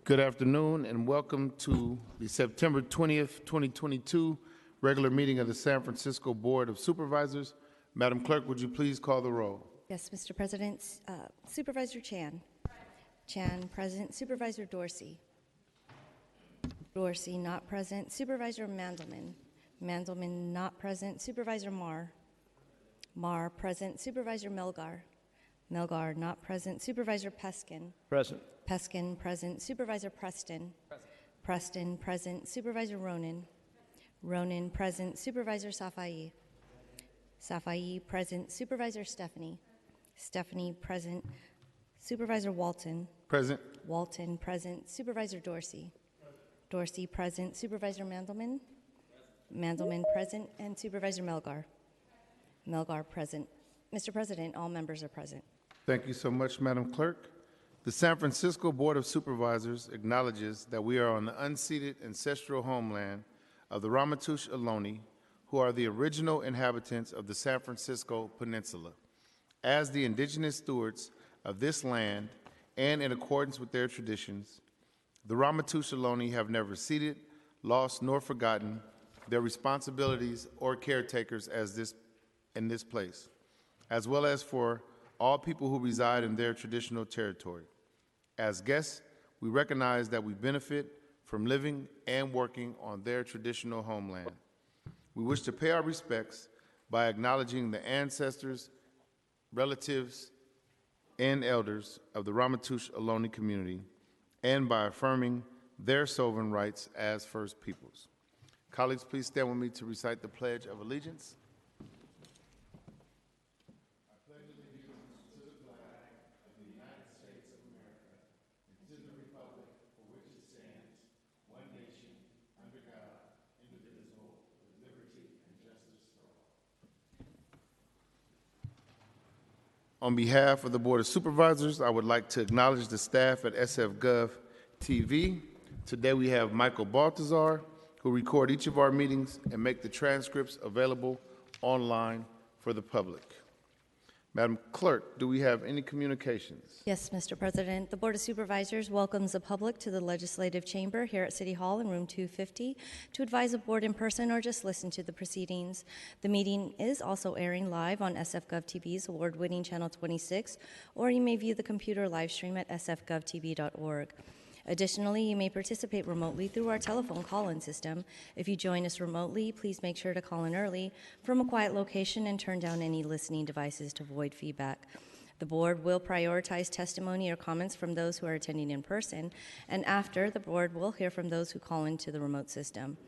Good afternoon and welcome to the September 20th, 2022 regular meeting of the San Francisco Board of Supervisors. Madam Clerk, would you please call the roll? Yes, Mr. President. Supervisor Chan. Chan, present. Supervisor Dorsey. Dorsey, not present. Supervisor Mandelman. Mandelman, not present. Supervisor Marr. Marr, present. Supervisor Melgar. Melgar, not present. Supervisor Peskin. Present. Peskin, present. Supervisor Preston. Preston, present. Supervisor Ronan. Ronan, present. Supervisor Safai. Safai, present. Supervisor Stephanie. Stephanie, present. Supervisor Walton. Present. Walton, present. Supervisor Dorsey. Dorsey, present. Supervisor Mandelman. Mandelman, present. And Supervisor Melgar. Melgar, present. Mr. President, all members are present. Thank you so much, Madam Clerk. The San Francisco Board of Supervisors acknowledges that we are on the unceded ancestral homeland of the Ramaytush Ohlone, who are the original inhabitants of the San Francisco Peninsula. As the indigenous stewards of this land and in accordance with their traditions, the Ramaytush Ohlone have never ceded, lost, nor forgotten their responsibilities or caretakers in this place, as well as for all people who reside in their traditional territory. As guests, we recognize that we benefit from living and working on their traditional homeland. We wish to pay our respects by acknowledging the ancestors, relatives, and elders of the Ramaytush Ohlone community, and by affirming their sovereign rights as First Peoples. Colleagues, please stand with me to recite the Pledge of Allegiance. On behalf of the Board of Supervisors, I would like to acknowledge the staff at SF TV. Today we have Michael Baltazar, who record each of our meetings and make the transcripts available online for the public. Madam Clerk, do we have any communications? Yes, Mr. President. The Board of Supervisors welcomes the public to the Legislative Chamber here at City Hall in room 250 to advise the board in person or just listen to the proceedings. The meeting is also airing live on SF TV's award-winning Channel 26, or you may view the computer live stream at sfgovtv.org. Additionally, you may participate remotely through our telephone call-in system. If you join us remotely, please make sure to call in early from a quiet location and turn down any listening devices to avoid feedback. The board will prioritize testimony or comments from those who are attending in person, and after, the board will hear from those who call into the remote system.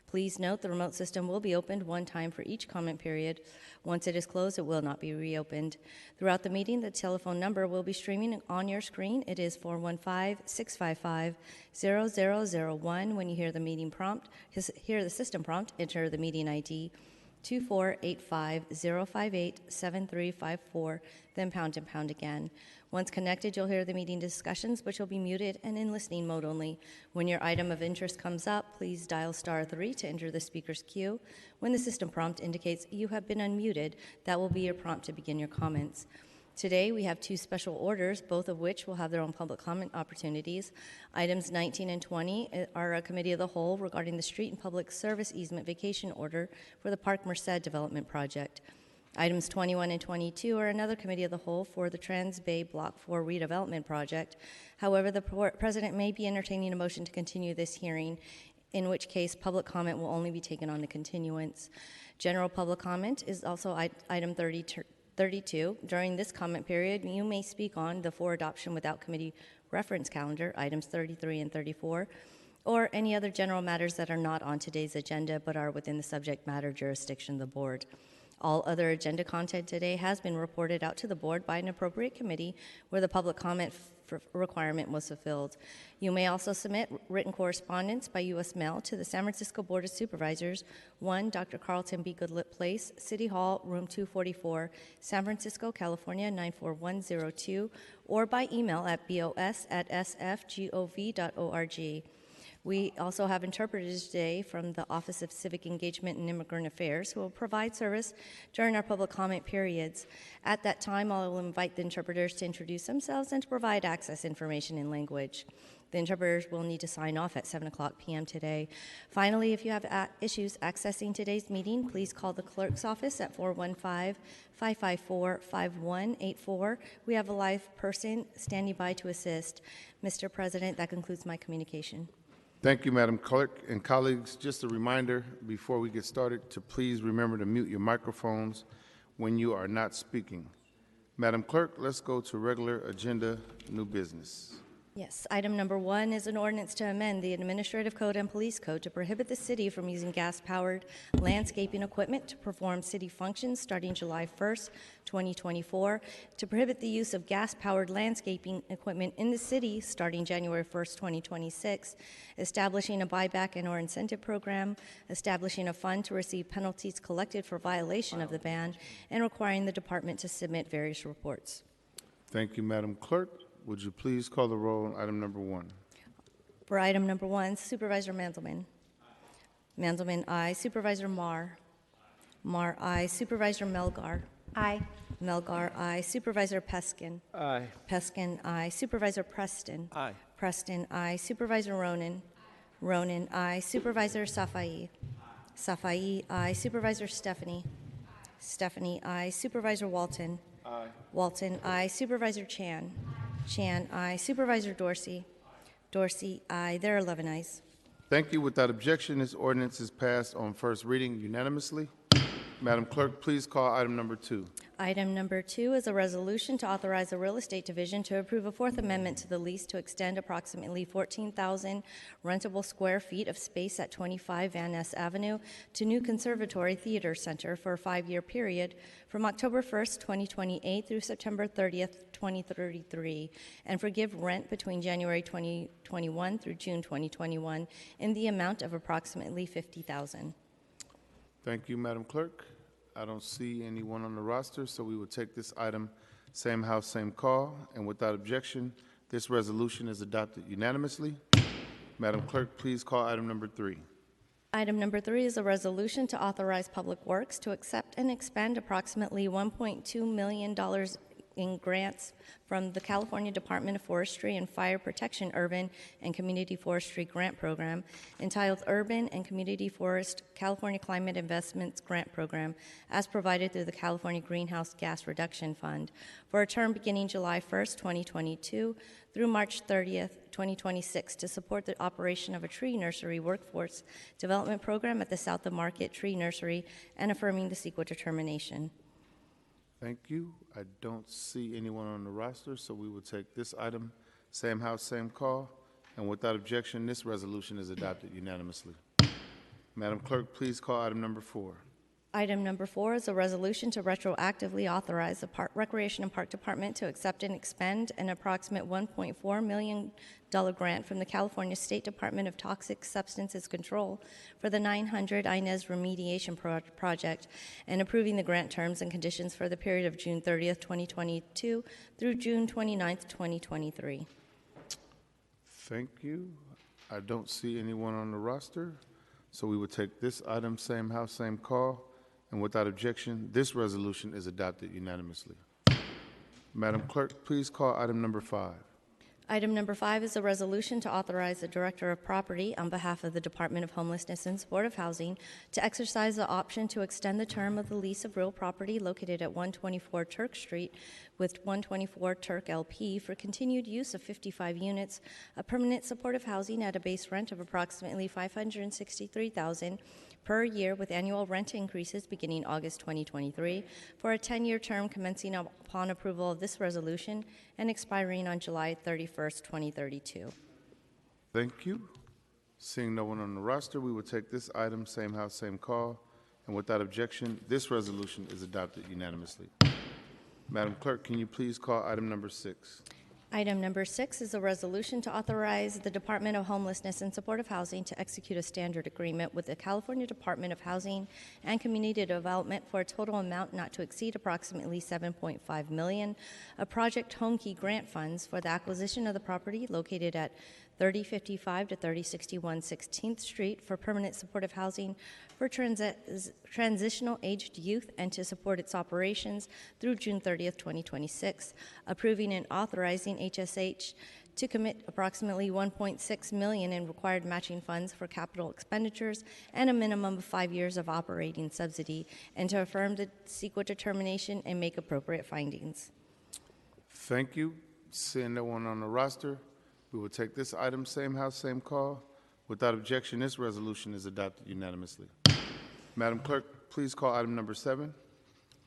Please note the remote system will be opened one time for each comment period. Once it is closed, it will not be reopened. Throughout the meeting, the telephone number will be streaming on your screen. It is 415-655-0001. When you hear the meeting prompt, hear the system prompt, enter the meeting ID 2485-058-7354, then pound and pound again. Once connected, you'll hear the meeting discussions, which will be muted and in listening mode only. When your item of interest comes up, please dial *3 to enter the speaker's queue. When the system prompt indicates you have been unmuted, that will be your prompt to begin your comments. Today, we have two special orders, both of which will have their own public comment opportunities. Items 19 and 20 are a committee of the whole regarding the street and public service easement vacation order for the Park Merced development project. Items 21 and 22 are another committee of the whole for the Trans Bay Block 4 redevelopment project. However, the President may be entertaining a motion to continue this hearing, in which case public comment will only be taken on the continuance. General public comment is also item 32. During this comment period, you may speak on the for adoption without committee reference calendar, items 33 and 34, or any other general matters that are not on today's agenda but are within the subject matter jurisdiction of the board. All other agenda content today has been reported out to the board by an appropriate committee where the public comment requirement was fulfilled. You may also submit written correspondence by U.S. mail to the San Francisco Board of Supervisors, 1 Dr. Carlton B. Goodlett Place, City Hall, room 244, San Francisco, California, 94102, or by email at bos@sfgov.org. We also have interpreters today from the Office of Civic Engagement and Immigrant Affairs who will provide service during our public comment periods. At that time, I will invite the interpreters to introduce themselves and to provide access information in language. The interpreters will need to sign off at 7:00 p.m. today. Finally, if you have issues accessing today's meeting, please call the clerk's office at 415-554-5184. We have a live person standing by to assist. Mr. President, that concludes my communication. Thank you, Madam Clerk. And colleagues, just a reminder before we get started to please remember to mute your microphones when you are not speaking. Madam Clerk, let's go to regular agenda, new business. Yes, item number 1 is an ordinance to amend the Administrative Code and Police Code to prohibit the city from using gas-powered landscaping equipment to perform city functions starting July 1st, 2024, to prohibit the use of gas-powered landscaping equipment in the city starting January 1st, 2026, establishing a buyback and/or incentive program, establishing a fund to receive penalties collected for violation of the ban, and requiring the department to submit various reports. Thank you, Madam Clerk. Would you please call the roll on item number 1? For item number 1, Supervisor Mandelman. Mandelman, aye. Supervisor Marr. Marr, aye. Supervisor Melgar. Aye. Melgar, aye. Supervisor Peskin. Aye. Peskin, aye. Supervisor Preston. Aye. Preston, aye. Supervisor Ronan. Ronan, aye. Supervisor Safai. Safai, aye. Supervisor Stephanie. Stephanie, aye. Supervisor Walton. Aye. Walton, aye. Supervisor Chan. Chan, aye. Supervisor Dorsey. Dorsey, aye. There are 11 ayes. Thank you. Without objection, this ordinance is passed on first reading unanimously. Madam Clerk, please call item number 2. Item number 2 is a resolution to authorize the Real Estate Division to approve a Fourth Amendment to the lease to extend approximately 14,000 rentable square feet of space at 25 Van Ness Avenue to New Conservatory Theater Center for a 5-year period from October 1st, 2028 through September 30th, 2033, and forgive rent between January 2021 through June 2021 in the amount of approximately $50,000. Thank you, Madam Clerk. I don't see anyone on the roster, so we will take this item, same house, same call, and without objection, this resolution is adopted unanimously. Madam Clerk, please call item number 3. Item number 3 is a resolution to authorize Public Works to accept and expend approximately $1.2 million in grants from the California Department of Forestry and Fire Protection Urban and Community Forestry Grant Program, entitled Urban and Community Forest California Climate Investments Grant Program, as provided through the California Greenhouse Gas Reduction Fund, for a term beginning July 1st, 2022 through March 30th, 2026, to support the operation of a tree nursery workforce development program at the South of Market Tree Nursery and affirming the CEQA determination. Thank you. I don't see anyone on the roster, so we will take this item, same house, same call, and without objection, this resolution is adopted unanimously. Madam Clerk, please call item number 4. Item number 4 is a resolution to retroactively authorize the Recreation and Park Department to accept and expend an approximate $1.4 million grant from the California State Department of Toxic Substances Control for the 900 Inez Remediation Project and approving the grant terms and conditions for the period of June 30th, 2022 through June 29th, 2023. Thank you. I don't see anyone on the roster, so we will take this item, same house, same call, and without objection, this resolution is adopted unanimously. Madam Clerk, please call item number 5. Item number 5 is a resolution to authorize the Director of Property on behalf of the Department of Homelessness and Supportive Housing to exercise the option to extend the term of the lease of real property located at 124 Turk Street with 124 Turk LP for continued use of 55 units of permanent supportive housing at a base rent of approximately $563,000 per year with annual rent increases beginning August 2023 for a 10-year term commencing upon approval of this resolution and expiring on July 31st, 2032. Thank you. Seeing no one on the roster, we will take this item, same house, same call, and without objection, this resolution is adopted unanimously. Madam Clerk, can you please call item number 6? Item number 6 is a resolution to authorize the Department of Homelessness and Supportive Housing to execute a standard agreement with the California Department of Housing and Community Development for a total amount not to exceed approximately $7.5 million of Project Home Key grant funds for the acquisition of the property located at 3055 to 3061 16th Street for permanent supportive housing for transitional aged youth and to support its operations through June 30th, 2026, approving and authorizing HSH to commit approximately $1.6 million in required matching funds for capital expenditures and a minimum of 5 years of operating subsidy, and to affirm the CEQA determination and make appropriate findings. Thank you. Seeing no one on the roster, we will take this item, same house, same call. Without objection, this resolution is adopted unanimously. Madam Clerk, please call item number 7.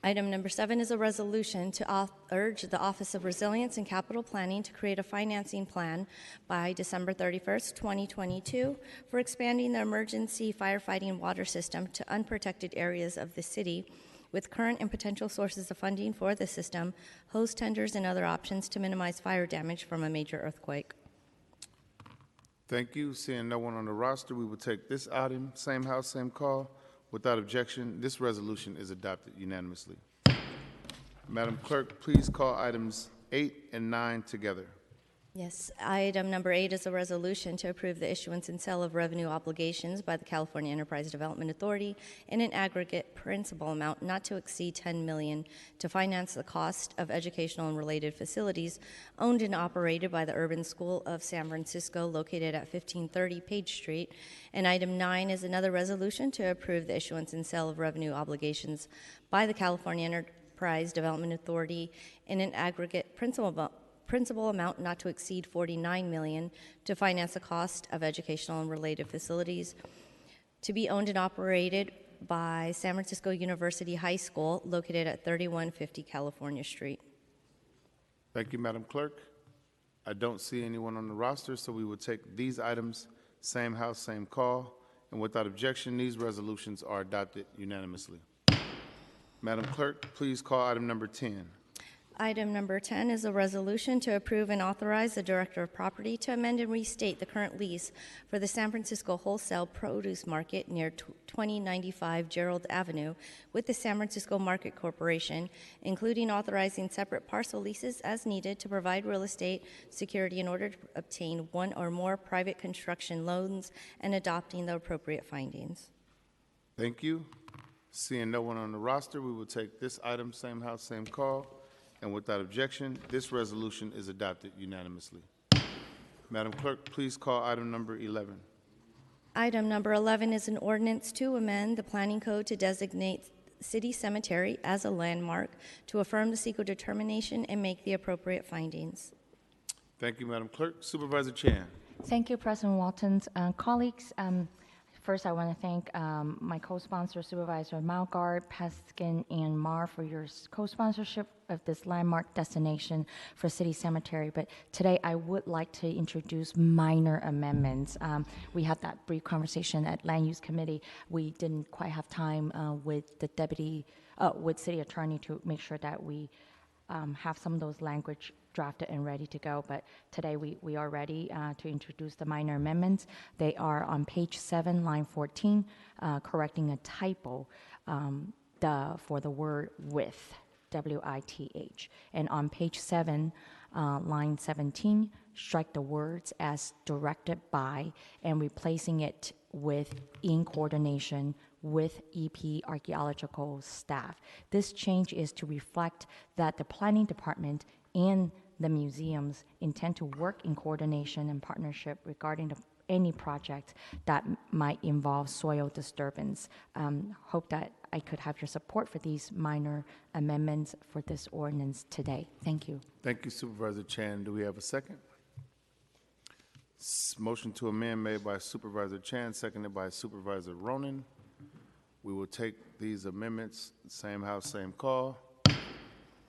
Item number 7 is a resolution to urge the Office of Resilience and Capital Planning to create a financing plan by December 31st, 2022 for expanding the emergency firefighting water system to unprotected areas of the city with current and potential sources of funding for the system, host tenders, and other options to minimize fire damage from a major earthquake. Thank you. Seeing no one on the roster, we will take this item, same house, same call. Without objection, this resolution is adopted unanimously. Madam Clerk, please call items 8 and 9 together. Yes, item number 8 is a resolution to approve the issuance and sale of revenue obligations by the California Enterprise Development Authority in an aggregate principal amount not to exceed $10 million to finance the cost of educational and related facilities owned and operated by the Urban School of San Francisco located at 1530 Page Street. And item 9 is another resolution to approve the issuance and sale of revenue obligations by the California Enterprise Development Authority in an aggregate principal amount not to exceed $49 million to finance the cost of educational and related facilities to be owned and operated by San Francisco University High School located at 3150 California Street. Thank you, Madam Clerk. I don't see anyone on the roster, so we will take these items, same house, same call, and without objection, these resolutions are adopted unanimously. Madam Clerk, please call item number 10. Item number 10 is a resolution to approve and authorize the Director of Property to amend and restate the current lease for the San Francisco Wholesale Produce Market near 2095 Gerald Avenue with the San Francisco Market Corporation, including authorizing separate parcel leases as needed to provide real estate security in order to obtain one or more private construction loans and adopting the appropriate findings. Thank you. Seeing no one on the roster, we will take this item, same house, same call. And without objection, this resolution is adopted unanimously. Madam Clerk, please call item number 11. Item number 11 is an ordinance to amend the planning code to designate City Cemetery as a landmark, to affirm the CEQA determination and make the appropriate findings. Thank you, Madam Clerk. Supervisor Chan. Thank you, President Waltons. Colleagues, first I want to thank my co-sponsor, Supervisor Malgard, Peskin, and Marr for your co-sponsorship of this landmark destination for City Cemetery. But today I would like to introduce minor amendments. We had that brief conversation at Land Use Committee. We didn't quite have time with the with City Attorney to make sure that we have some of those language drafted and ready to go, but today we are ready to introduce the minor amendments. They are on page 7, line 14, correcting a typo for the word with, W-I-T-H. And on page 7, line 17, strike the words as directed by and replacing it with in coordination with EP archaeological staff. This change is to reflect that the planning department and the museums intend to work in coordination and partnership regarding any project that might involve soil disturbance. Hope that I could have your support for these minor amendments for this ordinance today. Thank you. Thank you, Supervisor Chan. Do we have a second? Motion to amend made by Supervisor Chan, seconded by Supervisor Ronan. We will take these amendments, same house, same call,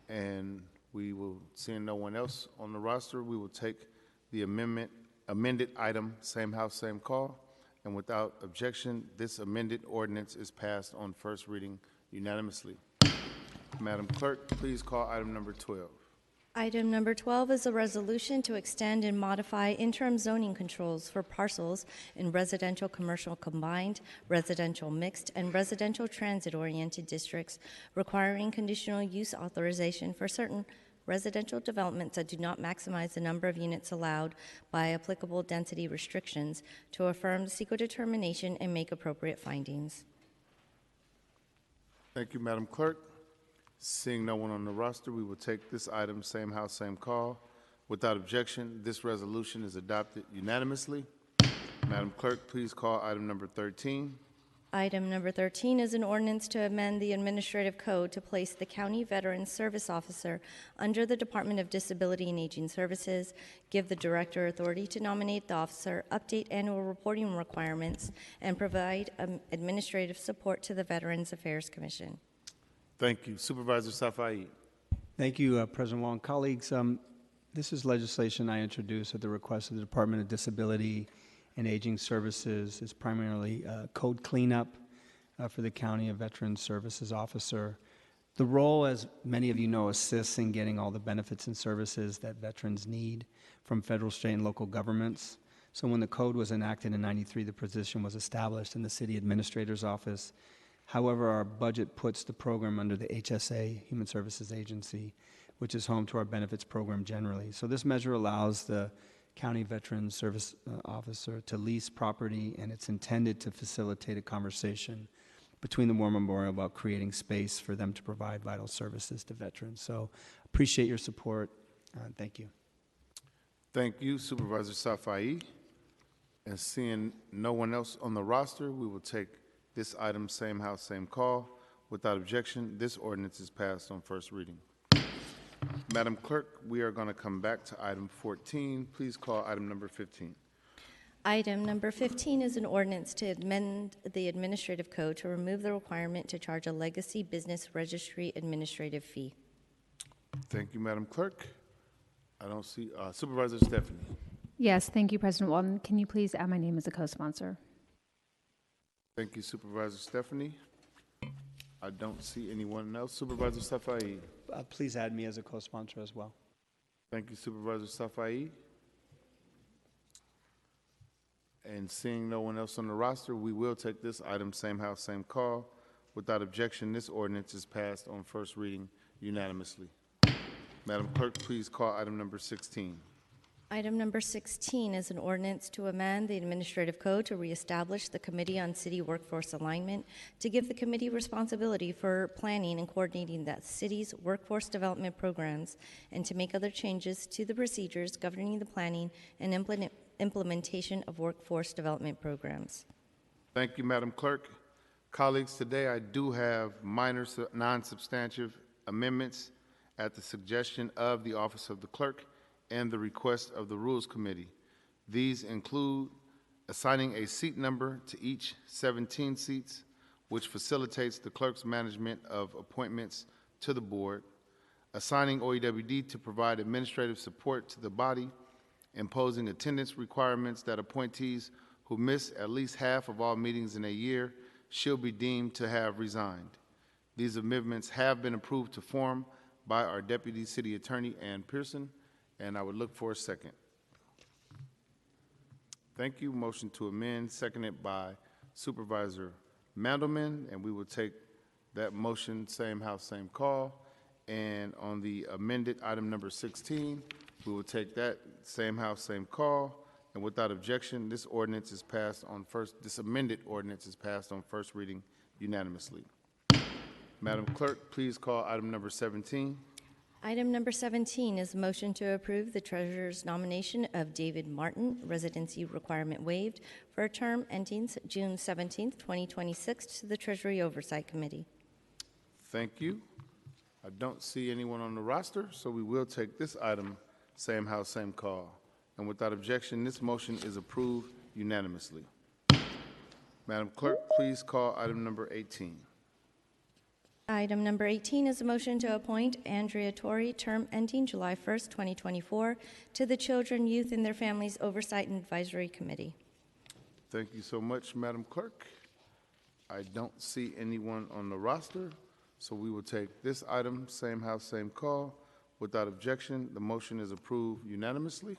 and we will, seeing no one else on the roster, we will take the amended item, same house, same call, and without objection, this amended ordinance is passed on first reading unanimously. Madam Clerk, please call item number 12. Item number 12 is a resolution to extend and modify interim zoning controls for parcels in residential commercial combined, residential mixed, and residential transit-oriented districts, requiring conditional use authorization for certain residential developments that do not maximize the number of units allowed by applicable density restrictions, to affirm the CEQA determination and make appropriate findings. Thank you, Madam Clerk. Seeing no one on the roster, we will take this item, same house, same call. Without objection, this resolution is adopted unanimously. Madam Clerk, please call item number 13. Item number 13 is an ordinance to amend the administrative code to place the County Veteran Service Officer under the Department of Disability and Aging Services, give the Director authority to nominate the officer, update annual reporting requirements, and provide administrative support to the Veterans Affairs Commission. Thank you. Supervisor Safai. Thank you, President Wong. Colleagues, this is legislation I introduced at the request of the Department of Disability and Aging Services. It's primarily code cleanup for the County of Veterans Services Officer. The role, as many of you know, assists in getting all the benefits and services that veterans need from federal, state, and local governments. So when the code was enacted in '93, the position was established in the City Administrator's Office. However, our budget puts the program under the HSA, Human Services Agency, which is home to our benefits program generally. So this measure allows the County Veterans Service Officer to lease property, and it's intended to facilitate a conversation between the War Memorial about creating space for them to provide vital services to veterans. So appreciate your support. Thank you. Thank you, Supervisor Safai. And seeing no one else on the roster, we will take this item, same house, same call. Without objection, this ordinance is passed on first reading. Madam Clerk, we are going to come back to item 14. Please call item number 15. Item number 15 is an ordinance to amend the administrative code to remove the requirement to charge a legacy business registry administrative fee. Thank you, Madam Clerk. I don't see Supervisor Stephanie. Yes, thank you, President Walton. Can you please add my name as a co-sponsor? Thank you, Supervisor Stephanie. I don't see anyone else. Supervisor Safai. Please add me as a co-sponsor as well. Thank you, Supervisor Safai. And seeing no one else on the roster, we will take this item, same house, same call. Without objection, this ordinance is passed on first reading unanimously. Madam Clerk, please call item number 16. Item number 16 is an ordinance to amend the administrative code to reestablish the Committee on City Workforce Alignment, to give the committee responsibility for planning and coordinating the city's workforce development programs, and to make other changes to the procedures governing the planning and implementation of workforce development programs. Thank you, Madam Clerk. Colleagues, today I do have minor non-substantive amendments at the suggestion of the Office of the Clerk and the request of the Rules Committee. These include assigning a seat number to each 17 seats, which facilitates the clerk's management of appointments to the board, assigning OEWD to provide administrative support to the body, imposing attendance requirements that appointees who miss at least half of all meetings in a year shall be deemed to have resigned. These amendments have been approved to form by our Deputy City Attorney, Ann Pearson, and I would look for a second. Thank you. Motion to amend, seconded by Supervisor Mandelman, and we will take that motion, same house, same call. And on the amended item number 16, we will take that same house, same call. And without objection, this ordinance is passed on this amended ordinance is passed on first reading unanimously. Madam Clerk, please call item number 17. Item number 17 is a motion to approve the treasurer's nomination of David Martin, residency requirement waived, for a term ending June 17th, 2026, to the Treasury Oversight Committee. Thank you. I don't see anyone on the roster, so we will take this item, same house, same call. And without objection, this motion is approved unanimously. Madam Clerk, please call item number 18. Item number 18 is a motion to appoint Andrea Torrey, term ending July 1st, 2024, to the Children, Youth, and Their Families Oversight and Advisory Committee. Thank you so much, Madam Clerk. I don't see anyone on the roster, so we will take this item, same house, same call. Without objection, the motion is approved unanimously.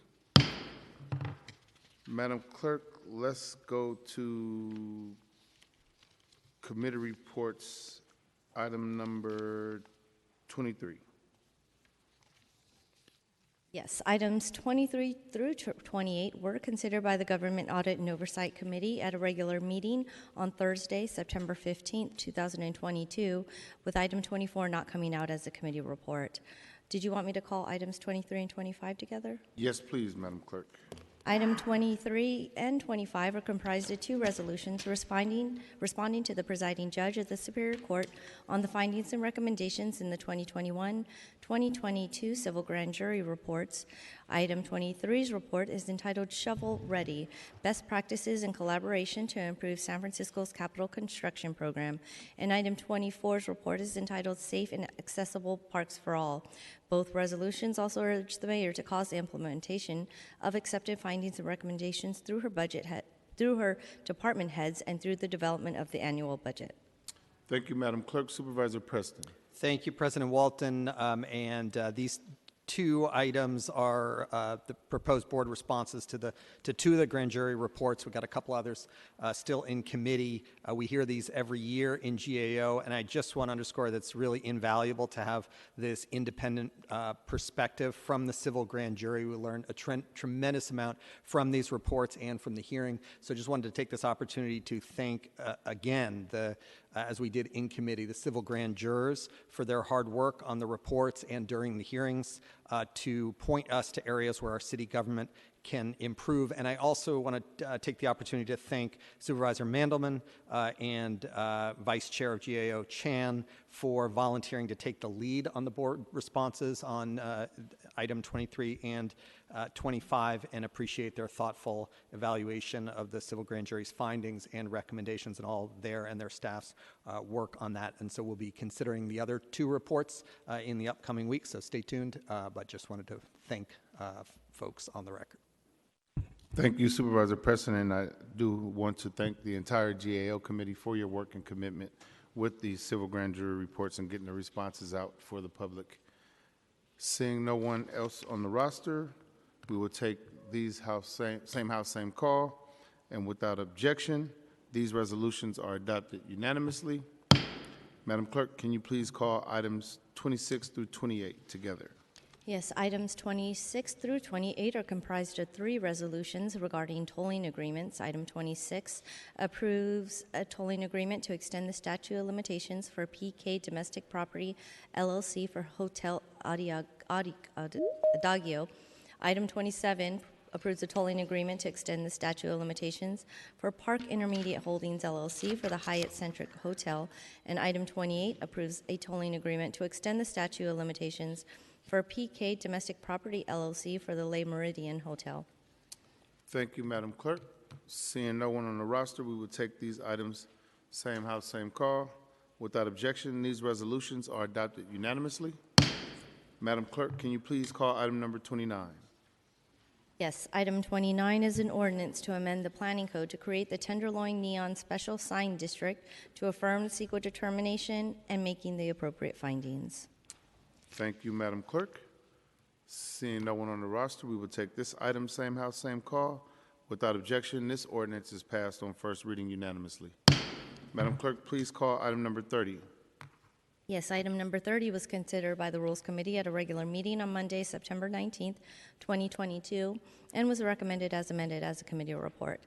Madam Clerk, let's go to committee reports. Item number 23. Yes, items 23 through 28 were considered by the Government Audit and Oversight Committee at a regular meeting on Thursday, September 15th, 2022, with item 24 not coming out as a committee report. Did you want me to call items 23 and 25 together? Yes, please, Madam Clerk. Item 23 and 25 are comprised of two resolutions responding to the presiding judge of the Superior Court on the findings and recommendations in the 2021-2022 civil grand jury reports. Item 23's report is entitled Shovel Ready, Best Practices in Collaboration to Improve San Francisco's Capital Construction Program. And item 24's report is entitled Safe and Accessible Parks for All. Both resolutions also urge the mayor to cause the implementation of accepted findings and recommendations through her department heads and through the development of the annual budget. Thank you, Madam Clerk. Supervisor Preston. Thank you, President Walton. These two items are the proposed board responses to two of the grand jury reports. We've got a couple others still in committee. We hear these every year in GAO, and I just want to underscore that it's really invaluable to have this independent perspective from the civil grand jury. We learned a tremendous amount from these reports and from the hearing. So just wanted to take this opportunity to thank again as we did in committee, the civil grand jurors for their hard work on the reports and during the hearings to point us to areas where our city government can improve. And I also want to take the opportunity to thank Supervisor Mandelman and Vice Chair of GAO Chan for volunteering to take the lead on the board responses on item 23 and 25, and appreciate their thoughtful evaluation of the civil grand jury's findings and recommendations and all their and their staff's work on that. And so we'll be considering the other two reports in the upcoming weeks, so stay tuned, but just wanted to thank folks on the record. Thank you, Supervisor Preston, and I do want to thank the entire GAO committee for your work and commitment with the civil grand jury reports and getting the responses out for the public. Seeing no one else on the roster, we will take these same house, same call, and without objection, these resolutions are adopted unanimously. Madam Clerk, can you please call items 26 through 28 together? Yes, items 26 through 28 are comprised of three resolutions regarding tolling agreements. Item 26 approves a tolling agreement to extend the statute of limitations for PK Domestic Property LLC for Hotel Adagio. Item 27 approves a tolling agreement to extend the statute of limitations for Park Intermediate Holdings LLC for the Hyatt Centric Hotel. And item 28 approves a tolling agreement to extend the statute of limitations for PK Domestic Property LLC for the Le Meridian Hotel. Thank you, Madam Clerk. Seeing no one on the roster, we will take these items same house, same call. Without objection, these resolutions are adopted unanimously. Madam Clerk, can you please call item number 29? Yes, item 29 is an ordinance to amend the planning code to create the Tenderloin Neon Special Sign District to affirm the CEQA determination and making the appropriate findings. Thank you, Madam Clerk. Seeing no one on the roster, we will take this item same house, same call. Without objection, this ordinance is passed on first reading unanimously. Madam Clerk, please call item number 30. Yes, item number 30 was considered by the Rules Committee at a regular meeting on Monday, September 19th, 2022, and was recommended as amended as a committee report.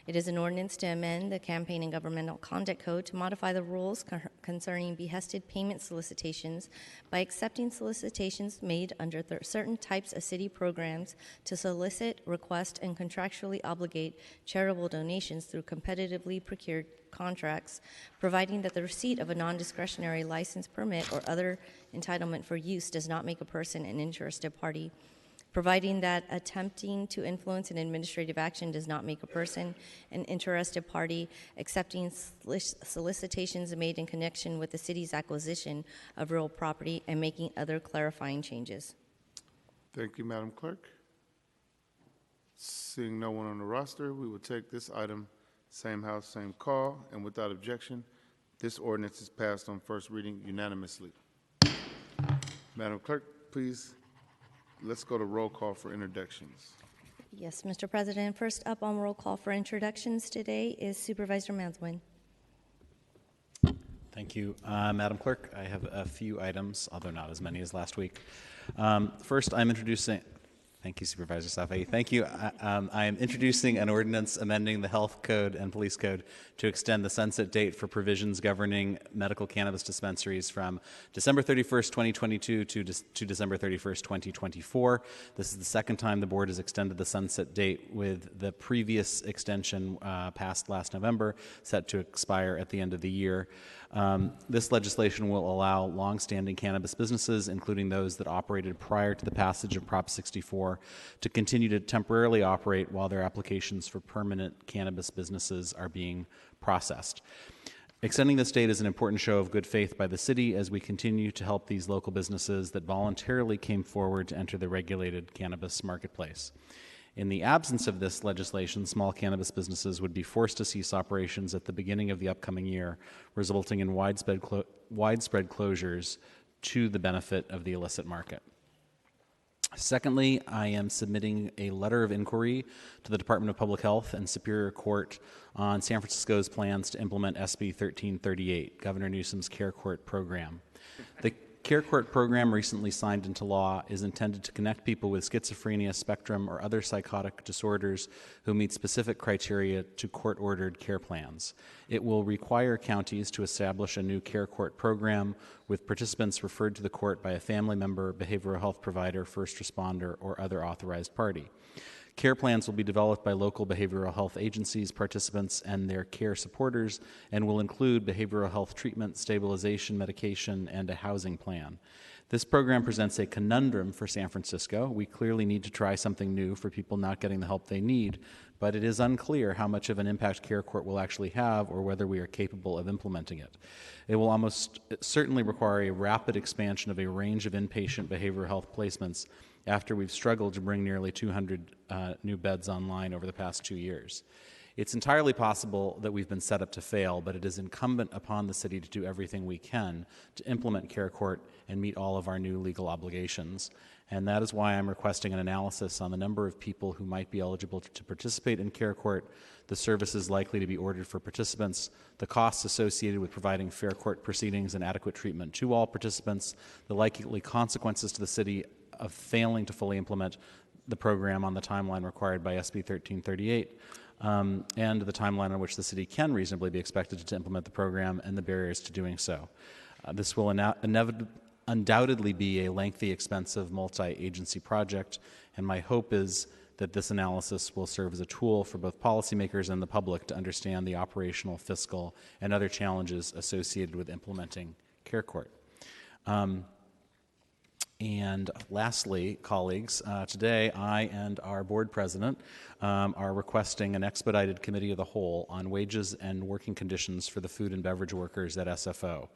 It is an ordinance to amend the Campaign and Governmental Conduct Code to modify the rules concerning behested payment solicitations by accepting solicitations made under certain types of city programs to solicit, request, and contractually obligate charitable donations through competitively procured contracts, providing that the receipt of a non-discretionary license, permit, or other entitlement for use does not make a person an interested party, providing that attempting to influence an administrative action does not make a person an interested party, accepting solicitations made in connection with the city's acquisition of real property, and making other clarifying changes. Thank you, Madam Clerk. Seeing no one on the roster, we will take this item same house, same call, and without objection, this ordinance is passed on first reading unanimously. Madam Clerk, please, let's go to roll call for introductions. Yes, Mr. President. First up on roll call for introductions today is Supervisor Mandelman. Thank you, Madam Clerk. I have a few items, although not as many as last week. First, I'm introducing. Thank you, Supervisor Safai. Thank you. I am introducing an ordinance amending the Health Code and Police Code to extend the sunset date for provisions governing medical cannabis dispensaries from December 31st, 2022 to December 31st, 2024. This is the second time the board has extended the sunset date, with the previous extension passed last November, set to expire at the end of the year. This legislation will allow longstanding cannabis businesses, including those that operated prior to the passage of Prop 64, to continue to temporarily operate while their applications for permanent cannabis businesses are being processed. Extending this date is an important show of good faith by the city as we continue to help these local businesses that voluntarily came forward to enter the regulated cannabis marketplace. In the absence of this legislation, small cannabis businesses would be forced to cease operations at the beginning of the upcoming year, resulting in widespread closures to the benefit of the illicit market. Secondly, I am submitting a letter of inquiry to the Department of Public Health and Superior Court on San Francisco's plans to implement SB 1338, Governor Newsom's Care Court program. The Care Court program, recently signed into law, is intended to connect people with schizophrenia, spectrum, or other psychotic disorders who meet specific criteria to court-ordered care plans. It will require counties to establish a new Care Court program with participants referred to the court by a family member, behavioral health provider, first responder, or other authorized party. Care plans will be developed by local behavioral health agencies, participants, and their care supporters, and will include behavioral health treatment, stabilization, medication, and a housing plan. This program presents a conundrum for San Francisco. We clearly need to try something new for people not getting the help they need, but it is unclear how much of an impact Care Court will actually have or whether we are capable of implementing it. It will almost certainly require a rapid expansion of a range of inpatient behavioral health placements after we've struggled to bring nearly 200 new beds online over the past 2 years. It's entirely possible that we've been set up to fail, but it is incumbent upon the city to do everything we can to implement Care Court and meet all of our new legal obligations. And that is why I'm requesting an analysis on the number of people who might be eligible to participate in Care Court, the services likely to be ordered for participants, the costs associated with providing fair court proceedings and adequate treatment to all participants, the likely consequences to the city of failing to fully implement the program on the timeline required by SB 1338, and the timeline on which the city can reasonably be expected to implement the program and the barriers to doing so. This will undoubtedly be a lengthy, expensive, multi-agency project, and my hope is that this analysis will serve as a tool for both policymakers and the public to understand the operational, fiscal, and other challenges associated with implementing Care Court. And lastly, colleagues, today I and our board president are requesting an expedited committee of the whole on wages and working conditions for the food and beverage workers at SFO.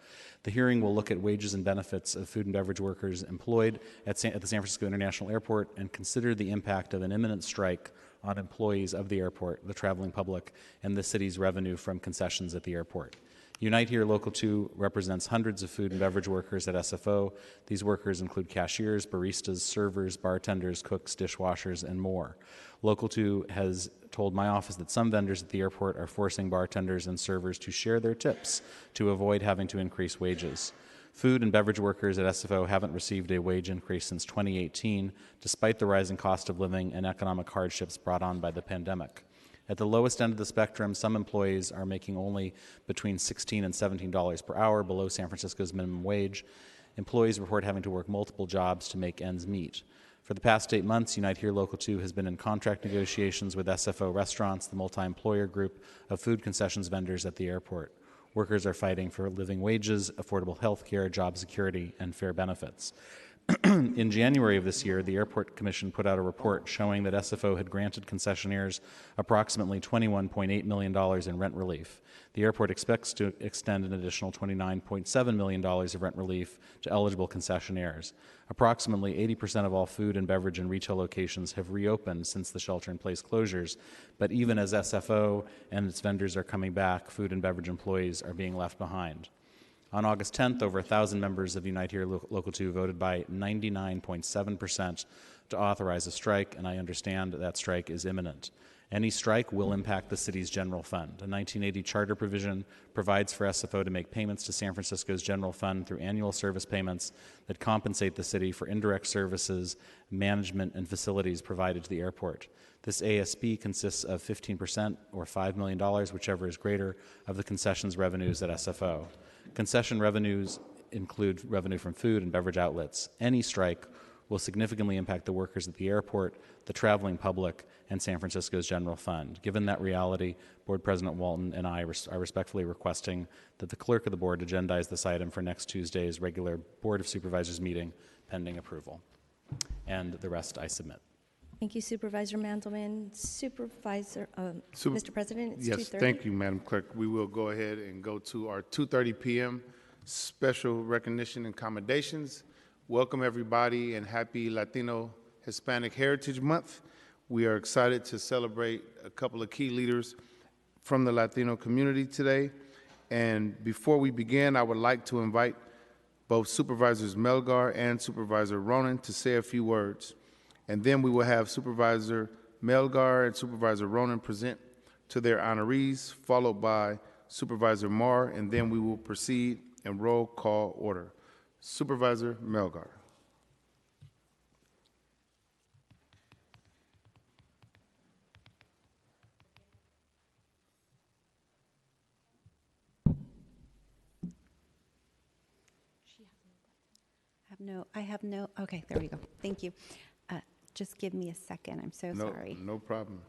The hearing will look at wages and benefits of food and beverage workers employed at the San Francisco International Airport and consider the impact of an imminent strike on employees of the airport, the traveling public, and the city's revenue from concessions at the airport. Unite Here Local 2 represents hundreds of food and beverage workers at SFO. These workers include cashiers, baristas, servers, bartenders, cooks, dishwashers, and more. Local 2 has told my office that some vendors at the airport are forcing bartenders and servers to share their tips to avoid having to increase wages. Food and beverage workers at SFO haven't received a wage increase since 2018, despite the rising cost of living and economic hardships brought on by the pandemic. At the lowest end of the spectrum, some employees are making only between $16 and $17 per hour, below San Francisco's minimum wage. Employees report having to work multiple jobs to make ends meet. For the past 8 months, Unite Here Local 2 has been in contract negotiations with SFO Restaurants, the multi-employer group of food concessions vendors at the airport. Workers are fighting for living wages, affordable health care, job security, and fair benefits. In January of this year, the Airport Commission put out a report showing that SFO had granted concessionaires approximately $21.8 million in rent relief. The airport expects to extend an additional $29.7 million of rent relief to eligible concessionaires. Approximately 80% of all food and beverage and retail locations have reopened since the shelter-in-place closures, but even as SFO and its vendors are coming back, food and beverage employees are being left behind. On August 10th, over 1,000 members of Unite Here Local 2 voted by 99.7% to authorize a strike, and I understand that strike is imminent. Any strike will impact the city's general fund. A 1980 charter provision provides for SFO to make payments to San Francisco's general fund through annual service payments that compensate the city for indirect services, management, and facilities provided to the airport. This ASP consists of 15% or $5 million, whichever is greater, of the concessions revenues at SFO. Concession revenues include revenue from food and beverage outlets. Any strike will significantly impact the workers at the airport, the traveling public, and San Francisco's general fund. Given that reality, Board President Walton and I are respectfully requesting that the clerk of the board agendize this item for next Tuesday's regular Board of Supervisors meeting pending approval. And the rest I submit. Thank you, Supervisor Mandelman. Mr. President, it's Yes, 2:30. thank you, Madam Clerk. We will go ahead and go to our 2:30 p.m. special recognition and commendations. Welcome, everybody, and happy Latino Hispanic Heritage Month. We are excited to celebrate a couple of key leaders from the Latino community today. And before we begin, I would like to invite both Supervisors Melgar and Supervisor Ronan to say a few words. And then we will have Supervisor Melgar and Supervisor Ronan present to their honorees, followed by Supervisor Marr, and then we will proceed in roll call order. Supervisor Melgar. Okay, there we go. Thank you. Just give me a second. I'm so sorry. No problem.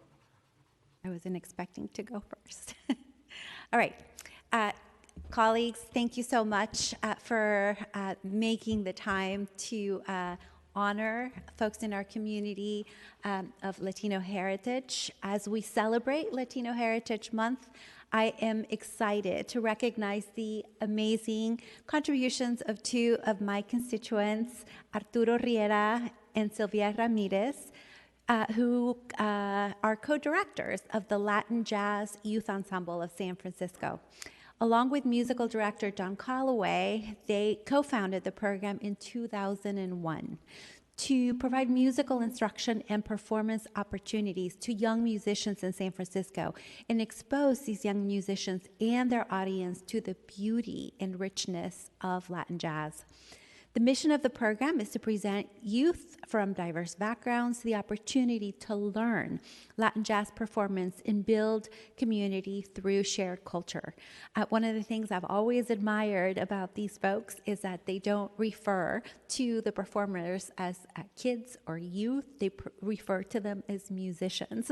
I wasn't expecting to go first. All right. Colleagues, thank you so much for making the time to honor folks in our community of Latino heritage. As we celebrate Latino Heritage Month, I am excited to recognize the amazing contributions of two of my constituents, Arturo Riera and Sylvia Ramirez, who are co-directors of the Latin Jazz Youth Ensemble of San Francisco. Along with musical director Don Calloway, they co-founded the program in 2001 to provide musical instruction and performance opportunities to young musicians in San Francisco and expose these young musicians and their audience to the beauty and richness of Latin jazz. The mission of the program is to present youth from diverse backgrounds the opportunity to learn Latin jazz performance and build community through shared culture. One of the things I've always admired about these folks is that they don't refer to the performers as kids or youth. They refer to them as musicians,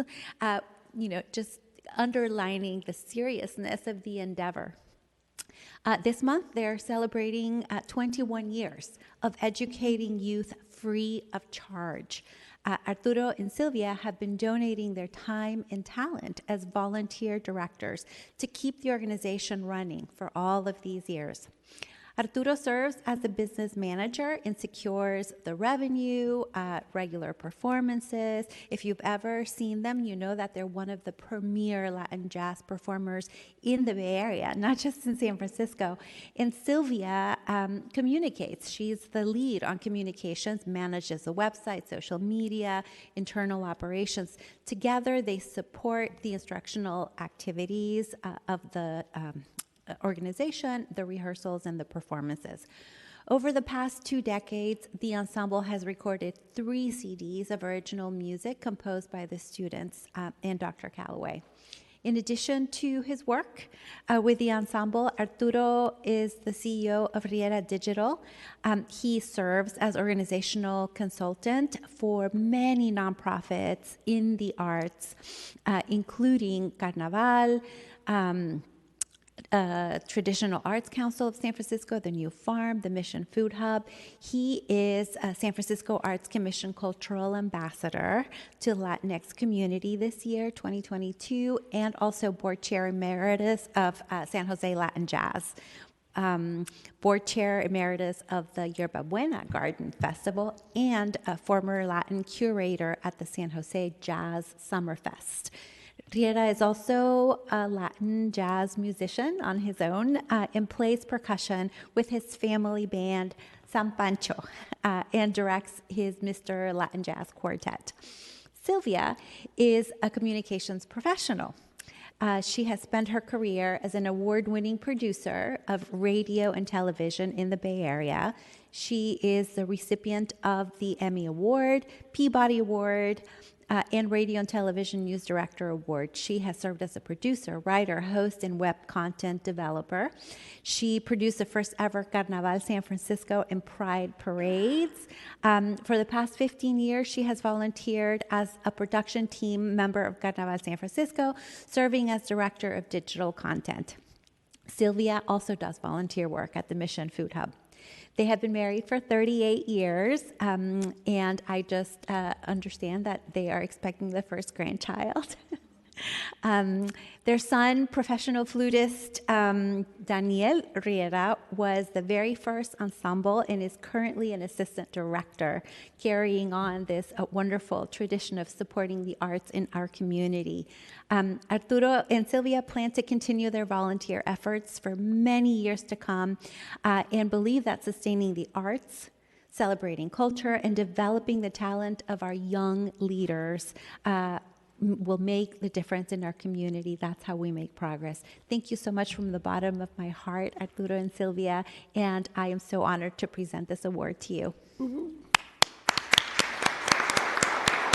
just underlining the seriousness of the endeavor. This month, they're celebrating 21 years of educating youth free of charge. Arturo and Sylvia have been donating their time and talent as volunteer directors to keep the organization running for all of these years. Arturo serves as the business manager and secures the revenue, regular performances. If you've ever seen them, you know that they're one of the premier Latin jazz performers in the Bay Area, not just in San Francisco. And Sylvia communicates. She's the lead on communications, manages the website, social media, internal operations. Together, they support the instructional activities of the organization, the rehearsals, and the performances. Over the past 2 decades, the ensemble has recorded 3 CDs of original music composed by the students and Dr. Calloway. In addition to his work with the ensemble, Arturo is the CEO of Riera Digital. He serves as organizational consultant for many nonprofits in the arts, including Carnaval, Traditional Arts Council of San Francisco, the New Farm, the Mission Food Hub. He is a San Francisco Arts Commission Cultural Ambassador to Latinx community this year, 2022, and also Board Chair Emeritus of San Jose Latin Jazz. Board Chair Emeritus of the Yerba Buena Garden Festival, and a former Latin curator at the San Jose Jazz Summerfest. Riera is also a Latin jazz musician on his own and plays percussion with his family band, San Pancho, and directs his Mr. Latin Jazz Quartet. Sylvia is a communications professional. She has spent her career as an award-winning producer of radio and television in the Bay Area. She is the recipient of the Emmy Award, Peabody Award, and Radio and Television News Director Award. She has served as a producer, writer, host, and web content developer. She produced the first ever Carnaval San Francisco and Pride parades. For the past 15 years, she has volunteered as a production team member of Carnaval San Francisco, serving as director of digital content. Sylvia also does volunteer work at the Mission Food Hub. They have been married for 38 years, and I just understand that they are expecting the first grandchild. Their son, professional flutist Daniel Riera, was the very first ensemble and is currently an assistant director, carrying on this wonderful tradition of supporting the arts in our community. Arturo and Sylvia plan to continue their volunteer efforts for many years to come and believe that sustaining the arts, celebrating culture, and developing the talent of our young leaders will make the difference in our community. That's how we make progress. Thank you so much from the bottom of my heart, Arturo and Sylvia, and I am so honored to present this award to you.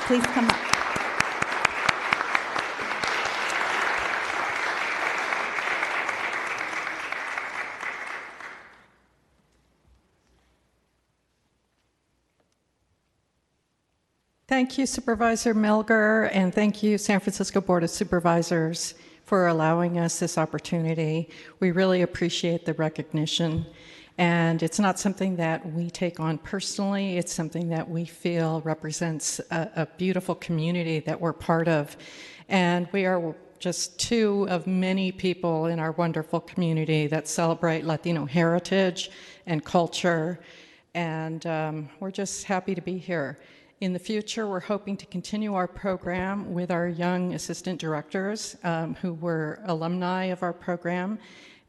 Please come up. Thank you, Supervisor Melgar, and thank you, San Francisco Board of Supervisors, for allowing us this opportunity. We really appreciate the recognition, and it's not something that we take on personally. It's something that we feel represents a beautiful community that we're part of, and we are just two of many people in our wonderful community that celebrate Latino heritage and culture, and we're just happy to be here. In the future, we're hoping to continue our program with our young assistant directors who were alumni of our program,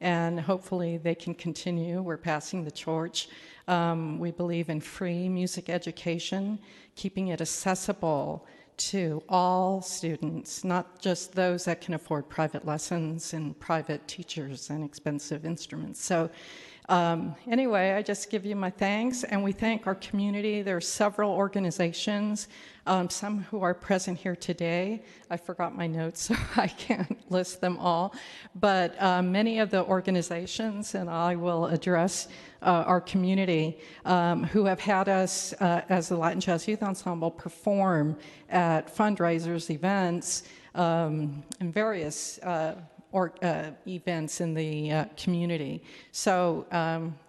and hopefully they can continue. We're passing the torch. We believe in free music education, keeping it accessible to all students, not just those that can afford private lessons and private teachers and expensive instruments. So anyway, I just give you my thanks, and we thank our community. There are several organizations, some who are present here today. I forgot my notes, so I can't list them all. But many of the organizations, and I will address our community, who have had us as the Latin Jazz Youth Ensemble perform at fundraisers, events, and various events in the community. So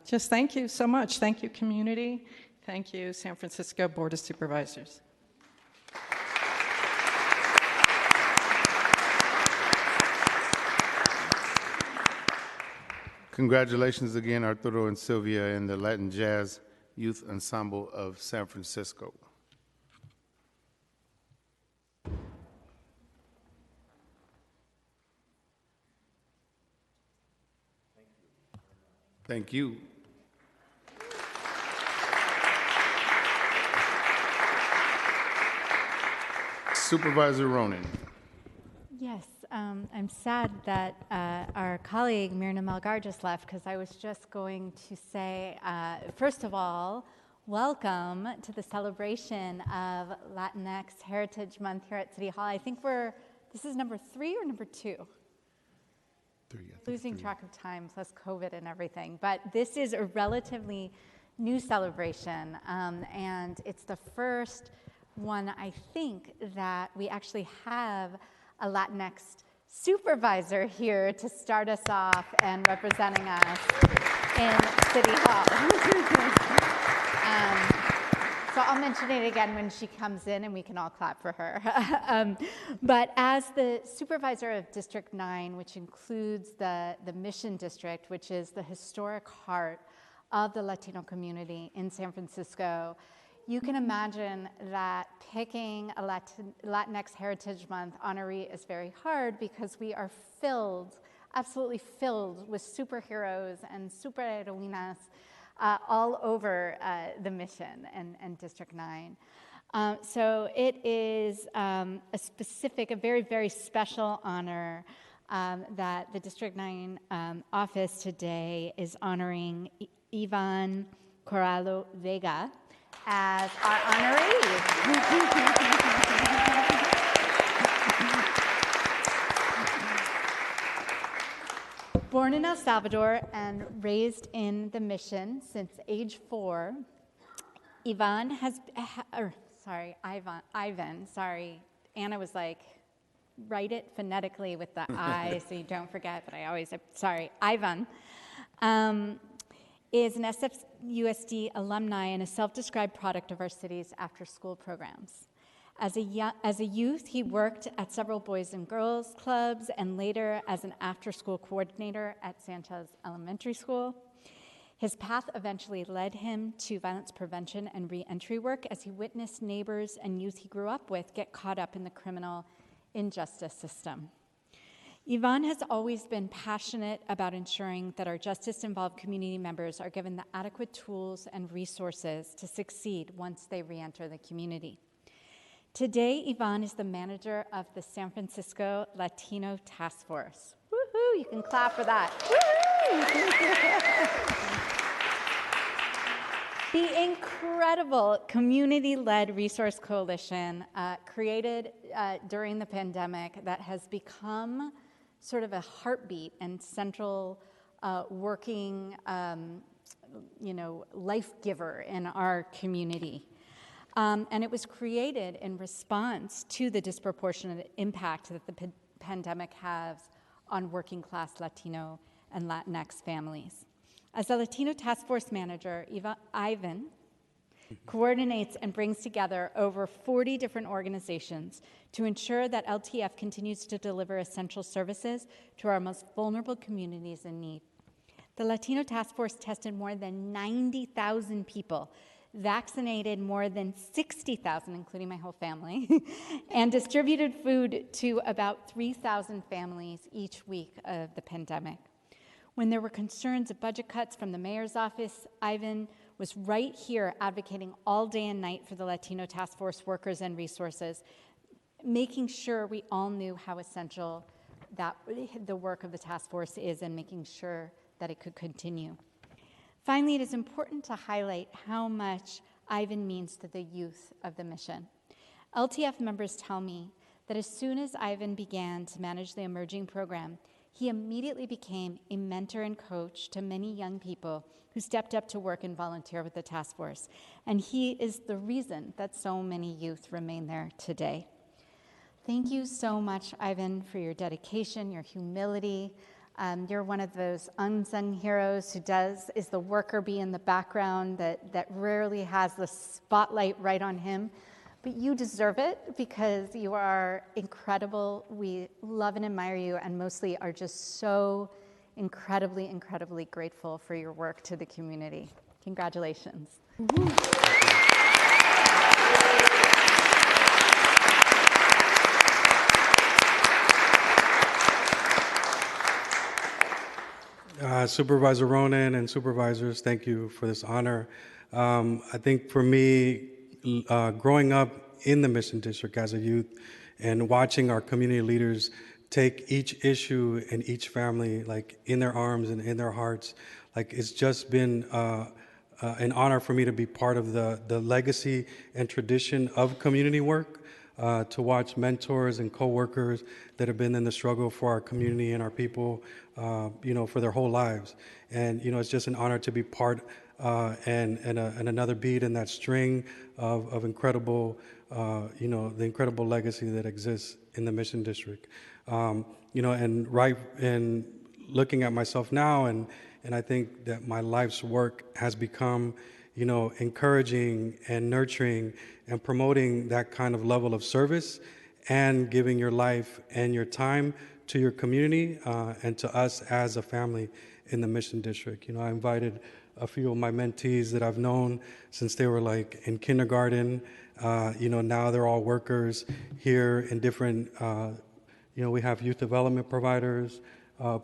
just thank you so much. Thank you, community. Thank you, San Francisco Board of Supervisors. Congratulations again, Arturo and Sylvia, and the Latin Jazz Youth Ensemble of San Francisco. Thank you. Supervisor Ronan. Yes, I'm sad that our colleague Myrna Melgar just left, because I was just going to say, first of all, welcome to the celebration of Latinx Heritage Month here at City Hall. I think this is number 3 or number 2? Losing track of time, plus COVID and everything. But this is a relatively new celebration, and it's the first one, I think, that we actually have a Latinx supervisor here to start us off and representing us in City Hall. So I'll mention it again when she comes in, and we can all clap for her. But as the supervisor of District 9, which includes the Mission District, which is the historic heart of the Latino community in San Francisco, you can imagine that picking a Latinx Heritage Month honoree is very hard, because we are absolutely filled with superheroes and superheroínas all over the Mission and District 9. So it is a very, very special honor that the District 9 office today is honoring Ivan Corralo Vega as our honoree. Born in El Salvador and raised in the mission since age 4, Ivan, Anna was like, write it phonetically with the I so you don't forget, but Ivan is an SFUSD alumni and a self-described product of our city's after-school programs. As a youth, he worked at several boys and girls clubs and later as an after-school coordinator at Sanchez Elementary School. His path eventually led him to violence prevention and reentry work as he witnessed neighbors and youth he grew up with get caught up in the criminal injustice system. Ivan has always been passionate about ensuring that our justice-involved community members are given the adequate tools and resources to succeed once they reenter the community. Today, Ivan is the manager of the San Francisco Latino Task Force. Woohoo! You can clap for that. The incredible community-led resource coalition created during the pandemic that has become sort of a heartbeat and central working, life giver in our community. And it was created in response to the disproportionate impact that the pandemic has on working class Latino and Latinx families. As the Latino Task Force Manager, Ivan coordinates and brings together over 40 different organizations to ensure that LTF continues to deliver essential services to our most vulnerable communities in need. The Latino Task Force tested more than 90,000 people, vaccinated more than 60,000, including my whole family, and distributed food to about 3,000 families each week of the pandemic. When there were concerns of budget cuts from the mayor's office, Ivan was right here advocating all day and night for the Latino Task Force workers and resources, making sure we all knew how essential that the work of the task force is and making sure that it could continue. Finally, it is important to highlight how much Ivan means to the youth of the mission. LTF members tell me that as soon as Ivan began to manage the emerging program, he immediately became a mentor and coach to many young people who stepped up to work and volunteer with the task force. And he is the reason that so many youth remain there today. Thank you so much, Ivan, for your dedication, your humility. You're one of those unsung heroes who is the worker bee in the background that rarely has the spotlight right on him. But you deserve it because you are incredible. We love and admire you and mostly are just so incredibly, incredibly grateful for your work to the community. Congratulations. Supervisor Ronan and supervisors, thank you for this honor. I think for me, growing up in the Mission District as a youth and watching our community leaders take each issue and each family like in their arms and in their hearts, like it's just been an honor for me to be part of the legacy and tradition of community work, to watch mentors and coworkers that have been in the struggle for our community and our people, for their whole lives. And, it's just an honor to be part and another bead in that string of incredible, the incredible legacy that exists in the Mission District. And looking at myself now, and I think that my life's work has become, encouraging and nurturing and promoting that kind of level of service and giving your life and your time to your community and to us as a family in the Mission District. I invited a few of my mentees that I've known since they were like in kindergarten. Now they're all workers here in different, we have youth development providers,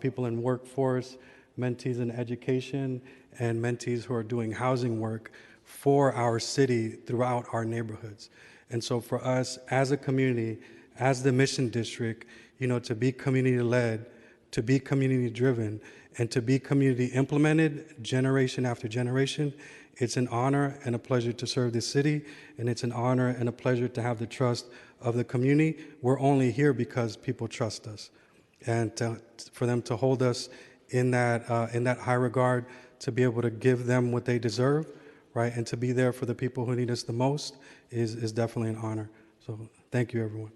people in workforce, mentees in education, and mentees who are doing housing work for our city throughout our neighborhoods. And so for us as a community, as the Mission District, to be community-led, to be community-driven, and to be community-implemented generation after generation, it's an honor and a pleasure to serve this city, and it's an honor and a pleasure to have the trust of the community. We're only here because people trust us. And for them to hold us in that high regard, to be able to give them what they deserve, right, and to be there for the people who need us the most is definitely an honor. So thank you, everyone.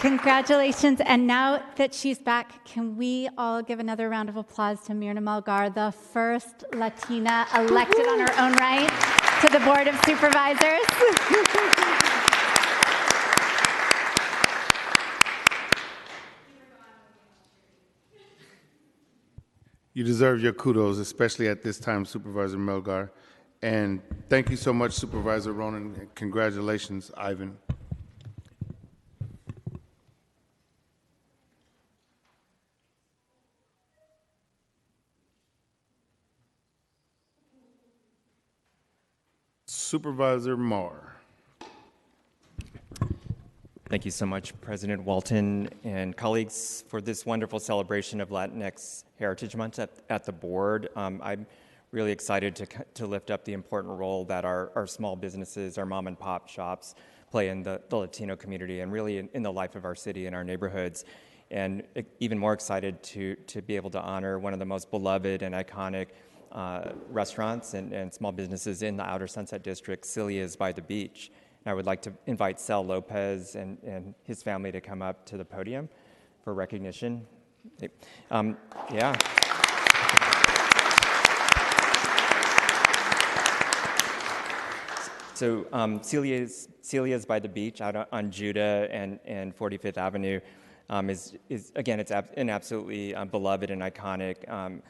Congratulations. And now that she's back, can we all give another round of applause to Myrna Malgar, the first Latina elected on her own right to the Board of Supervisors? You deserve your kudos, especially at this time, Supervisor Melgar. And thank you so much, Supervisor Ronan, and congratulations, Ivan. Supervisor Marr. Thank you so much, President Walton and colleagues, for this wonderful celebration of Latinx Heritage Month at the board. I'm really excited to lift up the important role that our small businesses, our mom and pop shops play in the Latino community and really in the life of our city and our neighborhoods. And even more excited to be able to honor one of the most beloved and iconic restaurants and small businesses in the Outer Sunset District, Celia's by the Beach. And I would like to invite Sal Lopez and his family to come up to the podium for recognition. Yeah. So Celia's by the Beach out on Judah and 45th Avenue is again, it's an absolutely beloved and iconic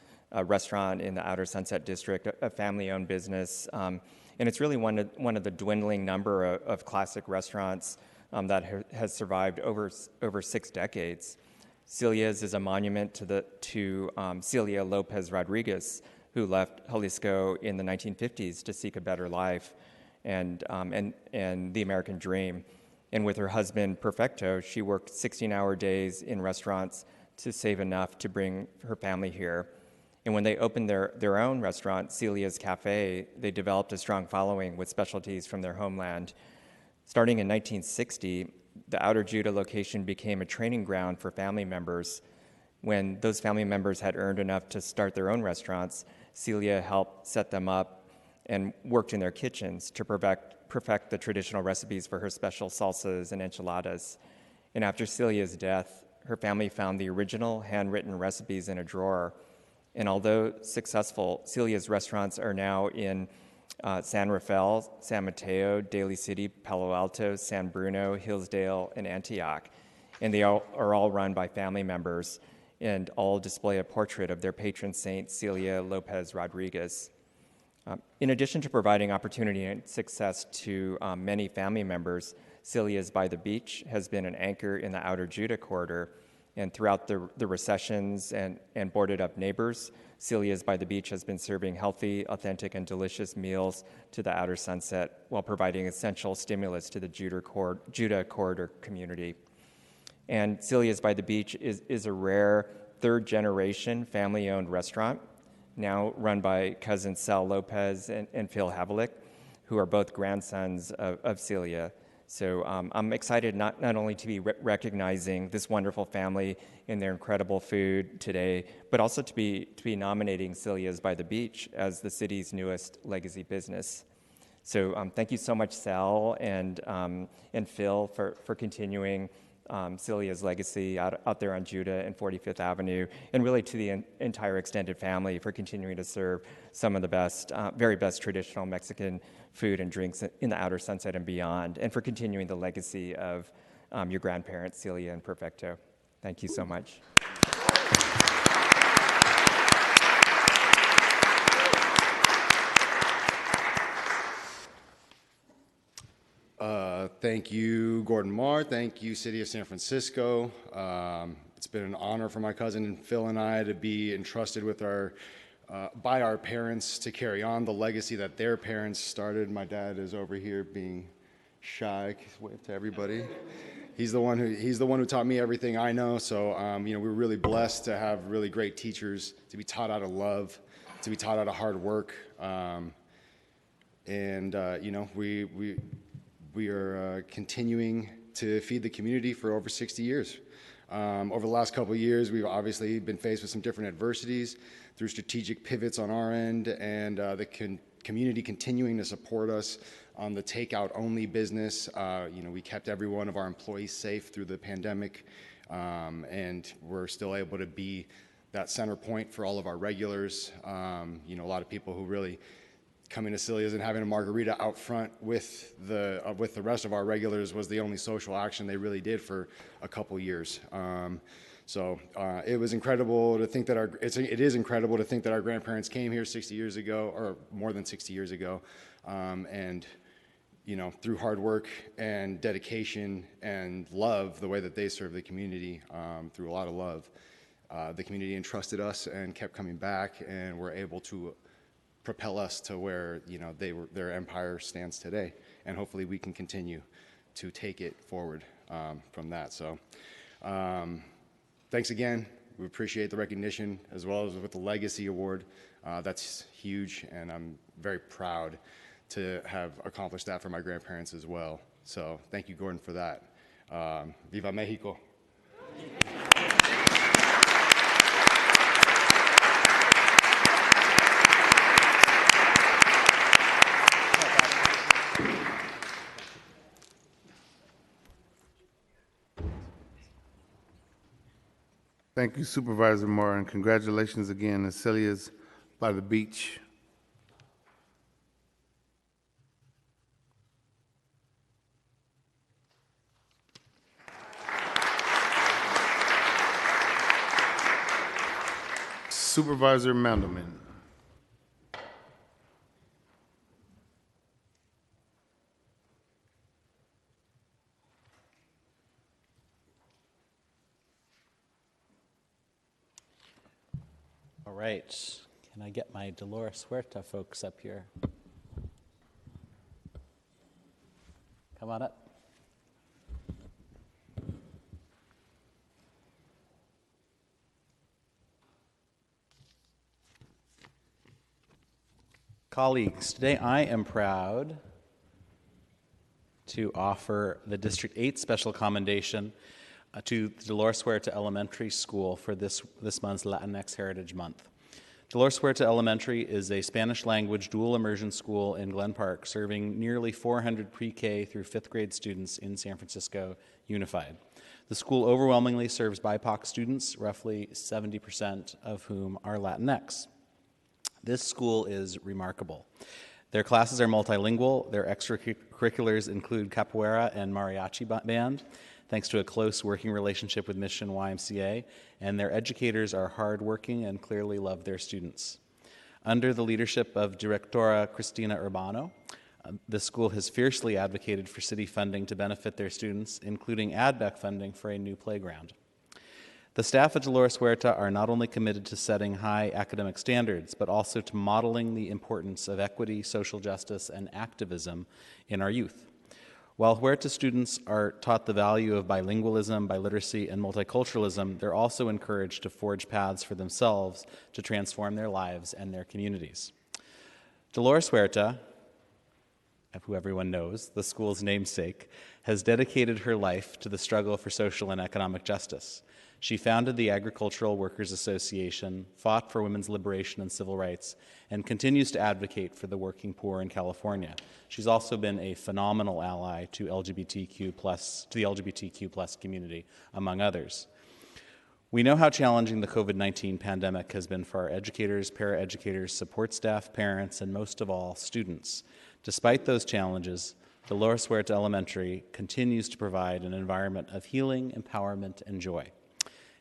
restaurant in the Outer Sunset District, a family-owned business. And it's really one of the dwindling number of classic restaurants that has survived over 6 decades. Celia's is a monument to Celia Lopez Rodriguez, who left Jalisco in the 1950s to seek a better life and the American dream. And with her husband, Perfecto, she worked 16-hour days in restaurants to save enough to bring her family here. And when they opened their own restaurant, Celia's Cafe, they developed a strong following with specialties from their homeland. Starting in 1960, the Outer Judah location became a training ground for family members. When those family members had earned enough to start their own restaurants, Celia helped set them up and worked in their kitchens to perfect the traditional recipes for her special salsas and enchiladas. And after Celia's death, her family found the original handwritten recipes in a drawer. And although successful, Celia's restaurants are now in San Rafael, San Mateo, Daly City, Palo Alto, San Bruno, Hillsdale, and Antioch. And they are all run by family members and all display a portrait of their patron saint, Celia Lopez Rodriguez. In addition to providing opportunity and success to many family members, Celia's by the Beach has been an anchor in the Outer Judah corridor. And throughout the recessions and boarded up neighbors, Celia's by the Beach has been serving healthy, authentic, and delicious meals to the Outer Sunset while providing essential stimulus to the Judah corridor community. And Celia's by the Beach is a rare third-generation family-owned restaurant, now run by cousins Sal Lopez and Phil Havlick, who are both grandsons of Celia. So I'm excited not only to be recognizing this wonderful family and their incredible food today, but also to be nominating Celia's by the Beach as the city's newest legacy business. So thank you so much, Sal and Phil, for continuing Celia's legacy out there on Judah and 45th Avenue, and really to the entire extended family for continuing to serve some of the best, very best traditional Mexican food and drinks in the Outer Sunset and beyond, and for continuing the legacy of your grandparents, Celia and Perfecto. Thank you so much. Thank you, Gordon Marr. Thank you, City of San Francisco. It's been an honor for my cousin Phil and I to be entrusted with by our parents to carry on the legacy that their parents started. My dad is over here being shy. Wave to everybody. He's the one who taught me everything I know. So we're really blessed to have really great teachers, to be taught out of love, to be taught out of hard work, we are continuing to feed the community for over 60 years. Over the last couple of years, we've obviously been faced with some different adversities through strategic pivots on our end, and the community continuing to support us on the takeout-only business. We kept every one of our employees safe through the pandemic, and we're still able to be that center point for all of our regulars. A lot of people who really coming to Celia's and having a margarita out front with the rest of our regulars was the only social action they really did for a couple years. It was incredible to think that it is incredible to think that our grandparents came here 60 years ago, or more than 60 years ago, and through hard work and dedication and love, the way that they served the community, through a lot of love, the community entrusted us and kept coming back, and were able to propel us to where their empire stands today, and hopefully we can continue to take it forward from that. So thanks again. We appreciate the recognition, as well as with the Legacy Award. That's huge, and I'm very proud to have accomplished that for my grandparents as well. So thank you, Gordon, for that. Viva Mexico. Thank you, Supervisor Moore, and congratulations again to Celia's by the beach. Supervisor Mandelman. All right. Can I get my Dolores Huerta folks up here? Come on up. Colleagues, today I am proud to offer the District 8 Special Commendation to Dolores Huerta Elementary School for this month's Latinx Heritage Month. Dolores Huerta Elementary is a Spanish-language dual immersion school in Glen Park, serving nearly 400 pre-K through 5th grade students in San Francisco Unified. The school overwhelmingly serves BIPOC students, roughly 70% of whom are Latinx. This school is remarkable. Their classes are multilingual. Their extracurriculars include capoeira and mariachi band, thanks to a close working relationship with Mission YMCA, and their educators are hardworking and clearly love their students. Under the leadership of Directora Cristina Urbano, the school has fiercely advocated for city funding to benefit their students, including ADBEC funding for a new playground. The staff at Dolores Huerta are not only committed to setting high academic standards, but also to modeling the importance of equity, social justice, and activism in our youth. While Huerta students are taught the value of bilingualism, biliteracy, and multiculturalism, they're also encouraged to forge paths for themselves to transform their lives and their communities. Dolores Huerta, who everyone knows, the school's namesake, has dedicated her life to the struggle for social and economic justice. She founded the Agricultural Workers Association, fought for women's liberation and civil rights, and continues to advocate for the working poor in California. She's also been a phenomenal ally to the LGBTQ+ community, among others. We know how challenging the COVID-19 pandemic has been for our educators, paraeducators, support staff, parents, and most of all, students. Despite those challenges, Dolores Huerta Elementary continues to provide an environment of healing, empowerment, and joy.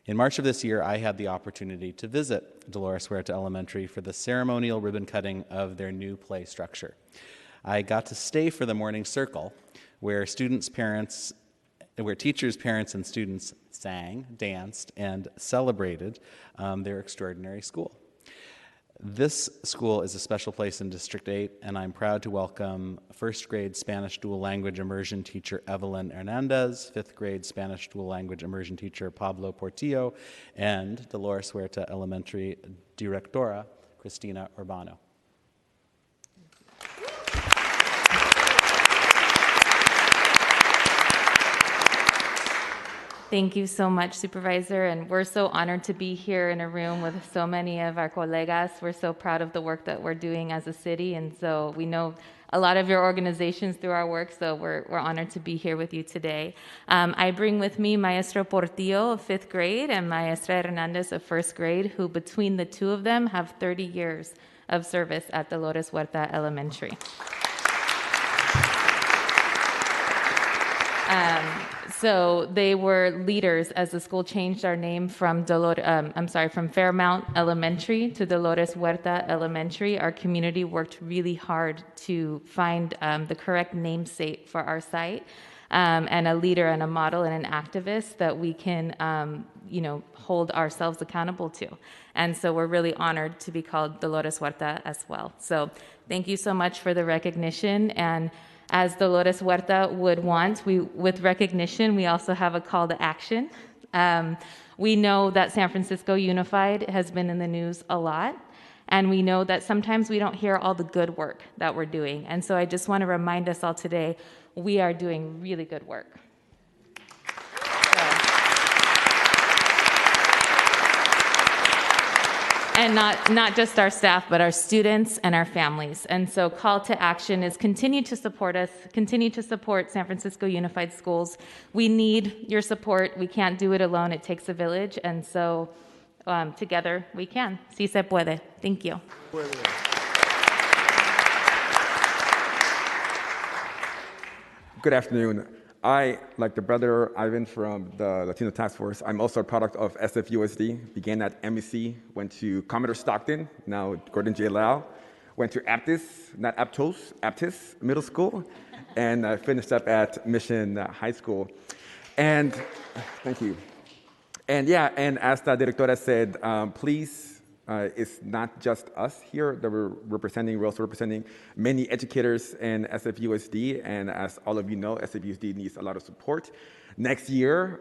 In March of this year, I had the opportunity to visit Dolores Huerta Elementary for the ceremonial ribbon cutting of their new play structure. I got to stay for the morning circle, where students, parents, where teachers, parents, and students sang, danced, and celebrated their extraordinary school. This school is a special place in District 8, and I'm proud to welcome first grade Spanish dual language immersion teacher Evelyn Hernandez, fifth grade Spanish dual language immersion teacher Pablo Portillo, and Dolores Huerta Elementary Directora Cristina Urbano. Thank you so much, Supervisor, and we're so honored to be here in a room with so many of our colegas. We're so proud of the work that we're doing as a city, and so we know a lot of your organizations through our work, so we're honored to be here with you today. I bring with me Maestro Portillo of 5th grade and Maestra Hernandez of 1st grade, who between the two of them have 30 years of service at Dolores Huerta Elementary. So they were leaders as the school changed our name from from Fairmount Elementary to Dolores Huerta Elementary. Our community worked really hard to find the correct namesake for our site, and a leader and a model and an activist that we can, hold ourselves accountable to. And so we're really honored to be called Dolores Huerta as well. So thank you so much for the recognition. And as Dolores Huerta would want, with recognition, we also have a call to action. We know that San Francisco Unified has been in the news a lot, and we know that sometimes we don't hear all the good work that we're doing. And so I just want to remind us all today, we are doing really good work. And not just our staff, but our students and our families. And so call to action is continue to support us, continue to support San Francisco Unified Schools. We need your support. We can't do it alone. It takes a village. And so together we can. Sí se puede. Thank you. Good afternoon. I, like the brother Ivan from the Latino Task Force, I'm also a product of SFUSD. Began at MEC, went to Commodore Stockton, now Gordon J. Lau. Went to Aptis Middle School, and finished up at Mission High School. And thank you. And yeah, and as the directora said, please, it's not just us here that we're also representing many educators in SFUSD, and as all of you know, SFUSD needs a lot of support. Next year,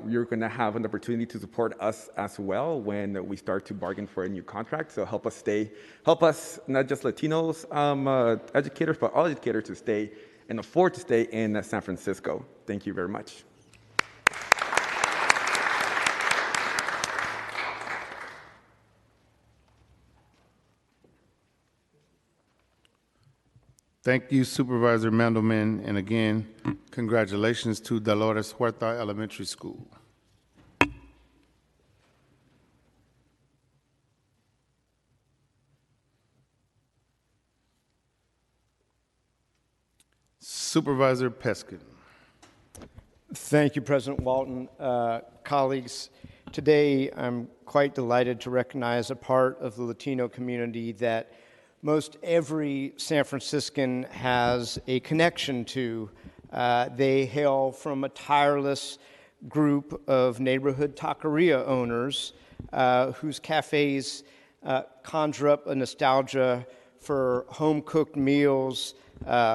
you're going to have an opportunity to support us as well when we start to bargain for a new contract. So help us, not just Latinos educators, but all educators to stay and afford to stay in San Francisco. Thank you very much. Thank you, Supervisor Mandelman, and again, congratulations to Dolores Huerta Elementary School. Supervisor Peskin. Thank you, President Walton. Colleagues, today I'm quite delighted to recognize a part of the Latino community that most every San Franciscan has a connection to. They hail from a tireless group of neighborhood taqueria owners whose cafes conjure up a nostalgia for home-cooked meals,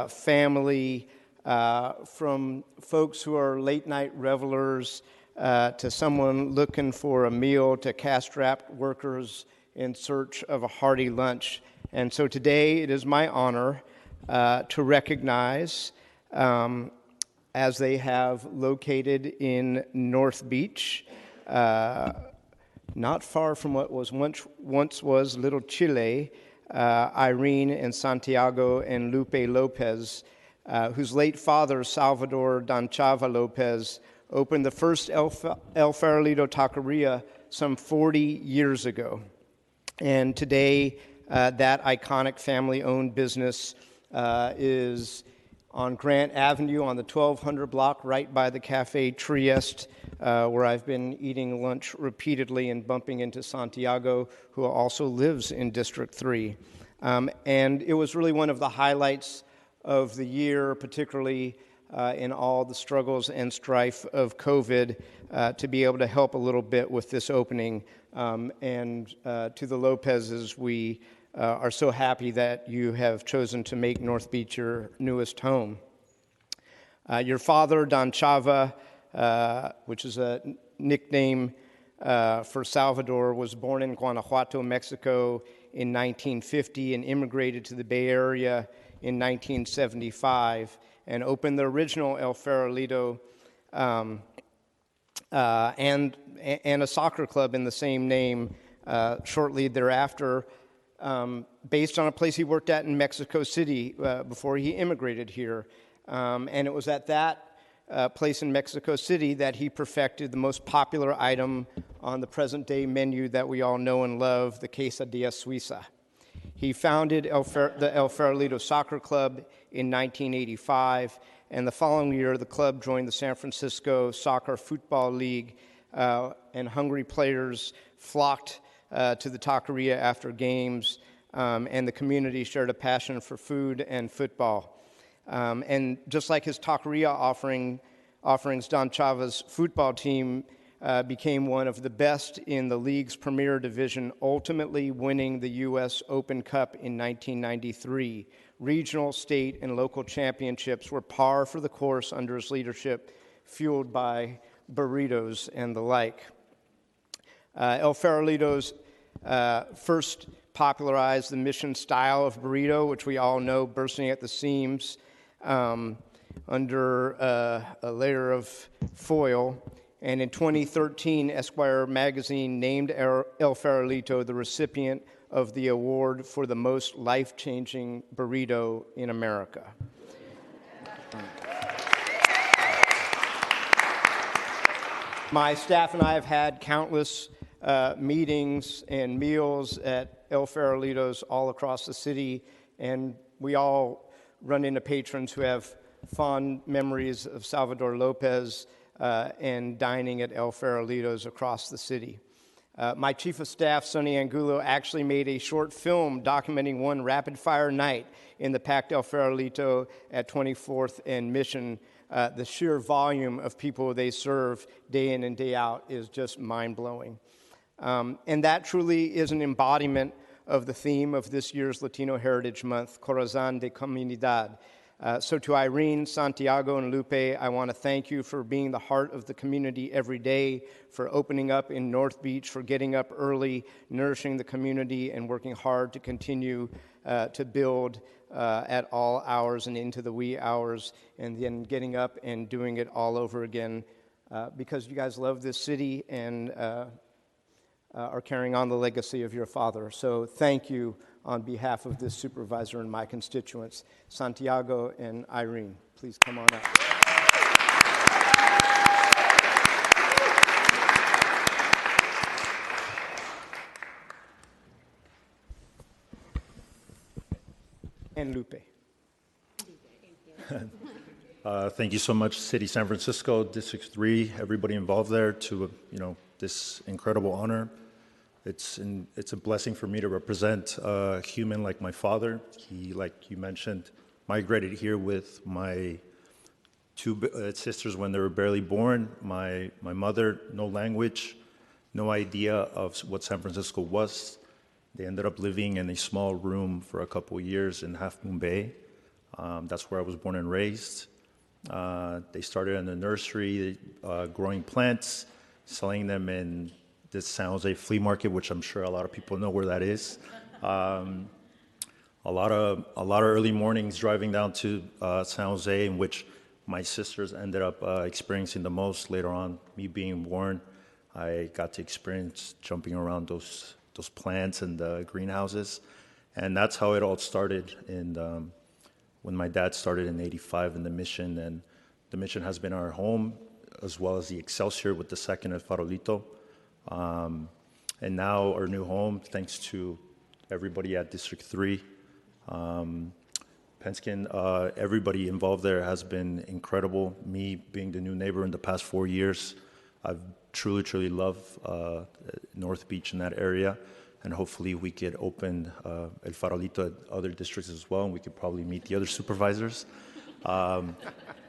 family, from folks who are late-night revelers to someone looking for a meal to cash-strapped workers in search of a hearty lunch. And so today it is my honor to recognize, as they have located in North Beach, not far from what was once was Little Chile, Irene and Santiago and Lupe Lopez, whose late father, Salvador Danchava Lopez, opened the first El Farolito Taqueria some 40 years ago. And today, that iconic family-owned business is on Grant Avenue on the 1200 block, right by the Cafe Trieste, where I've been eating lunch repeatedly and bumping into Santiago, who also lives in District 3. And it was really one of the highlights of the year, particularly in all the struggles and strife of COVID to be able to help a little bit with this opening. And to the Lopez's, we are so happy that you have chosen to make North Beach your newest home. Your father, Don Chava, which is a nickname for Salvador, was born in Guanajuato, Mexico in 1950 and immigrated to the Bay Area in 1975 and opened the original El Farolito and a soccer club in the same name shortly thereafter, based on a place he worked at in Mexico City before he immigrated here. And it was at that place in Mexico City that he perfected the most popular item on the present-day menu that we all know and love, the quesadilla suiza. He founded the El Farolito Soccer Club in 1985, and the following year, the club joined the San Francisco Soccer Football League, and hungry players flocked to the taqueria after games, and the community shared a passion for food and football. And just like his taqueria offerings, Don Chava's football team became one of the best in the league's premier division, ultimately winning the U.S. Open Cup in 1993. Regional, state, and local championships were par for the course under his leadership, fueled by burritos and the like. El Farolito's first popularized the mission style of burrito, which we all know, bursting at the seams under a layer of foil. And in 2013, Esquire magazine named El Farolito the recipient of the award for the most life-changing burrito in America. My staff and I have had countless meetings and meals at El Farolito's all across the city, and we all run into patrons who have fond memories of Salvador Lopez and dining at El Farolito's across the city. My chief of staff, Sonny Angulo, actually made a short film documenting one rapid-fire night in the packed El Farolito at 24th and Mission. The sheer volume of people they serve day in and day out is just mind-blowing. And that truly is an embodiment of the theme of this year's Latino Heritage Month, Corazón de Comunidad. So to Irene, Santiago, and Lupe, I want to thank you for being the heart of the community every day, for opening up in North Beach, for getting up early, nourishing the community, and working hard to continue to build at all hours and into the wee hours, and then getting up and doing it all over again because you guys love this city and are carrying on the legacy of your father. So thank you on behalf of this supervisor and my constituents. Santiago and Irene, please come on up. And Lupe. Thank you so much, City San Francisco, District 3, everybody involved there to this incredible honor. It's a blessing for me to represent a human like my father. He, like you mentioned, migrated here with my two sisters when they were barely born. My mother, no language, no idea of what San Francisco was. They ended up living in a small room for a couple of years in Half Moon Bay. That's where I was born and raised. They started in the nursery, growing plants, selling them in this San Jose flea market, which I'm sure a lot of people know where that is. A lot of early mornings driving down to San Jose, in which my sisters ended up experiencing the most. Later on, me being born, I got to experience jumping around those plants and the greenhouses, and that's how it all started. And when my dad started in '85 in the Mission, and the Mission has been our home, as well as the Excelsior with the second El Farolito. And now our new home, thanks to everybody at District 3. Penskin, everybody involved there has been incredible. Me being the new neighbor in the past 4 years, I've truly loved North Beach in that area. And hopefully we could open El Farolito at other districts as well, and we could probably meet the other supervisors.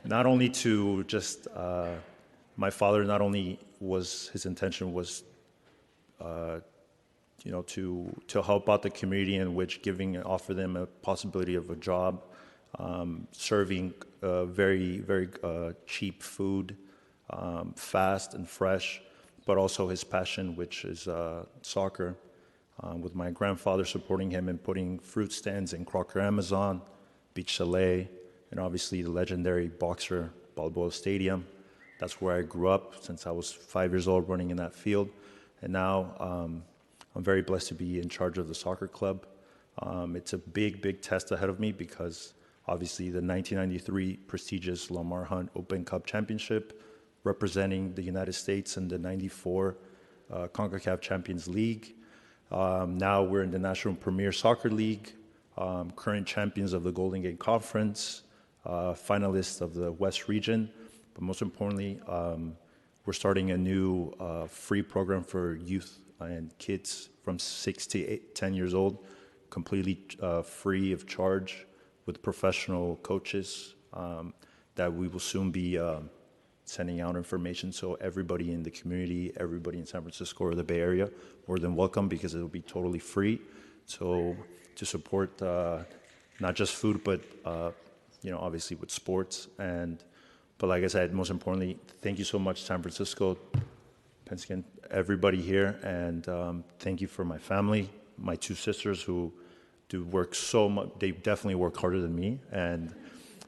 not only to just, my father, not only was his intention was, to help out the community in which offer them a possibility of a job, serving very, very cheap food, fast and fresh, but also his passion, which is soccer, with my grandfather supporting him and putting fruit stands in Crocker Amazon, Beach Chalet, and obviously the legendary boxer Balboa Stadium. That's where I grew up since I was 5 years old, running in that field. And now I'm very blessed to be in charge of the soccer club. It's a big, big test ahead of me because obviously the 1993 prestigious Lamar Hunt Open Cup Championship, representing the United States in the 94 CONCACAF Champions League. Now we're in the National Premier Soccer League, current champions of the Golden Gate Conference, finalists of the West Region. But most importantly, we're starting a new free program for youth and kids from 6 to 10 years old, completely free of charge, with professional coaches that we will soon be sending out information. So everybody in the community, everybody in San Francisco or the Bay Area, more than welcome, because it will be totally free. So to support not just food, but obviously with sports. But like I said, most importantly, thank you so much, San Francisco, Pennsylvania, everybody here, and thank you for my family, my two sisters who do work so much. They definitely work harder than me, and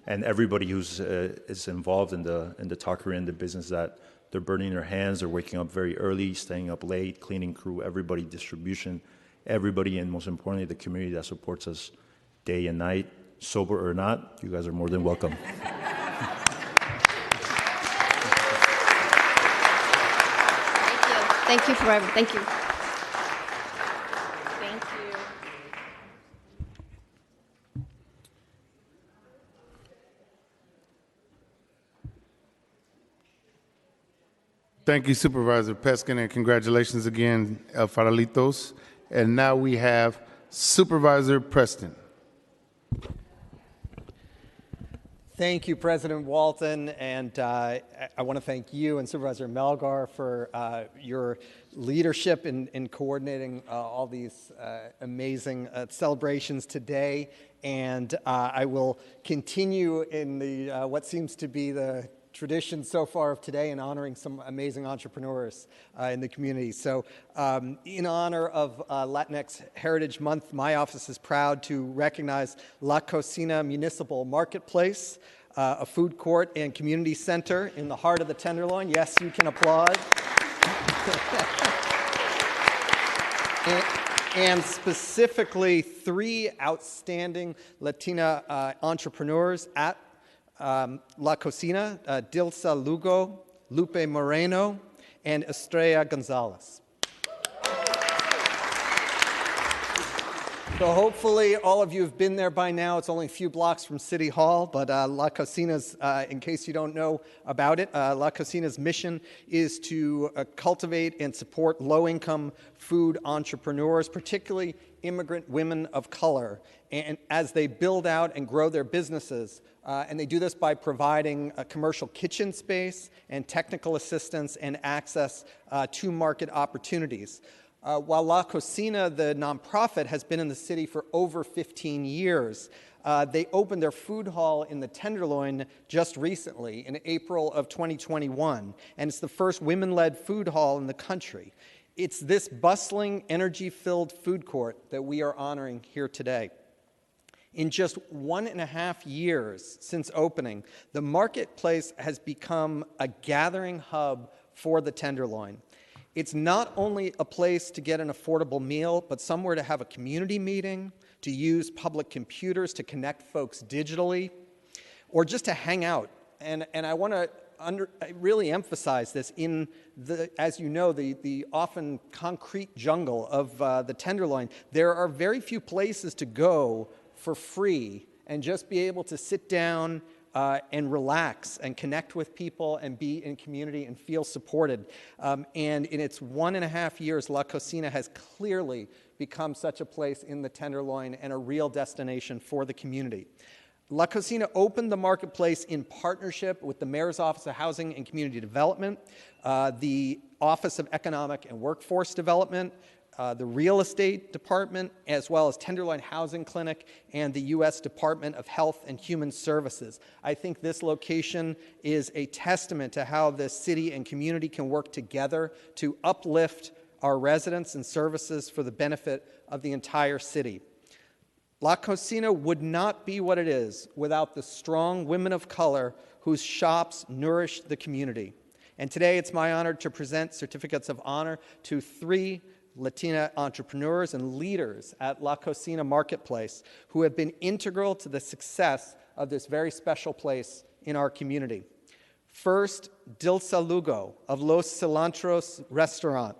everybody who's is involved in the taqueria and the business, that they're burning their hands, they're waking up very early, staying up late, cleaning crew, everybody, distribution, everybody, and most importantly, the community that supports us day and night, sober or not. You guys are more than welcome. Thank you forever. Thank you. Thank you. Thank you, Supervisor Peskin, and congratulations again, El Faralitos. And now we have Supervisor Preston. Thank you, President Walton, and I want to thank you and Supervisor Melgar for your leadership in coordinating all these amazing celebrations today. And I will continue in the what seems to be the tradition so far of today in honoring some amazing entrepreneurs in the community. So in honor of Latinx Heritage Month, my office is proud to recognize La Cocina Municipal Marketplace, a food court and community center in the heart of the Tenderloin. Yes, you can applaud. And specifically 3 outstanding Latina entrepreneurs at La Cocina, Dilsa Lugo, Lupe Moreno, and Estrella Gonzalez. So hopefully all of you have been there by now. It's only a few blocks from City Hall, but La Cocina's, in case you don't know about it, La Cocina's mission is to cultivate and support low-income food entrepreneurs, particularly immigrant women of color, and as they build out and grow their businesses. And they do this by providing a commercial kitchen space and technical assistance and access to market opportunities. While La Cocina, the nonprofit, has been in the city for over 15 years, they opened their food hall in the Tenderloin just recently, in April of 2021, and it's the first women-led food hall in the country. It's this bustling, energy-filled food court that we are honoring here today. In just 1.5 years since opening, the marketplace has become a gathering hub for the Tenderloin. It's not only a place to get an affordable meal, but somewhere to have a community meeting, to use public computers to connect folks digitally, or just to hang out. And I want to really emphasize this. In the, as you know, the often concrete jungle of the Tenderloin, there are very few places to go for free and just be able to sit down and relax and connect with people and be in community and feel supported. And in its 1.5 years, La Cocina has clearly become such a place in the Tenderloin and a real destination for the community. La Cocina opened the marketplace in partnership with the Mayor's Office of Housing and Community Development, the Office of Economic and Workforce Development, the Real Estate Department, as well as Tenderloin Housing Clinic and the U.S. Department of Health and Human Services. I think this location is a testament to how the city and community can work together to uplift our residents and services for the benefit of the entire city. La Cocina would not be what it is without the strong women of color whose shops nourish the community. And today it's my honor to present certificates of honor to 3 Latina entrepreneurs and leaders at La Cocina Marketplace who have been integral to the success of this very special place in our community. First, Dilsa Lugo of Los Cilantros Restaurant.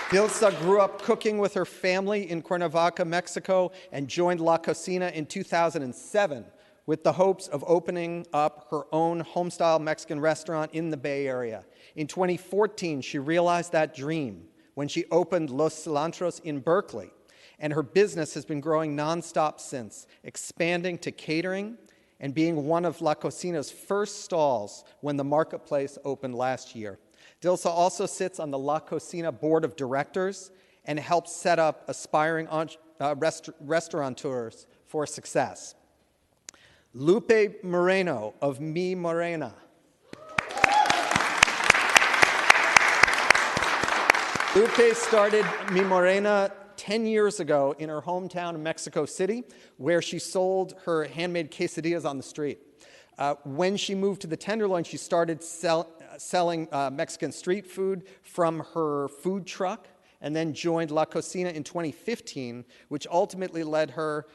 Dilsa grew up cooking with her family in Cuernavaca, Mexico, and joined La Cocina in 2007 with the hopes of opening up her own homestyle Mexican restaurant in the Bay Area. In 2014, she realized that dream when she opened Los Cilantros in Berkeley, and her business has been growing nonstop since, expanding to catering and being one of La Cocina's first stalls when the marketplace opened last year. Dilsa also sits on the La Cocina Board of Directors and helps set up aspiring restaurateurs for success. Lupe Moreno of Mi Morena. Lupe started Mi Morena 10 years ago in her hometown of Mexico City, where she sold her handmade quesadillas on the street. When she moved to the Tenderloin, she started selling Mexican street food from her food truck, and then joined La Cocina in 2015, which ultimately led her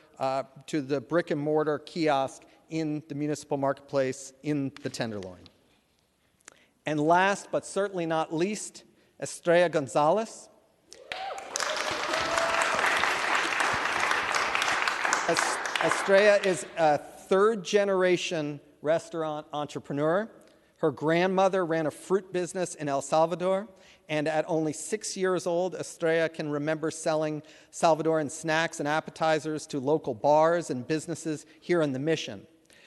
to the brick and mortar kiosk in the municipal marketplace in the Tenderloin. And last, but certainly not least, Estrella Gonzalez. Estrella is a third-generation restaurant entrepreneur. Her grandmother ran a fruit business in El Salvador, and at only 6 years old, Estrella can remember selling Salvadoran snacks and appetizers to local bars and businesses here in the Mission.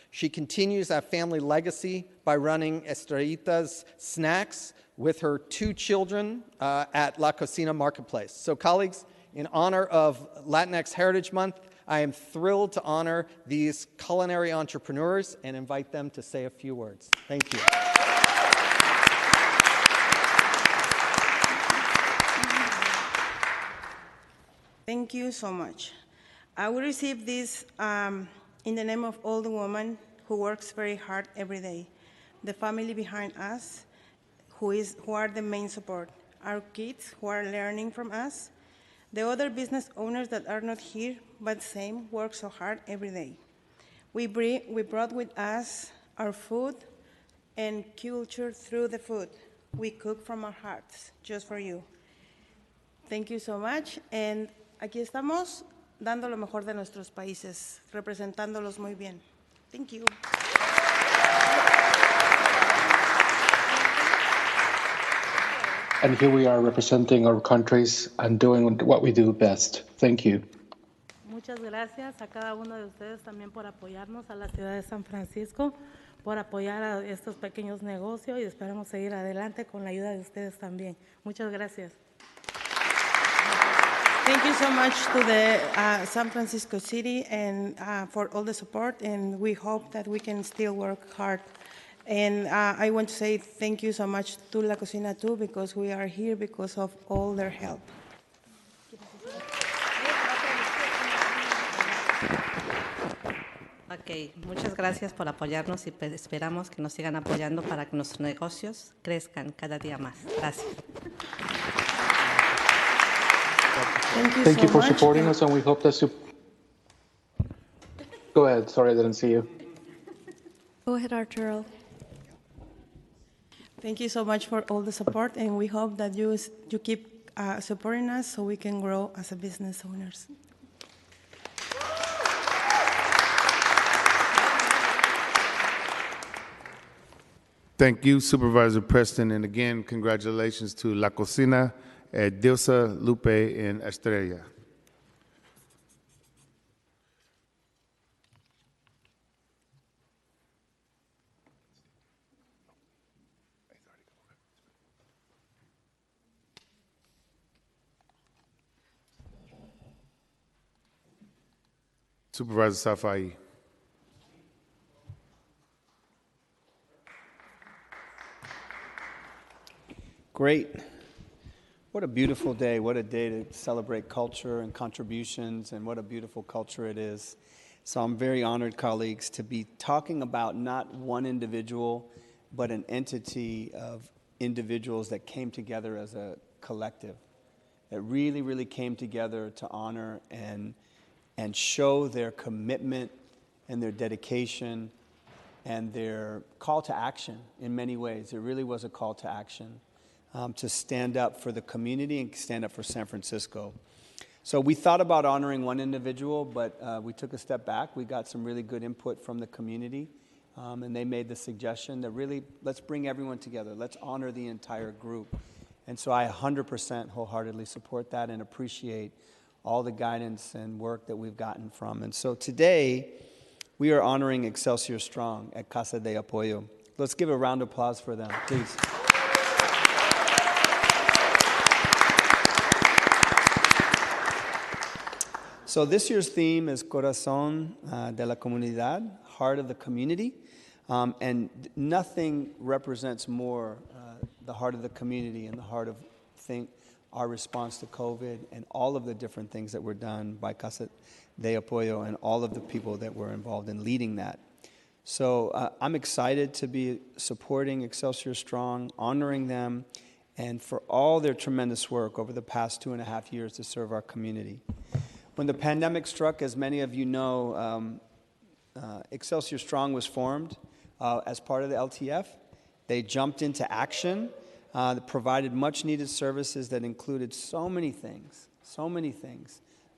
She continues that family legacy by running Estrellitas Snacks with her 2 children at La Cocina Marketplace. So colleagues, in honor of Latinx Heritage Month, I am thrilled to honor these culinary entrepreneurs and invite them to say a few words. Thank you. Thank you so much. I will receive this in the name of all the women who works very hard every day, the family behind us, who are the main support, our kids who are learning from us, the other business owners that are not here, but same, work so hard every day. We brought with us our food and culture through the food. We cook from our hearts, just for you. Thank you so much, and aquí estamos dando lo mejor de nuestros países, representándolos muy bien. Thank you. And here we are representing our countries and doing what we do best. Thank you. Muchas gracias a cada uno de ustedes también por apoyarnos, a la ciudad de San Francisco, por apoyar a estos pequeños negocios y esperamos seguir adelante con la ayuda de ustedes también. Muchas gracias. Thank you so much to the San Francisco City and for all the support, and we hope that we can still work hard. And I want to say thank you so much to La Cocina too, because we are here because of all their help. Ok, muchas gracias por apoyarnos y esperamos que nos sigan apoyando para que nuestros negocios crezcan cada día más. Gracias. Thank you for supporting us, and we hope that Go ahead. Sorry, I didn't see you. Go ahead, Arturo. Thank you so much for all the support, and we hope that you keep supporting us so we can grow as a business owners. Thank you, Supervisor Preston, and again, congratulations to La Cocina Dilsa Lupe and Estrella. Supervisor Safai. Great. What a beautiful day. What a day to celebrate culture and contributions, and what a beautiful culture it is. So I'm very honored, colleagues, to be talking about not one individual, but an entity of individuals that came together as a collective, that really, really came together to honor and show their commitment and their dedication and their call to action in many ways. It really was a call to action to stand up for the community and stand up for San Francisco. So we thought about honoring one individual, but we took a step back. We got some really good input from the community, and they made the suggestion that really, let's bring everyone together. Let's honor the entire group. And so I 100% wholeheartedly support that and appreciate all the guidance and work that we've gotten from. And so today, we are honoring Excelsior Strong at Casa de Apoyo. Let's give a round of applause for them, please. So this year's theme is Corazón de la Comunidad, Heart of the Community. And nothing represents more the heart of the community and the heart of our response to COVID and all of the different things that were done by Casa de Apoyo and all of the people that were involved in leading that. So I'm excited to be supporting Excelsior Strong, honoring them, and for all their tremendous work over the past 2.5 years to serve our community. When the pandemic struck, as many of you know, Excelsior Strong was formed as part of the LTF. They jumped into action, provided much-needed services that included so many things,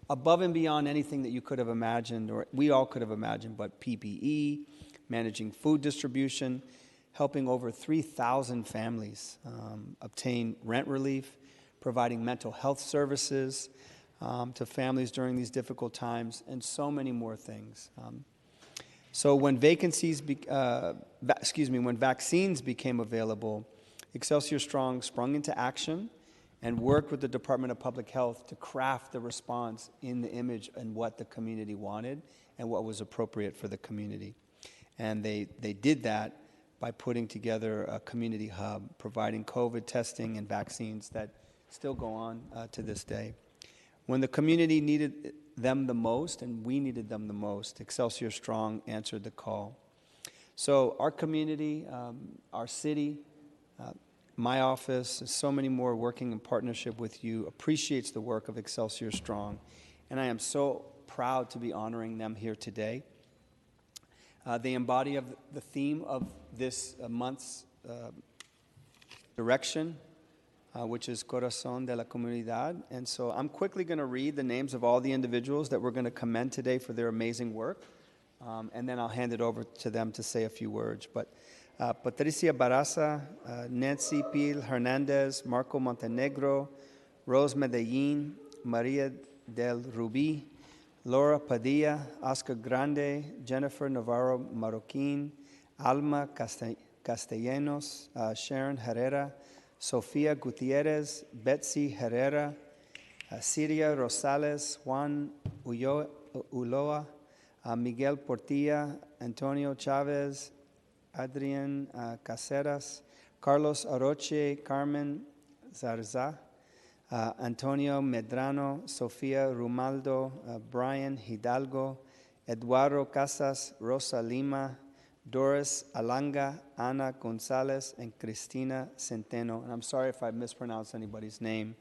above and beyond anything that you could have imagined, or we all could have imagined, but PPE, managing food distribution, helping over 3,000 families obtain rent relief, providing mental health services to families during these difficult times, and so many more things. So when when vaccines became available, Excelsior Strong sprung into action and worked with the Department of Public Health to craft the response in the image and what the community wanted and what was appropriate for the community. And they did that by putting together a community hub, providing COVID testing and vaccines that still go on to this day. When the community needed them the most, and we needed them the most, Excelsior Strong answered the call. So our community, our city, my office, so many more working in partnership with you, appreciates the work of Excelsior Strong, and I am so proud to be honoring them here today. They embody the theme of this month's direction, which is Corazón de la Comunidad. And so I'm quickly going to read the names of all the individuals that we're going to commend today for their amazing work, and then I'll hand it over to them to say a few words. But Patricia Barraza, Nancy Pil Hernandez, Marco Montenegro, Rose Medellin, Maria del Rubí, Laura Padilla, Oscar Grande, Jennifer Navarro Marroquin, Alma Castellanos, Sharon Herrera, Sofia Gutierrez, Betsy Herrera, Siria Rosales, Juan Ulloa, Miguel Portilla, Antonio Chavez, Adrian Caceres, Carlos Aroche, Carmen Zarza, Antonio Medrano, Sofia Rumaldo, Brian Hidalgo, Eduardo Casas, Rosa Lima, Doris Alanga, Ana Gonzalez, and Cristina Centeno. And I'm sorry if I mispronounced anybody's name.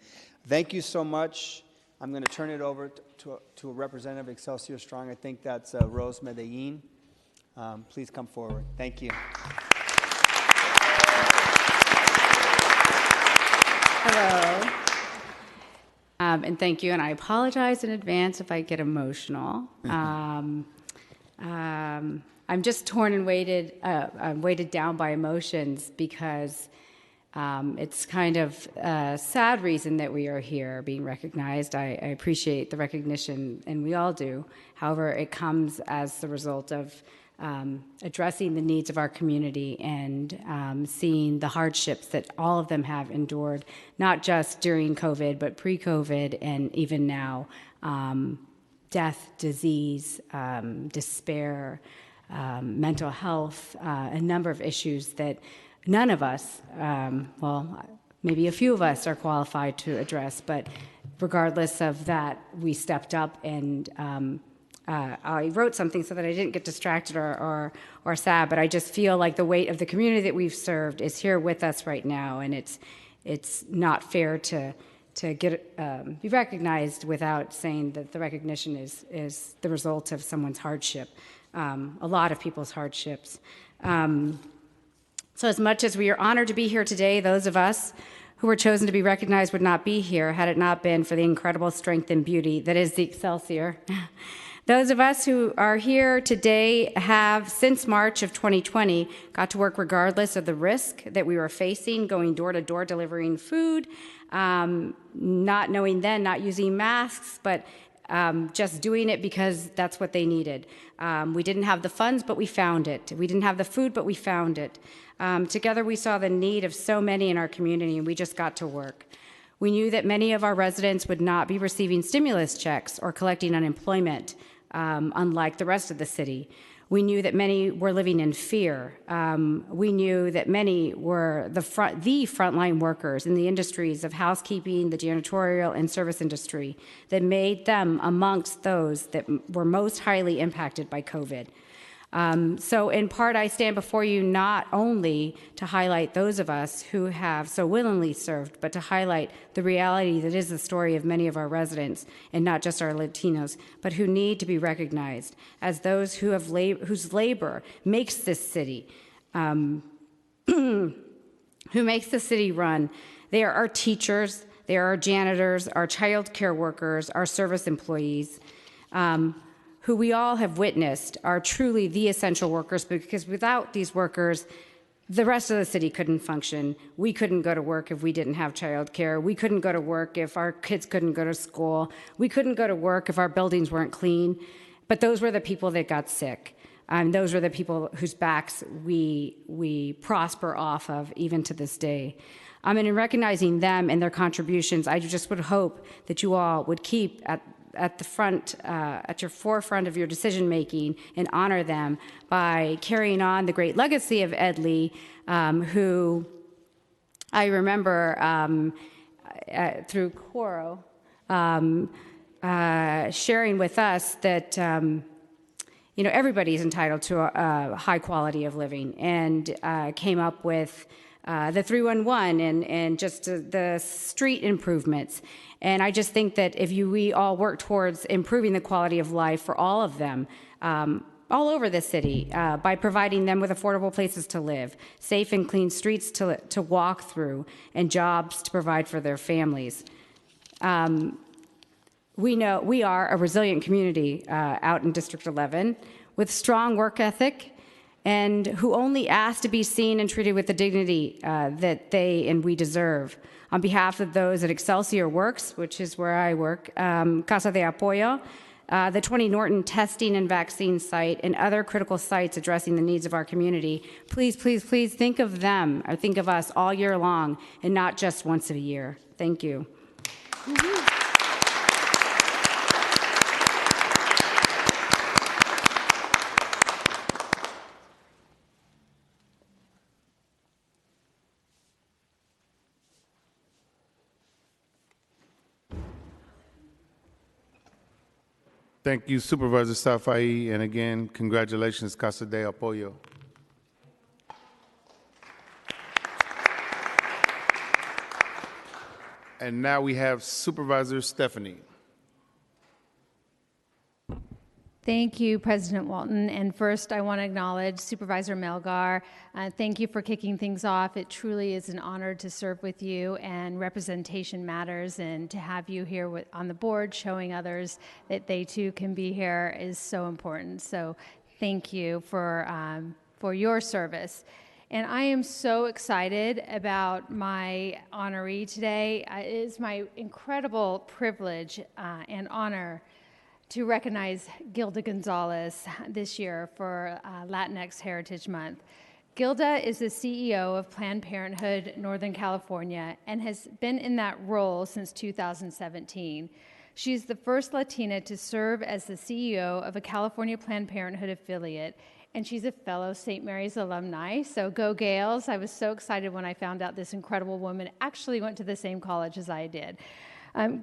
Thank you so much. I'm going to turn it over to a representative of Excelsior Strong. I think that's Rose Medellin. Please come forward. Thank you. Hello. And thank you. And I apologize in advance if I get emotional. I'm just torn and weighted down by emotions because It's kind of a sad reason that we are here being recognized. I appreciate the recognition, and we all do. However, it comes as the result of addressing the needs of our community and seeing the hardships that all of them have endured, not just during COVID, but pre-COVID and even now. Death, disease, despair, mental health, a number of issues that none of us, well, maybe a few of us are qualified to address, but regardless of that, we stepped up and I wrote something so that I didn't get distracted or sad, but I just feel like the weight of the community that we've served is here with us right now, and it's not fair to get be recognized without saying that the recognition is the result of someone's hardship, a lot of people's hardships. So as much as we are honored to be here today, those of us who were chosen to be recognized would not be here had it not been for the incredible strength and beauty that is the Excelsior. Those of us who are here today have, since March of 2020, got to work regardless of the risk that we were facing, going door to door delivering food, not knowing then, not using masks, but just doing it because that's what they needed. We didn't have the funds, but we found it. We didn't have the food, but we found it. Together, we saw the need of so many in our community, and we just got to work. We knew that many of our residents would not be receiving stimulus checks or collecting unemployment, unlike the rest of the city. We knew that many were living in fear. We knew that many were the frontline workers in the industries of housekeeping, the janitorial, and service industry that made them amongst those that were most highly impacted by COVID. So in part, I stand before you not only to highlight those of us who have so willingly served, but to highlight the reality that is the story of many of our residents, and not just our Latinos, but who need to be recognized as those who have whose labor makes this city, who makes the city run. They are our teachers, they are our janitors, our child care workers, our service employees, who we all have witnessed are truly the essential workers, because without these workers, the rest of the city couldn't function. We couldn't go to work if we didn't have child care. We couldn't go to work if our kids couldn't go to school. We couldn't go to work if our buildings weren't clean. But those were the people that got sick. Those were the people whose backs we prosper off of even to this day. And in recognizing them and their contributions, I just would hope that you all would keep at the front, at your forefront of your decision making, and honor them by carrying on the great legacy of Ed Lee, who I remember through Coro sharing with us that everybody is entitled to a high quality of living, and came up with the 311 and just the street improvements. And I just think that if we all work towards improving the quality of life for all of them, all over the city, by providing them with affordable places to live, safe and clean streets to walk through, and jobs to provide for their families. We know we are a resilient community out in District 11 with strong work ethic, and who only ask to be seen and treated with the dignity that they and we deserve. On behalf of those at Excelsior Works, which is where I work, Casa de Apoyo, the 20 Norton testing and vaccine site, and other critical sites addressing the needs of our community, please, please, please think of them, or think of us all year long, and not just once a year. Thank you. Thank you, Supervisor Safai, and again, congratulations, Casa de Apoyo. And now we have Supervisor Stephanie. Thank you, President Walton. And first, I want to acknowledge Supervisor Melgar. Thank you for kicking things off. It truly is an honor to serve with you, and representation matters. And to have you here on the board showing others that they too can be here is so important. So thank you for your service. And I am so excited about my honoree today. It is my incredible privilege and honor to recognize Gilda Gonzalez this year for Latinx Heritage Month. Gilda is the CEO of Planned Parenthood Northern California and has been in that role since 2017. She's the first Latina to serve as the CEO of a California Planned Parenthood affiliate, and she's a fellow St. Mary's alumni, so go Gales. I was so excited when I found out this incredible woman actually went to the same college as I did.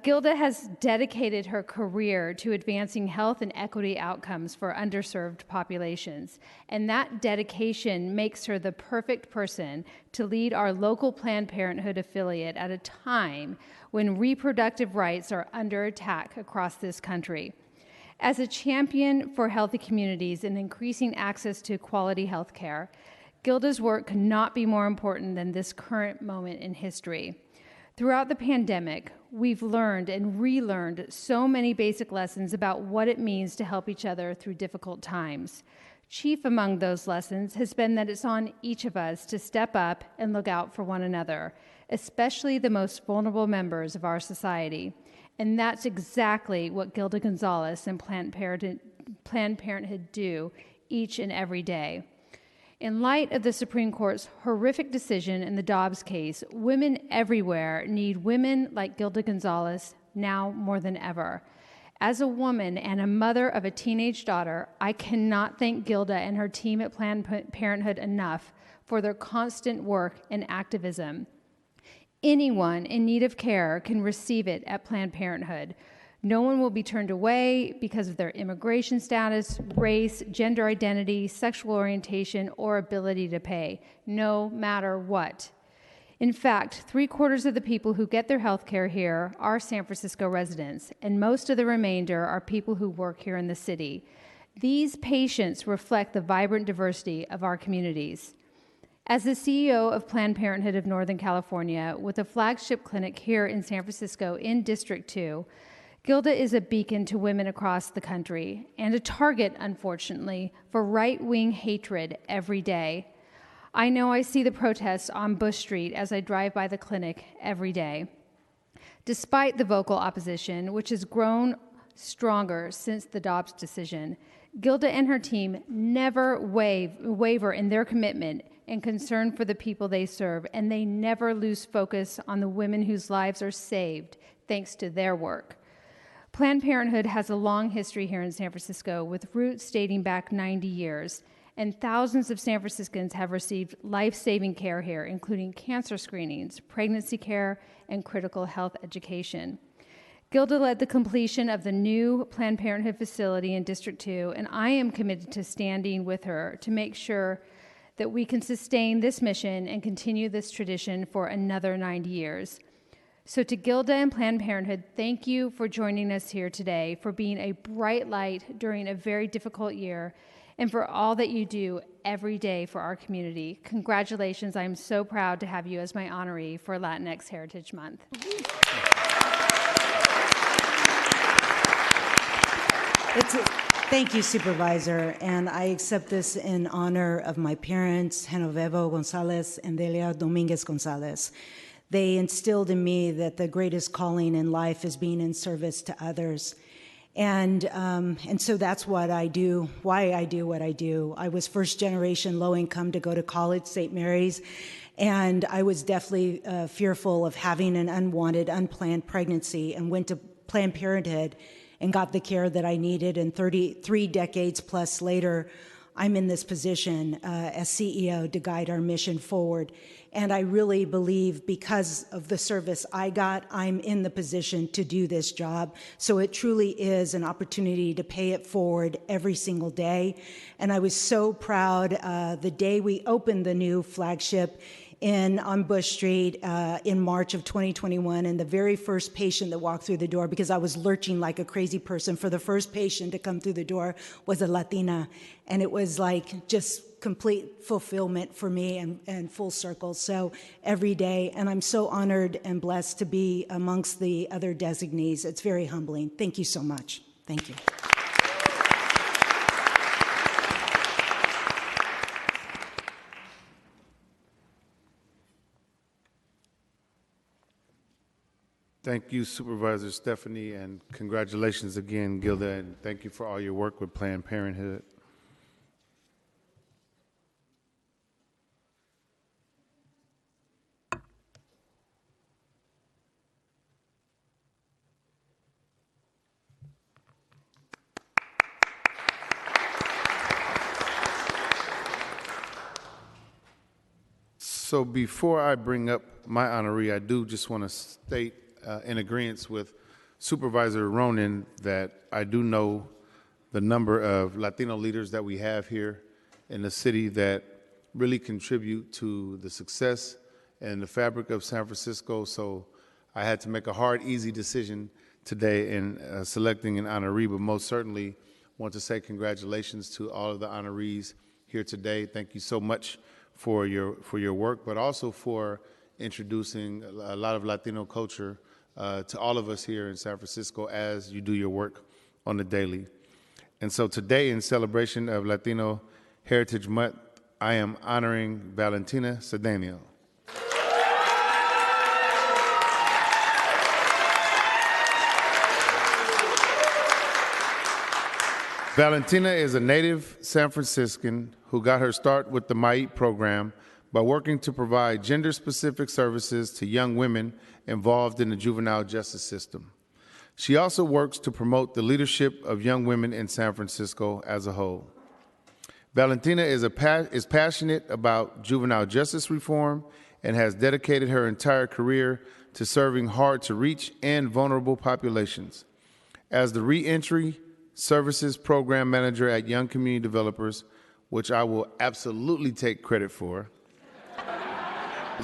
Gilda has dedicated her career to advancing health and equity outcomes for underserved populations, and that dedication makes her the perfect person to lead our local Planned Parenthood affiliate at a time when reproductive rights are under attack across this country. As a champion for healthy communities and increasing access to quality health care, Gilda's work could not be more important than this current moment in history. Throughout the pandemic, we've learned and relearned so many basic lessons about what it means to help each other through difficult times. Chief among those lessons has been that it's on each of us to step up and look out for one another, especially the most vulnerable members of our society. And that's exactly what Gilda Gonzalez and Planned Parenthood do each and every day. In light of the Supreme Court's horrific decision in the Dobbs case, women everywhere need women like Gilda Gonzalez now more than ever. As a woman and a mother of a teenage daughter, I cannot thank Gilda and her team at Planned Parenthood enough for their constant work and activism. Anyone in need of care can receive it at Planned Parenthood. No one will be turned away because of their immigration status, race, gender identity, sexual orientation, or ability to pay, no matter what. In fact, 3/4 of the people who get their health care here are San Francisco residents, and most of the remainder are people who work here in the city. These patients reflect the vibrant diversity of our communities. As the CEO of Planned Parenthood of Northern California, with a flagship clinic here in San Francisco in District 2, Gilda is a beacon to women across the country and a target, unfortunately, for right-wing hatred every day. I know I see the protests on Bush Street as I drive by the clinic every day. Despite the vocal opposition, which has grown stronger since the Dobbs decision, Gilda and her team never waver in their commitment and concern for the people they serve, and they never lose focus on the women whose lives are saved thanks to their work. Planned Parenthood has a long history here in San Francisco with roots dating back 90 years, and thousands of San Franciscans have received life-saving care here, including cancer screenings, pregnancy care, and critical health education. Gilda led the completion of the new Planned Parenthood facility in District 2, and I am committed to standing with her to make sure that we can sustain this mission and continue this tradition for another 90 years. So to Gilda and Planned Parenthood, thank you for joining us here today, for being a bright light during a very difficult year, and for all that you do every day for our community. Congratulations. I'm so proud to have you as my honoree for Latinx Heritage Month. Thank you, Supervisor, and I accept this in honor of my parents, Genovevo Gonzalez and Delia Dominguez Gonzalez. They instilled in me that the greatest calling in life is being in service to others. And so that's what I do, why I do what I do. I was first generation low income to go to college, St. Mary's, and I was definitely fearful of having an unwanted, unplanned pregnancy, and went to Planned Parenthood and got the care that I needed. And 33 decades plus later, I'm in this position as CEO to guide our mission forward. And I really believe because of the service I got, I'm in the position to do this job. So it truly is an opportunity to pay it forward every single day. And I was so proud the day we opened the new flagship on Bush Street in March of 2021, and the very first patient that walked through the door, because I was lurching like a crazy person for the first patient to come through the door, was a Latina. And it was like just complete fulfillment for me and full circle. So every day, and I'm so honored and blessed to be amongst the other designees. It's very humbling. Thank you so much. Thank you. Thank you, Supervisor Stephanie, and congratulations again, Gilda, and thank you for all your work with Planned Parenthood. So before I bring up my honoree, I do just want to state in agreement with Supervisor Ronan that I do know the number of Latino leaders that we have here in the city that really contribute to the success and the fabric of San Francisco. So I had to make a hard, easy decision today in selecting an honoree, but most certainly want to say congratulations to all of the honorees here today. Thank you so much for your work, but also for introducing a lot of Latino culture to all of us here in San Francisco as you do your work on the daily. And so today, in celebration of Latino Heritage Month, I am honoring Valentina Cedeno. Valentina is a native San Franciscan who got her start with the MAIT program by working to provide gender-specific services to young women involved in the juvenile justice system. She also works to promote the leadership of young women in San Francisco as a whole. Valentina is passionate about juvenile justice reform and has dedicated her entire career to serving hard-to-reach and vulnerable populations. As the Reentry Services Program Manager at Young Community Developers, which I will absolutely take credit for,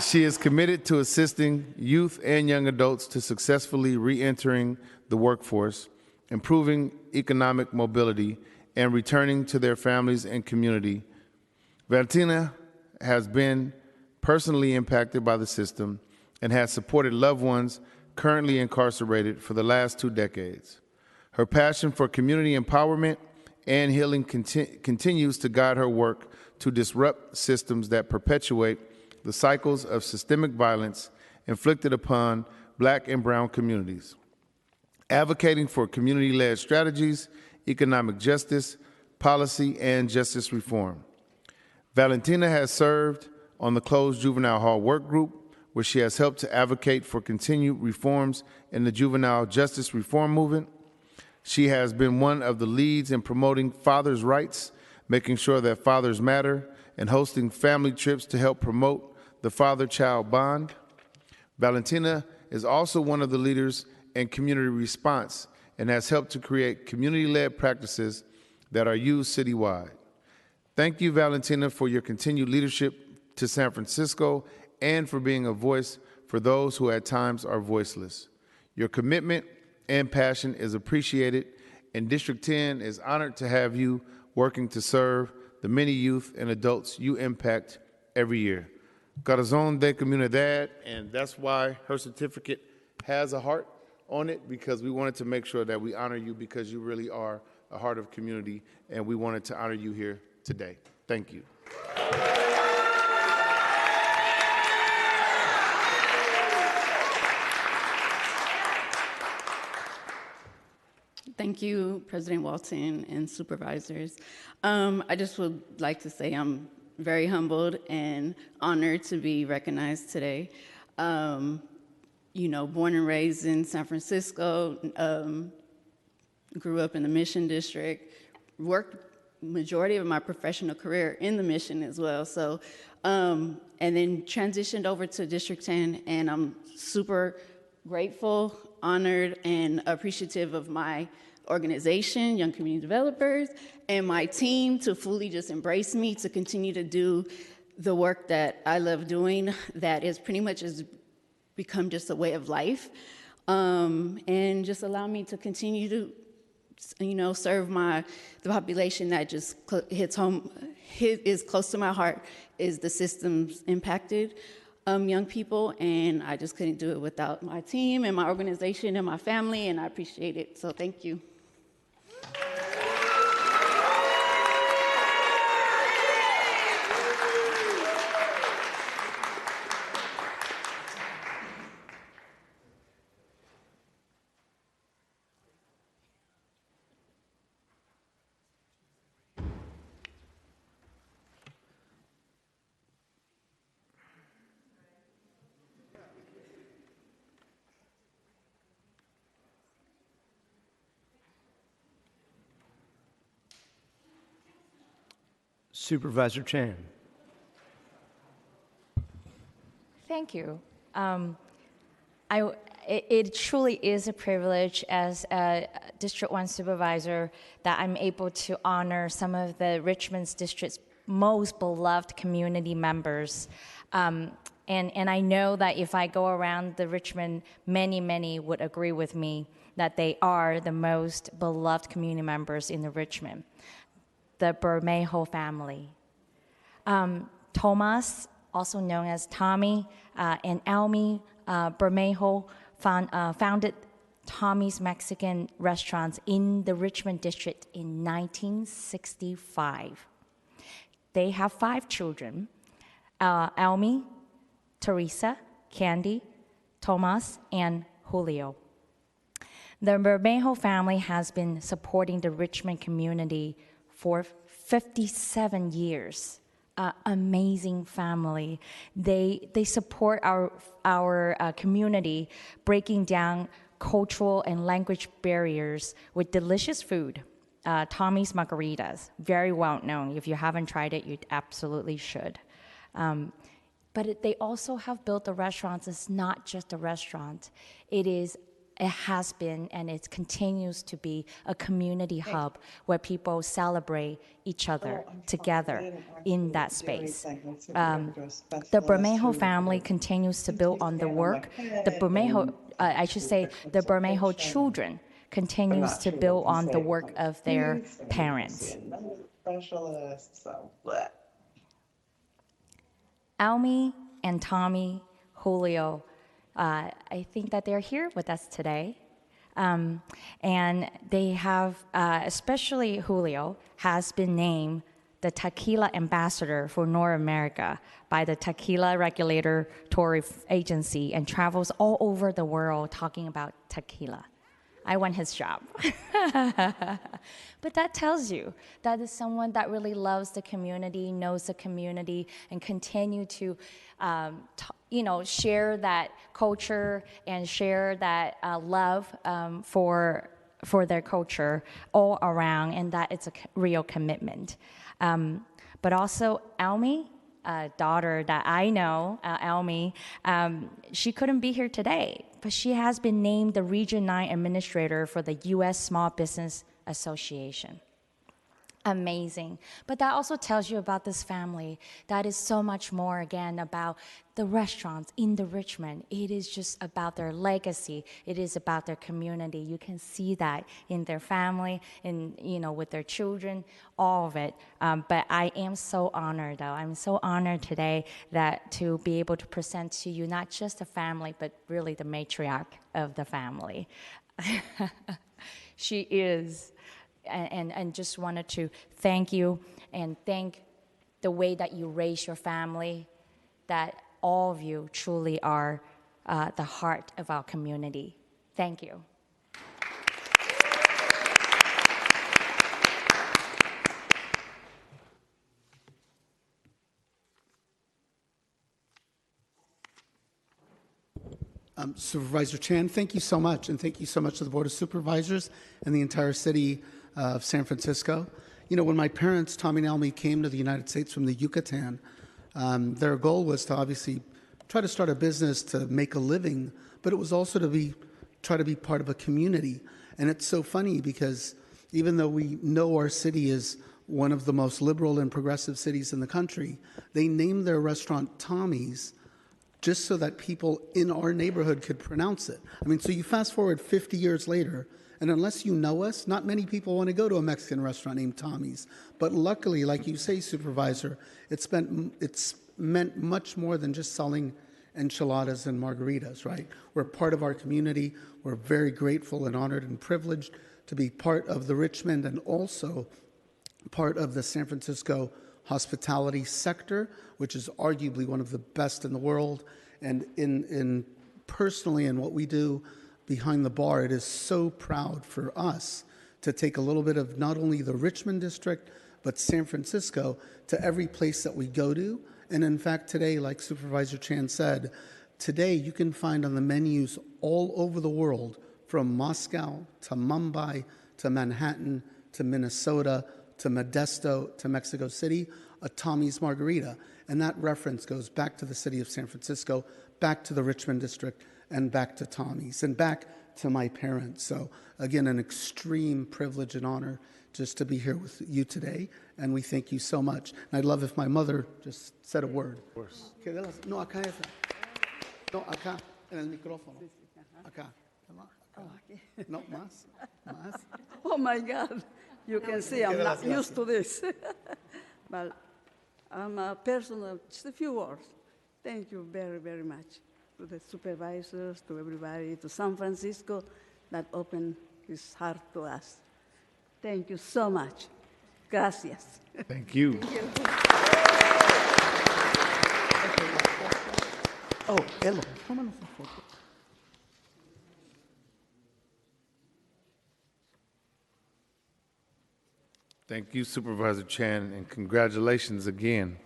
she is committed to assisting youth and young adults to successfully re-entering the workforce, improving economic mobility, and returning to their families and community. Valentina has been personally impacted by the system and has supported loved ones currently incarcerated for the last 2 decades. Her passion for community empowerment and healing continues to guide her work to disrupt systems that perpetuate the cycles of systemic violence inflicted upon Black and brown communities. Advocating for community-led strategies, economic justice, policy, and justice reform. Valentina has served on the closed juvenile hall work group, where she has helped to advocate for continued reforms in the juvenile justice reform movement. She has been one of the leads in promoting fathers' rights, making sure that fathers matter, and hosting family trips to help promote the father-child bond. Valentina is also one of the leaders in community response and has helped to create community-led practices that are used citywide. Thank you, Valentina, for your continued leadership to San Francisco and for being a voice for those who at times are voiceless. Your commitment and passion is appreciated, and District 10 is honored to have you working to serve the many youth and adults you impact every year. Corazón de Comunidad, and that's why her certificate has a heart on it, because we wanted to make sure that we honor you because you really are a heart of community, and we wanted to honor you here today. Thank you. Thank you, President Walton and supervisors. I just would like to say I'm very humbled and honored to be recognized today. You know, born and raised in San Francisco, grew up in the Mission District, worked majority of my professional career in the Mission as well. So, and then transitioned over to District 10, and I'm super grateful, honored, and appreciative of my organization, Young Community Developers, and my team to fully just embrace me to continue to do the work that I love doing, that is pretty much has become just a way of life, and just allow me to continue to, you know, serve the population that just hits home, is close to my heart, is the systems impacted young people, and I just couldn't do it without my team and my organization and my family, and I appreciate it, so thank you. Supervisor Chan. Thank you. It truly is a privilege as a District 1 supervisor that I'm able to honor some of the Richmond District's most beloved community members. And I know that if I go around the Richmond, many would agree with me that they are the most beloved community members in the Richmond. The Bermejo family. Thomas, also known as Tommy, and Almy Bermejo founded Tommy's Mexican restaurants in the Richmond district in 1965. They have 5 children, Almy, Teresa, Candy, Tomas, and Julio. The Bermejo family has been supporting the Richmond community for 57 years. Amazing family. They support our community, breaking down cultural and language barriers with delicious food. Tommy's Margaritas, very well known. If you haven't tried it, you absolutely should. But they also have built the restaurants. It's not just a restaurant. It has been and it continues to be a community hub where people celebrate each other together in that space. The Bermejo family continues to build on the work. The Bermejo, the Bermejo children continues to build on the work of their parents. Almy and Tommy, Julio, I think that they're here with us today. And they have, especially Julio, has been named the Tequila Ambassador for North America by the Tequila Regulatory Agency and travels all over the world talking about tequila. I want his job. But that tells you that is someone that really loves the community, knows the community, and continue to share that culture and share that love for their culture all around, and that it's a real commitment. But also Almy, a daughter that I know, Almy, she couldn't be here today, but she has been named the Region 9 Administrator for the U.S. Small Business Association. Amazing. But that also tells you about this family. That is so much more, again, about the restaurants in the Richmond. It is just about their legacy. It is about their community. You can see that in their family, with their children, all of it. But I am so honored, though. I'm so honored today to be able to present to you not just the family, but really the matriarch of the family. She is. And just wanted to thank you and thank the way that you raise your family, that all of you truly are the heart of our community. Thank you. Supervisor Chan, thank you so much, and thank you so much to the Board of Supervisors and the entire city of San Francisco. When my parents, Tommy and Almy, came to the United States from the Yucatan, their goal was to obviously try to start a business to make a living, but it was also to try to be part of a community. And it's so funny because even though we know our city is one of the most liberal and progressive cities in the country, they named their restaurant Tommy's just so that people in our neighborhood could pronounce it. So you fast forward 50 years later, and unless you know us, not many people want to go to a Mexican restaurant named Tommy's. But luckily, like you say, Supervisor, it's meant much more than just selling enchiladas and margaritas, right? We're part of our community. We're very grateful and honored and privileged to be part of the Richmond and also part of the San Francisco hospitality sector, which is arguably one of the best in the world. And in personally in what we do behind the bar, it is so proud for us to take a little bit of not only the Richmond district, but San Francisco to every place that we go to. And in fact, today, like Supervisor Chan said, today you can find on the menus all over the world, from Moscow to Mumbai to Manhattan to Minnesota to Modesto to Mexico City, a Tommy's Margarita. And that reference goes back to the city of San Francisco, back to the Richmond district, and back to Tommy's, and back to my parents. So again, an extreme privilege and honor just to be here with you today, and we thank you so much. And I'd love if my mother just said a word. Of course. No, acá esa. No, acá, en el micrófono. Acá. No, más. Más. Oh my God. You can see I'm not used to this. But I'm a person of just a few words. Thank you very, very much to the supervisors, to everybody, to San Francisco that opened his heart to us. Thank you so much. Gracias. Thank you. Thank you. Oh, Elo, tómanos una foto. Thank you, Supervisor Chan, and congratulations again.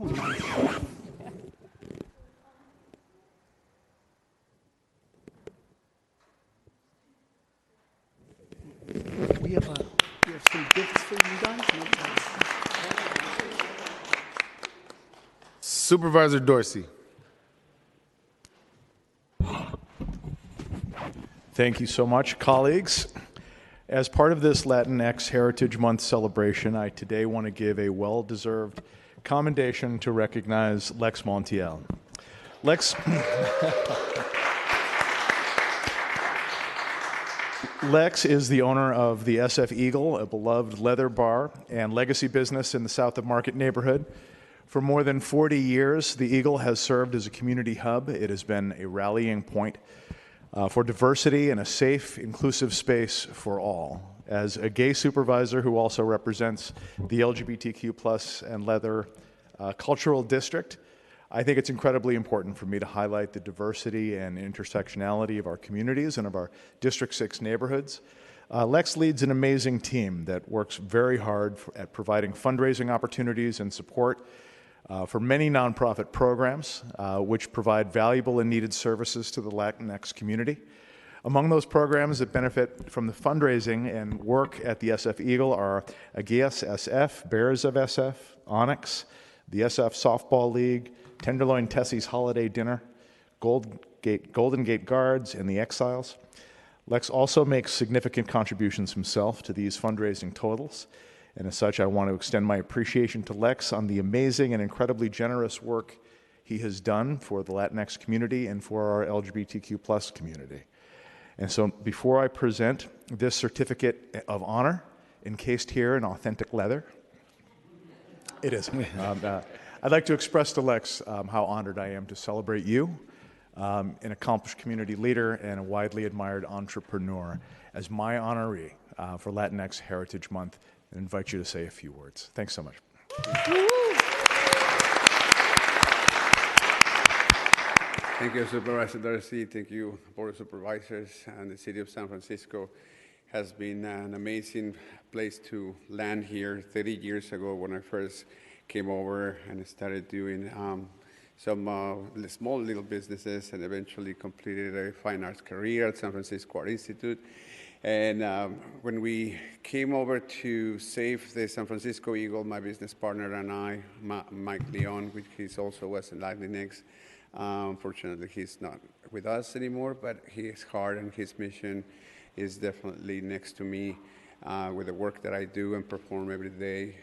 Oh, nice. We have some gifts for you guys. Supervisor Dorsey. Thank you so much, colleagues. As part of this Latinx Heritage Month celebration, I today want to give a well-deserved commendation to recognize Lex Montiel. Lex is the owner of the SF Eagle, a beloved leather bar and legacy business in the South of Market neighborhood. For more than 40 years, the Eagle has served as a community hub. It has been a rallying point for diversity and a safe, inclusive space for all. As a gay supervisor who also represents the LGBTQ plus and leather cultural district, I think it's incredibly important for me to highlight the diversity and intersectionality of our communities and of our District 6 neighborhoods. Lex leads an amazing team that works very hard at providing fundraising opportunities and support for many nonprofit programs, which provide valuable and needed services to the Latinx community. Among those programs that benefit from the fundraising and work at the SF Eagle are Aguias SF, Bears of SF, Onyx, the SF Softball League, Tenderloin Tessie's Holiday Dinner, Golden Gate Guards, and the Exiles. Lex also makes significant contributions himself to these fundraising totals. And as such, I want to extend my appreciation to Lex on the amazing and incredibly generous work he has done for the Latinx community and for our LGBTQ plus community. And so before I present this certificate of honor, encased here in authentic leather, it is. I'd like to express to Lex how honored I am to celebrate you, an accomplished community leader and a widely admired entrepreneur, as my honoree for Latinx Heritage Month, and invite you to say a few words. Thanks so much. Thank you, Supervisor Dorsey. Thank you, Board of Supervisors, and the City of San Francisco. Has been an amazing place to land here 30 years ago when I first came over and started doing some small little businesses and eventually completed a fine arts career at San Francisco Art Institute. And when we came over to save the San Francisco Eagle, my business partner and I, Mike Leon, which he's also was in Latinx. Unfortunately, he's not with us anymore, but his heart and his mission is definitely next to me with the work that I do and perform every day,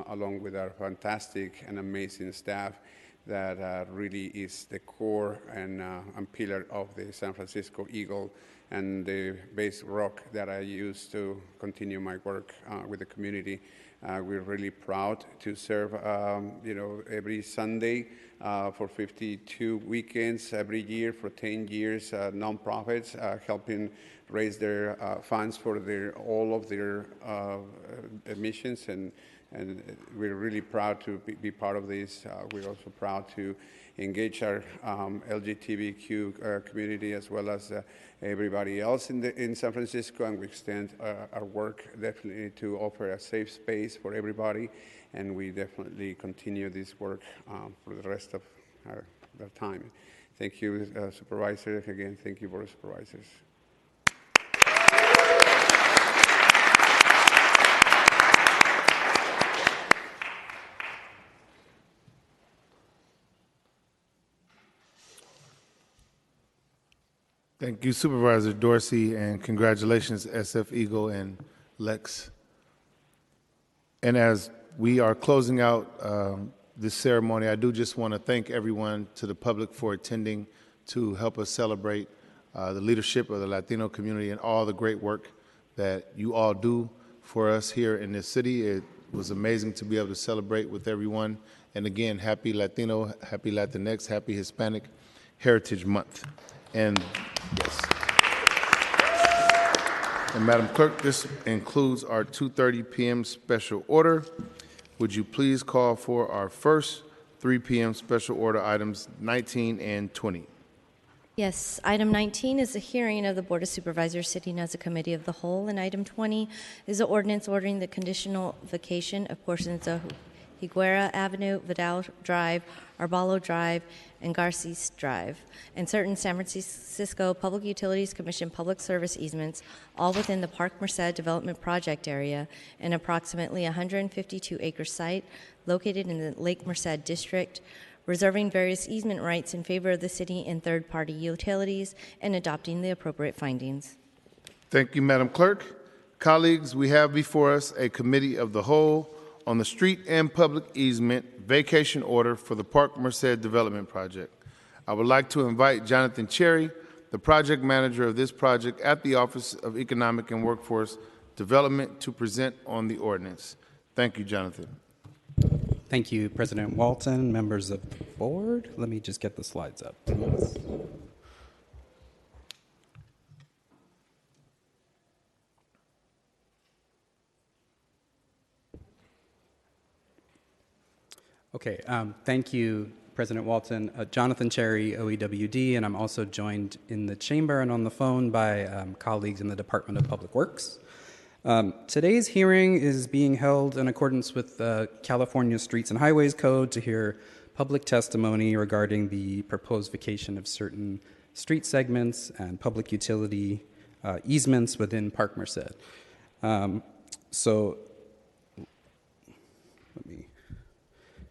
along with our fantastic and amazing staff that really is the core and pillar of the San Francisco Eagle and the base rock that I use to continue my work with the community. We're really proud to serve, every Sunday for 52 weekends every year for 10 years, nonprofits helping raise their funds for all of their missions, and we're really proud to be part of this. We're also proud to engage our LGBTQ community as well as everybody else in San Francisco, and we extend our work definitely to offer a safe space for everybody, and we definitely continue this work for the rest of our time. Thank you, Supervisor. Again, thank you, Board of Supervisors. Thank you, Supervisor Dorsey, and congratulations, SF Eagle and Lex. And as we are closing out this ceremony, I do just want to thank everyone to the public for attending to help us celebrate the leadership of the Latino community and all the great work that you all do for us here in this city. It was amazing to be able to celebrate with everyone. And again, happy Latino, happy Latinx, happy Hispanic Heritage Month. And yes. And Madam Clerk, this includes our 2:30 p.m. special order. Would you please call for our first 3 p.m. special order items 19 and 20? Yes, item 19 is a hearing of the Board of Supervisors sitting as a committee of the whole, and item 20 is an ordinance ordering the conditional vacation of portions of Higuera Avenue, Vidal Drive, Arbalo Drive, and Garces Drive, and certain San Francisco Public Utilities Commission public service easements, all within the Park Merced Development Project area, an approximately 152-acre site located in the Lake Merced District, reserving various easement rights in favor of the city and third-party utilities, and adopting the appropriate findings. Thank you, Madam Clerk. Colleagues, we have before us a committee of the whole on the street and public easement vacation order for the Park Merced Development Project. I would like to invite Jonathan Cherry, the project manager of this project at the Office of Economic and Workforce Development, to present on the ordinance. Thank you, Jonathan. Thank you, President Walton, members of the board. Let me just get the slides up, please. Okay, thank you, President Walton. Jonathan Cherry, OEWD, and I'm also joined in the chamber and on the phone by colleagues in the Department of Public Works. Today's hearing is being held in accordance with the California Streets and Highways Code to hear public testimony regarding the proposed vacation of certain street segments and public utility easements within Park Merced. So let me,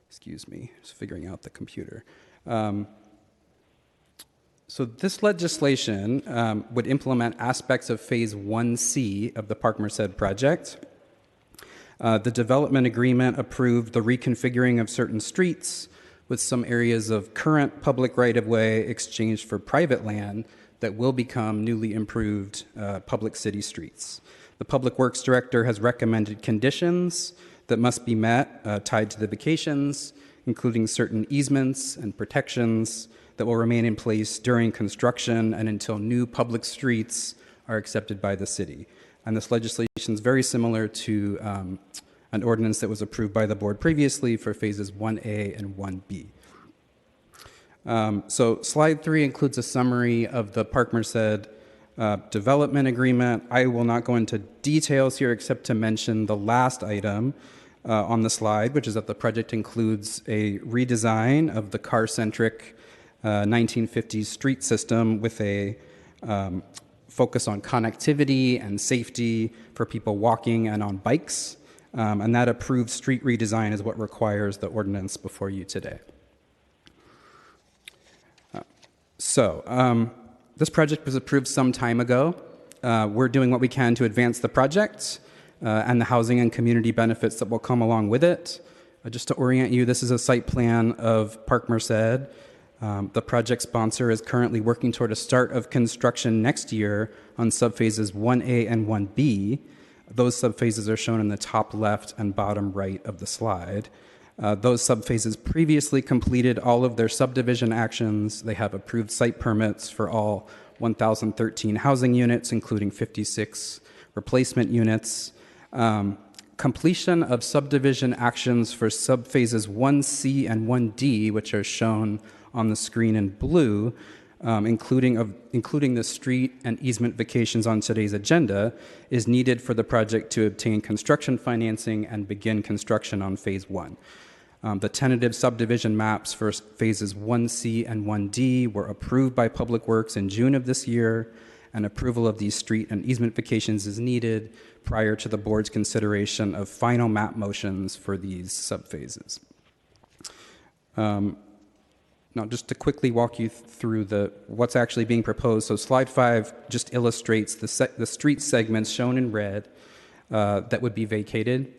excuse me, just figuring out the computer. So this legislation would implement aspects of Phase 1C of the Park Merced project. The development agreement approved the reconfiguring of certain streets with some areas of current public right-of-way exchanged for private land that will become newly improved public city streets. The Public Works Director has recommended conditions that must be met tied to the vacations, including certain easements and protections that will remain in place during construction and until new public streets are accepted by the city. And this legislation is very similar to an ordinance that was approved by the board previously for phases 1A and 1B. So slide 3 includes a summary of the Park Merced development agreement. I will not go into details here except to mention the last item on the slide, which is that the project includes a redesign of the car-centric 1950s street system with a focus on connectivity and safety for people walking and on bikes. And that approved street redesign is what requires the ordinance before you today. This project was approved some time ago. We're doing what we can to advance the project and the housing and community benefits that will come along with it. Just to orient you, this is a site plan of Park Merced. The project sponsor is currently working toward a start of construction next year on subphases 1A and 1B. Those subphases are shown in the top left and bottom right of the slide. Those subphases previously completed all of their subdivision actions. They have approved site permits for all 1,013 housing units, including 56 replacement units. Completion of subdivision actions for subphases 1C and 1D, which are shown on the screen in blue, including the street and easement vacations on today's agenda, is needed for the project to obtain construction financing and begin construction on phase 1. The tentative subdivision maps for phases 1C and 1D were approved by Public Works in June of this year, and approval of these street and easement vacations is needed prior to the board's consideration of final map motions for these subphases. Now, just to quickly walk you through what's actually being proposed. So slide 5 just illustrates the street segments shown in red that would be vacated.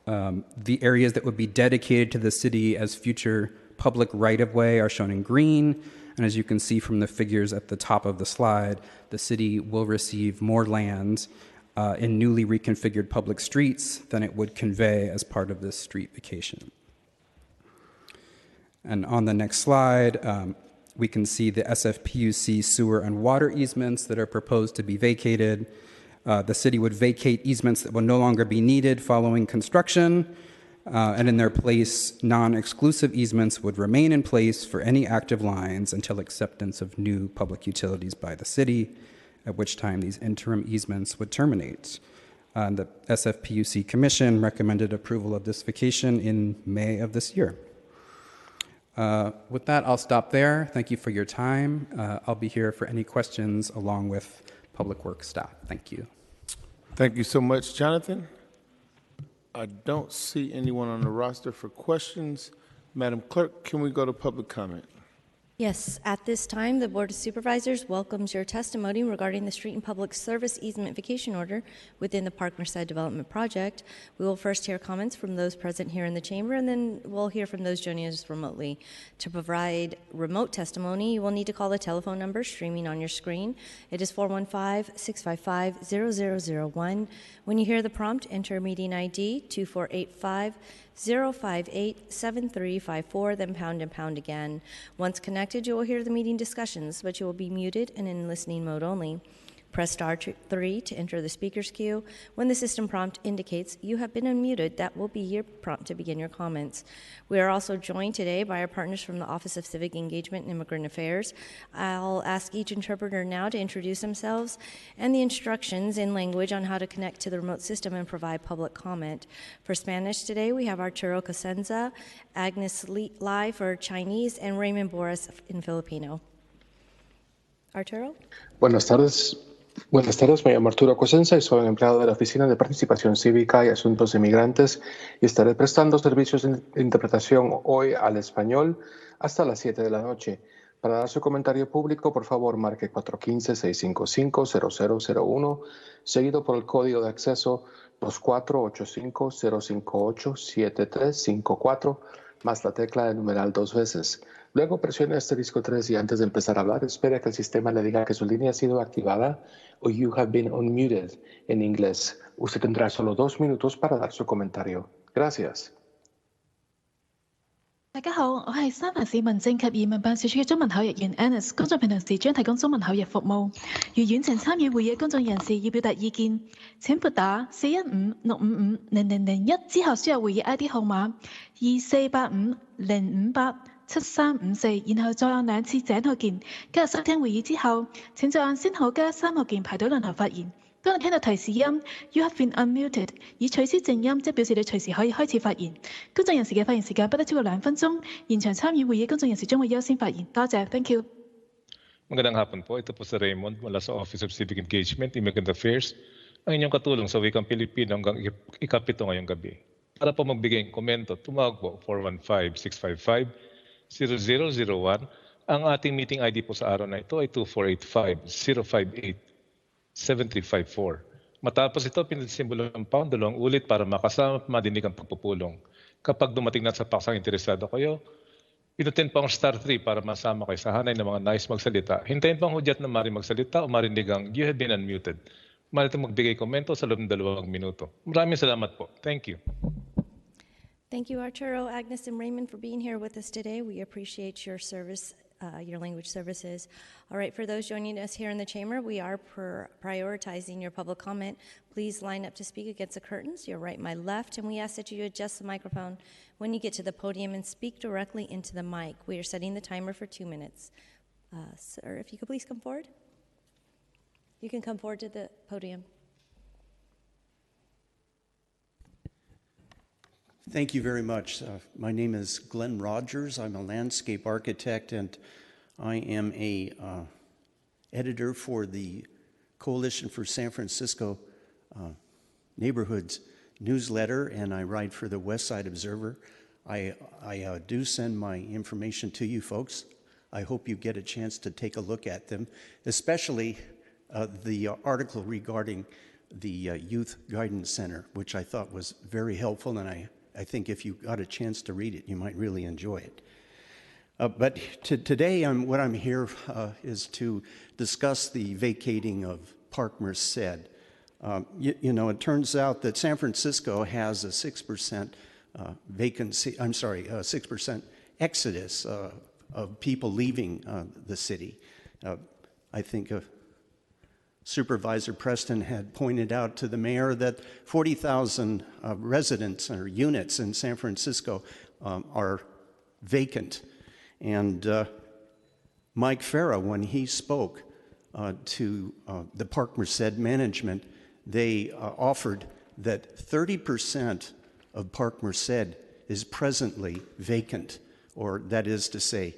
The areas that would be dedicated to the city as future public right-of-way are shown in green. And as you can see from the figures at the top of the slide, the city will receive more land in newly reconfigured public streets than it would convey as part of this street vacation. And on the next slide, we can see the SFPUC sewer and water easements that are proposed to be vacated. The city would vacate easements that will no longer be needed following construction, and in their place, non-exclusive easements would remain in place for any active lines until acceptance of new public utilities by the city, at which time these interim easements would terminate. The SFPUC Commission recommended approval of this vacation in May of this year. With that, I'll stop there. Thank you for your time. I'll be here for any questions along with Public Works staff. Thank you. Thank you so much, Jonathan. I don't see anyone on the roster for questions. Madam Clerk, can we go to public comment? Yes, at this time, the Board of Supervisors welcomes your testimony regarding the street and public service easement vacation order within the Park Merced Development Project. We will first hear comments from those present here in the chamber, and then we'll hear from those joining us remotely. To provide remote testimony, you will need to call the telephone number streaming on your screen. It is 415-655-0001. When you hear the prompt, enter meeting ID 2485-058-7354, then pound and pound again. Once connected, you will hear the meeting discussions, but you will be muted and in listening mode only. Press star 3 to enter the speaker's queue. When the system prompt indicates you have been unmuted, that will be your prompt to begin your comments. We are also joined today by our partners from the Office of Civic Engagement and Immigrant Affairs. I'll ask each interpreter now to introduce themselves and the instructions in language on how to connect to the remote system and provide public comment. For Spanish today, we have Arturo Cosenza, Agnes Lai for Chinese, and Raymond Boris in Filipino. Arturo? Buenas tardes. Buenas tardes, me llamo Arturo Cosenza y soy un empleado de la Oficina de Participación Cívica y Asuntos de Inmigrantes y estaré prestando servicios de interpretación hoy al español hasta las 7 de la noche. Para dar su comentario público, por favor, marque 415-655-0001, seguido por el código de acceso 2485-058-7354, más la tecla de numeral 2 veces. Luego presione asterisco 3 y antes de empezar a hablar, espere que el sistema le diga que su línea ha sido activada o you have been unmuted en inglés. Usted tendrá solo 2 minutos para dar su comentario. Gracias. 大家好，我係三藩市民政及移民辦事處嘅中文口譯員 Annis， 工作平台時將提供中文口譯服務。如遠程參與會議嘅公眾人士要表達意見，請撥打415-655-0001之後輸入會議 ID 號碼2485-058-7354，然後再按2次井號鍵。加入收聽會議之後，請再按先號加3號鍵排隊輪候發言。當你聽到提示音 You have been unmuted， 以取消靜音，即表示你隨時可以開始發言。公眾人士嘅發言時間不得超過2分鐘。現場參與會議公眾人士將會優先發言。多謝 ，Thank you。 Magandang hapon po. Ito po si Raymond mula sa Office of Civic Engagement, Immigrant Affairs, ang inyong katulong sa wikang Pilipino hanggang ikapito ngayong gabi. Para po magbigay ng komento, tumawag po 415-655-0001. Ang ating meeting ID po sa araw na ito ay 2485-058-7354. Matapos ito, pinagsimbolo ng pound 2 ulit para makasama at madinig ang pagpupulong. Kapag dumating na sa paksang interesado kayo, pinutin po ang star 3 para masama kayo sa hanay ng mga nais magsalita. Hintayin po ang hudyat na maaaring magsalita o marinig ang you have been unmuted. Maaari magbigay komento sa loob ng 2 minuto. Maraming salamat po. Thank you. Thank you, Arturo, Agnes, and Raymond for being here with us today. We appreciate your service, your language services. All right, for those joining us here in the chamber, we are prioritizing your public comment. Please line up to speak against the curtains, your right, my left, and we ask that you adjust the microphone when you get to the podium and speak directly into the mic. We are setting the timer for 2 minutes. Sir, if you could please come forward. You can come forward to the podium. Thank you very much. My name is Glenn Rogers. I'm a landscape architect, and I am a editor for the Coalition for San Francisco Neighborhoods newsletter, and I write for the West Side Observer. I do send my information to you folks. I hope you get a chance to take a look at them, especially the article regarding the Youth Guidance Center, which I thought was very helpful, and I think if you got a chance to read it, you might really enjoy it. But today, what I'm here is to discuss the vacating of Park Merced. You know, it turns out that San Francisco has a 6% vacancy, 6% exodus of people leaving the city. I think Supervisor Preston had pointed out to the mayor that 40,000 residents or units in San Francisco are vacant. And Mike Farah, when he spoke to the Park Merced management, they offered that 30% of Park Merced is presently vacant, or that is to say,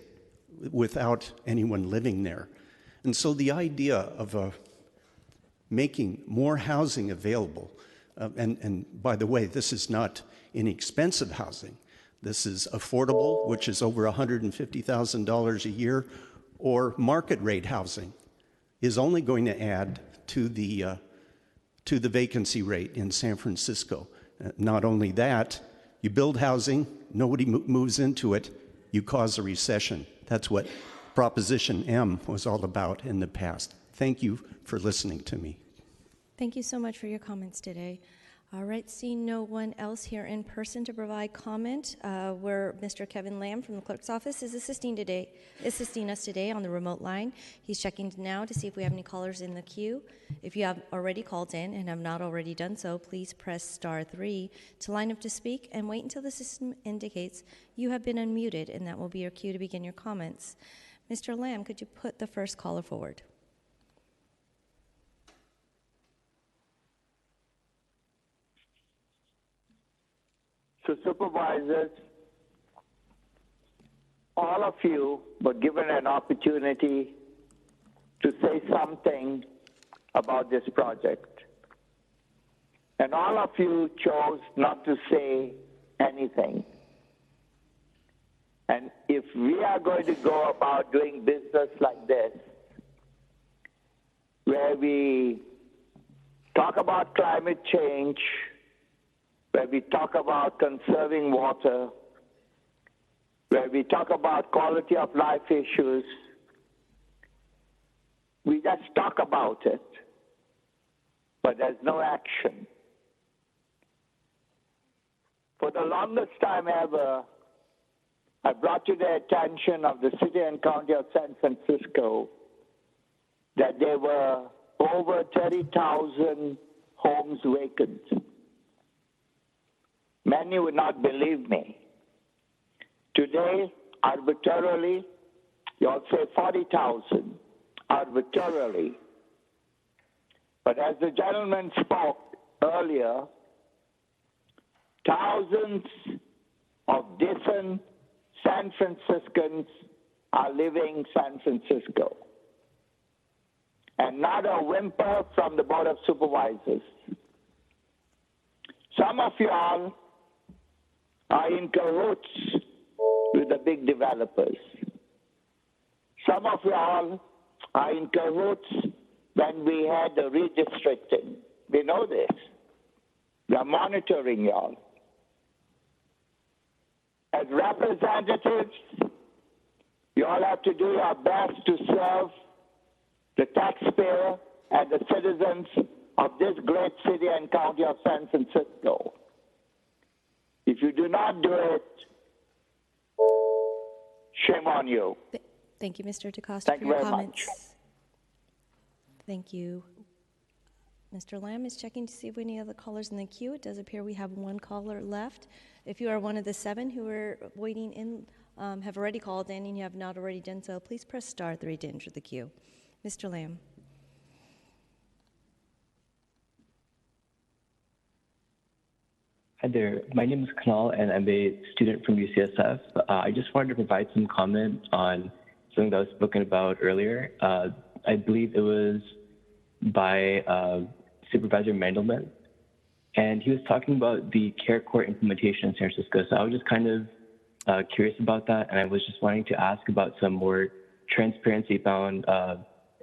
without anyone living there. And so the idea of making more housing available, and by the way, this is not inexpensive housing. This is affordable, which is over $150,000 a year, or market rate housing is only going to add to the vacancy rate in San Francisco. Not only that, you build housing, nobody moves into it, you cause a recession. That's what Proposition M was all about in the past. Thank you for listening to me. Thank you so much for your comments today. All right, seeing no one else here in person to provide comment, where Mr. Kevin Lamb from the clerk's office is assisting us today on the remote line. He's checking now to see if we have any callers in the queue. If you have already called in and have not already done so, please press *3 to line up to speak and wait until the system indicates you have been unmuted, and that will be your cue to begin your comments. Mr. Lamb, could you put the first caller forward? So Supervisors, all of you were given an opportunity to say something about this project. And all of you chose not to say anything. And if we are going to go about doing business like this, where we talk about climate change, where we talk about conserving water, where we talk about quality of life issues, we just talk about it, but there's no action. For the longest time ever, I brought to the attention of the city and county of San Francisco that there were over 30,000 homes vacant. Many would not believe me. Today, arbitrarily, you all say 40,000, arbitrarily. But as the gentleman spoke earlier, thousands of decent San Franciscans are leaving San Francisco. And not a whimper from the Board of Supervisors. Some of you all are in cahoots with the big developers. Some of you all are in cahoots when we had the redistricting. We know this. We are monitoring you all. As representatives, you all have to do your best to serve the taxpayer and the citizens of this great city and county of San Francisco. If you do not do it, shame on you. Thank you, Mr. DeCosta, for your comments. Thank you. Mr. Lamb is checking to see if we have any other callers in the queue. It does appear we have one caller left. If you are one of the 7 who are waiting in, have already called in and you have not already done so, please press *3 to enter the queue. Mr. Lamb. Hi there. My name is Kunal, and I'm a student from UCSF. I just wanted to provide some comment on something that was spoken about earlier. I believe it was by Supervisor Mandelman, and he was talking about the care court implementation in San Francisco. So I was just kind of curious about that, and I was just wanting to ask about some more transparency found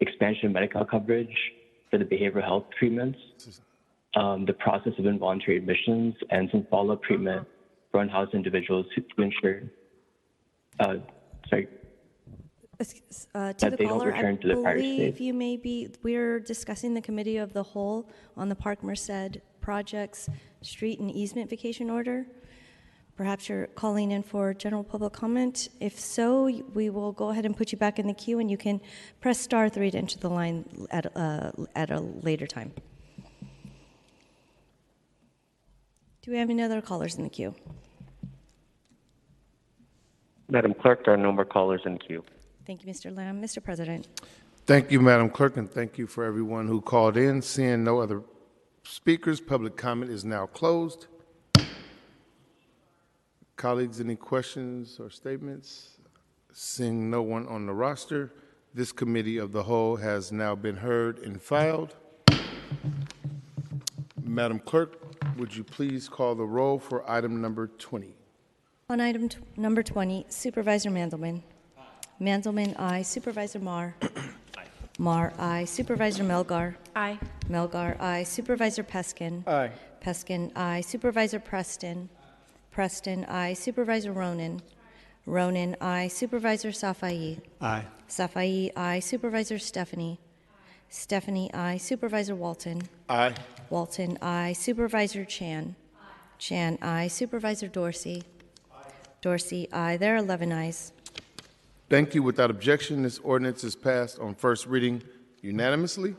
expansion of Medi-Cal coverage for the behavioral health treatments, the process of involuntary admissions, and some follow-up treatment for unhoused individuals to ensure To that the they don't caller, I return to the prior believe state. you may be, we're discussing the committee of the whole on the Park Merced projects, street and easement vacation order. Perhaps you're calling in for general public comment. If so, we will go ahead and put you back in the queue, and you can press *3 to enter the line at a later time. Do we have any other callers in the queue? Madam Clerk, there are no more callers in queue. Thank you, Mr. Lamb. Mr. President. Thank you, Madam Clerk, and thank you for everyone who called in. Seeing no other speakers, public comment is now closed. Colleagues, any questions or statements? Seeing no one on the roster, this committee of the whole has now been heard and filed. Madam Clerk, would you please call the roll for item number 20? On item number 20, Supervisor Mandelman. Mandelman, aye. Supervisor Marr. Marr, aye. Supervisor Melgar. Aye. Melgar, aye. Supervisor Peskin. Aye. Peskin, aye. Supervisor Preston. Preston, aye. Supervisor Ronan. Ronan, aye. Supervisor Safai. Aye. Safai, aye. Supervisor Stephanie. Stephanie, aye. Supervisor Walton. Aye. Walton, aye. Supervisor Chan. Chan, aye. Supervisor Dorsey. Dorsey, aye. There are 11 ayes. Thank you. Without objection, this ordinance is passed on first reading unanimously.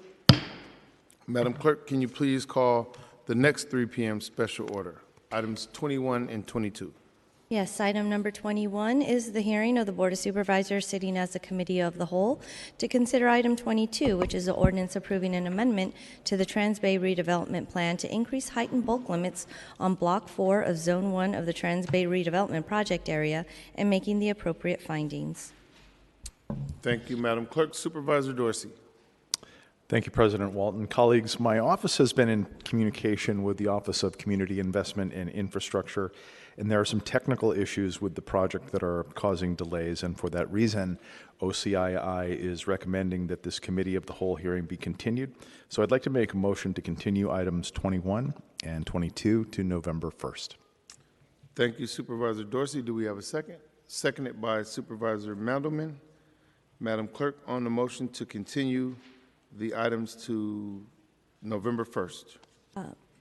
Madam Clerk, can you please call the next 3 p.m. special order, items 21 and 22? Yes, item number 21 is the hearing of the Board of Supervisors sitting as a committee of the whole to consider item 22, which is the ordinance approving an amendment to the Trans-Bay Redevelopment Plan to increase height and bulk limits on Block 4 of Zone 1 of the Trans-Bay Redevelopment Project area and making the appropriate findings. Thank you, Madam Clerk. Supervisor Dorsey. Thank you, President Walton. Colleagues, my office has been in communication with the Office of Community Investment and Infrastructure, and there are some technical issues with the project that are causing delays, and for that reason, OCII is recommending that this committee of the whole hearing be continued. So I'd like to make a motion to continue items 21 and 22 to November 1st. Thank you, Supervisor Dorsey. Do we have a second? Seconded by Supervisor Mandelman. Madam Clerk, on the motion to continue the items to November 1st.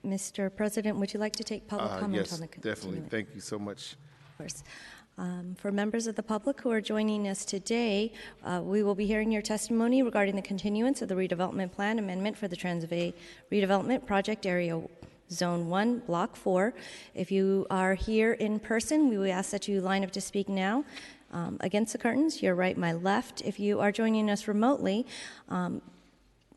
Mr. President, would you like to take public comment on the Yes, definitely. Thank you so much. Of course. For members of the public who are joining us today, we will be hearing your testimony regarding the continuance of the redevelopment plan amendment for the Trans-Bay Redevelopment Project Area Zone 1, Block 4. If you are here in person, we would ask that you line up to speak now. Against the curtains, your right, my left. If you are joining us remotely,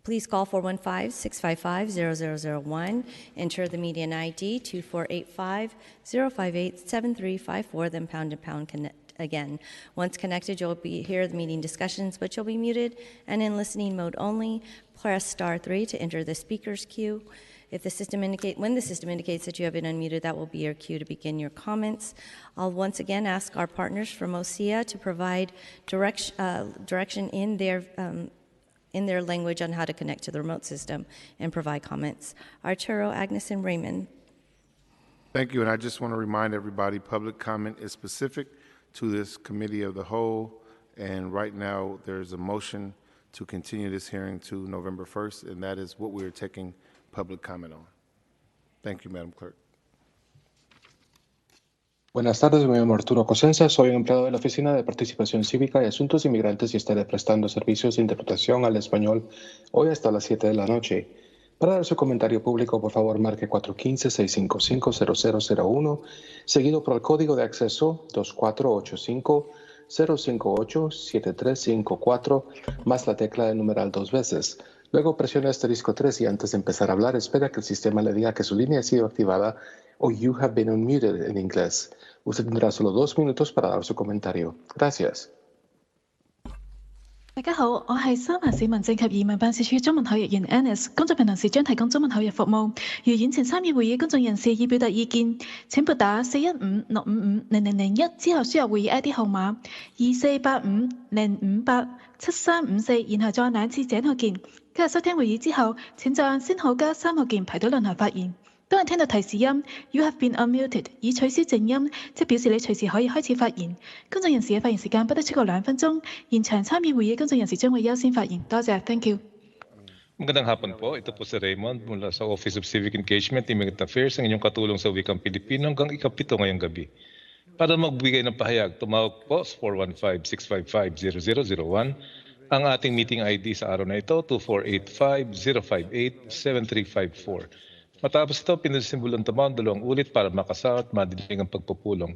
please call 415-655-0001. Enter the median ID 2485-058-7354, then pound and pound connect again. Once connected, you'll be hear the meeting discussions, but you'll be muted and in listening mode only. Press *3 to enter the speaker's queue. If the system when the system indicates that you have been unmuted, that will be your cue to begin your comments. I'll once again ask our partners from OSEA to provide direction in their language on how to connect to the remote system and provide comments. Arturo, Agnes, and Raymond. Thank you, and I just want to remind everybody, public comment is specific to this committee of the whole, and right now there's a motion to continue this hearing to November 1st, and that is what we're taking public comment on. Thank you, Madam Clerk. Buenas tardes, me llamo Arturo Cosenza, soy un empleado de la Oficina de Participación Cívica y Asuntos Inmigrantes y estaré prestando servicios de interpretación al español hoy hasta las 7 de la noche. Para dar su comentario público, por favor, marque 415-655-0001, seguido por el código de acceso 2485-058-7354, más la tecla de numeral 2 veces. Luego presione asterisco 3 y antes de empezar a hablar, espera que el sistema le diga que su línea ha sido activada o you have been unmuted en inglés. Usted tendrá solo 2 minutos para dar su comentario. Gracias. 大家好，我係三藩市民政及移民辦事處中文口譯員 Annis， 工作評論時將提供中文口譯服務。如演前參與會議公眾人士已表達意見，請撥打415-655-0001之後輸入會議 ID 號碼2485-058-7354，然後再按兩次井號鍵。今日收聽會議之後，請再按先號加3號鍵排隊輪候發言。當你聽到提示音 You have been unmuted 已取消靜音，即表示你隨時可以開始發言。公眾人士嘅發言時間不得超過2分鐘。現場參與會議嘅公眾人士將會優先發言。多謝 ，Thank you。 Magandang hapon po. Ito po si Raymond mula sa Office of Civic Engagement, Immigrant Affairs, ang inyong katulong sa wikang Pilipino hanggang ikapito ngayong gabi. Para magbigay ng pahayag, tumawag po sa 415-655-0001. Ang ating meeting ID sa araw na ito, 2485-058-7354. Matapos ito, pinasimulan tamang 2 ulit para makasama at madiling ang pagpupulong.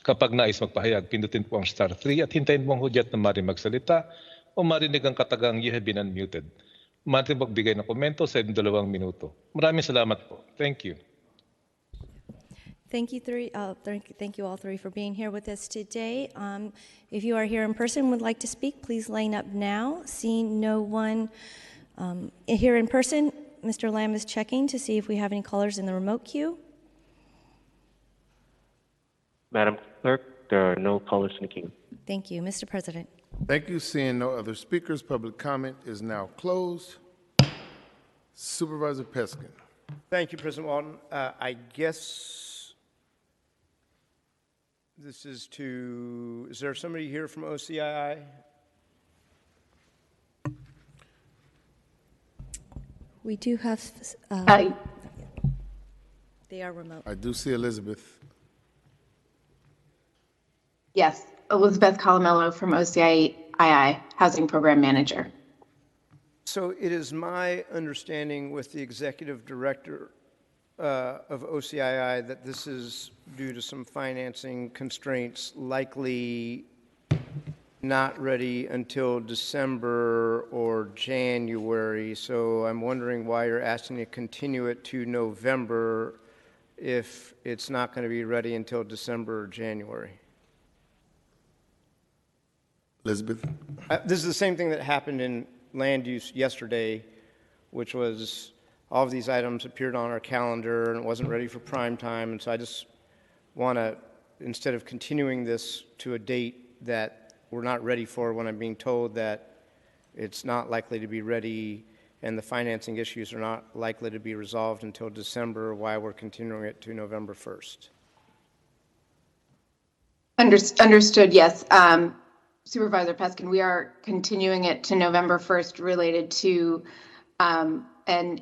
Kapag nais magpahayag, pindutin po ang star 3 at hintayin mo ang hudyat na maaaring magsalita o marinig ang katagang you have been unmuted. Maaaring magbigay ng komento sa 2 minuto. Maraming salamat po. Thank you. Thank you all three for being here with us today. If you are here in person and would like to speak, please line up now. Seeing no one here in person, Mr. Lamb is checking to see if we have any callers in the remote queue. Madam Clerk, there are no callers in the queue. Thank you, Mr. President. Thank you. Seeing no other speakers, public comment is now closed. Supervisor Peskin. Thank you, President Walton. I guess this is there somebody here from OCII? We do have, they are remote. I do see Elizabeth. Yes, Elizabeth Colamello from OCII, Housing Program Manager. So it is my understanding with the executive director of OCII that this is due to some financing constraints, likely not ready until December or January. So I'm wondering why you're asking to continue it to November if it's not going to be ready until December or January. Elizabeth? This is the same thing that happened in land use yesterday, which was all of these items appeared on our calendar and it wasn't ready for prime time. And so I just want to, instead of continuing this to a date that we're not ready for, when I'm being told that it's not likely to be ready and the financing issues are not likely to be resolved until December, why we're continuing it to November 1st. Understood, yes. Supervisor Peskin, we are continuing it to November 1st related to an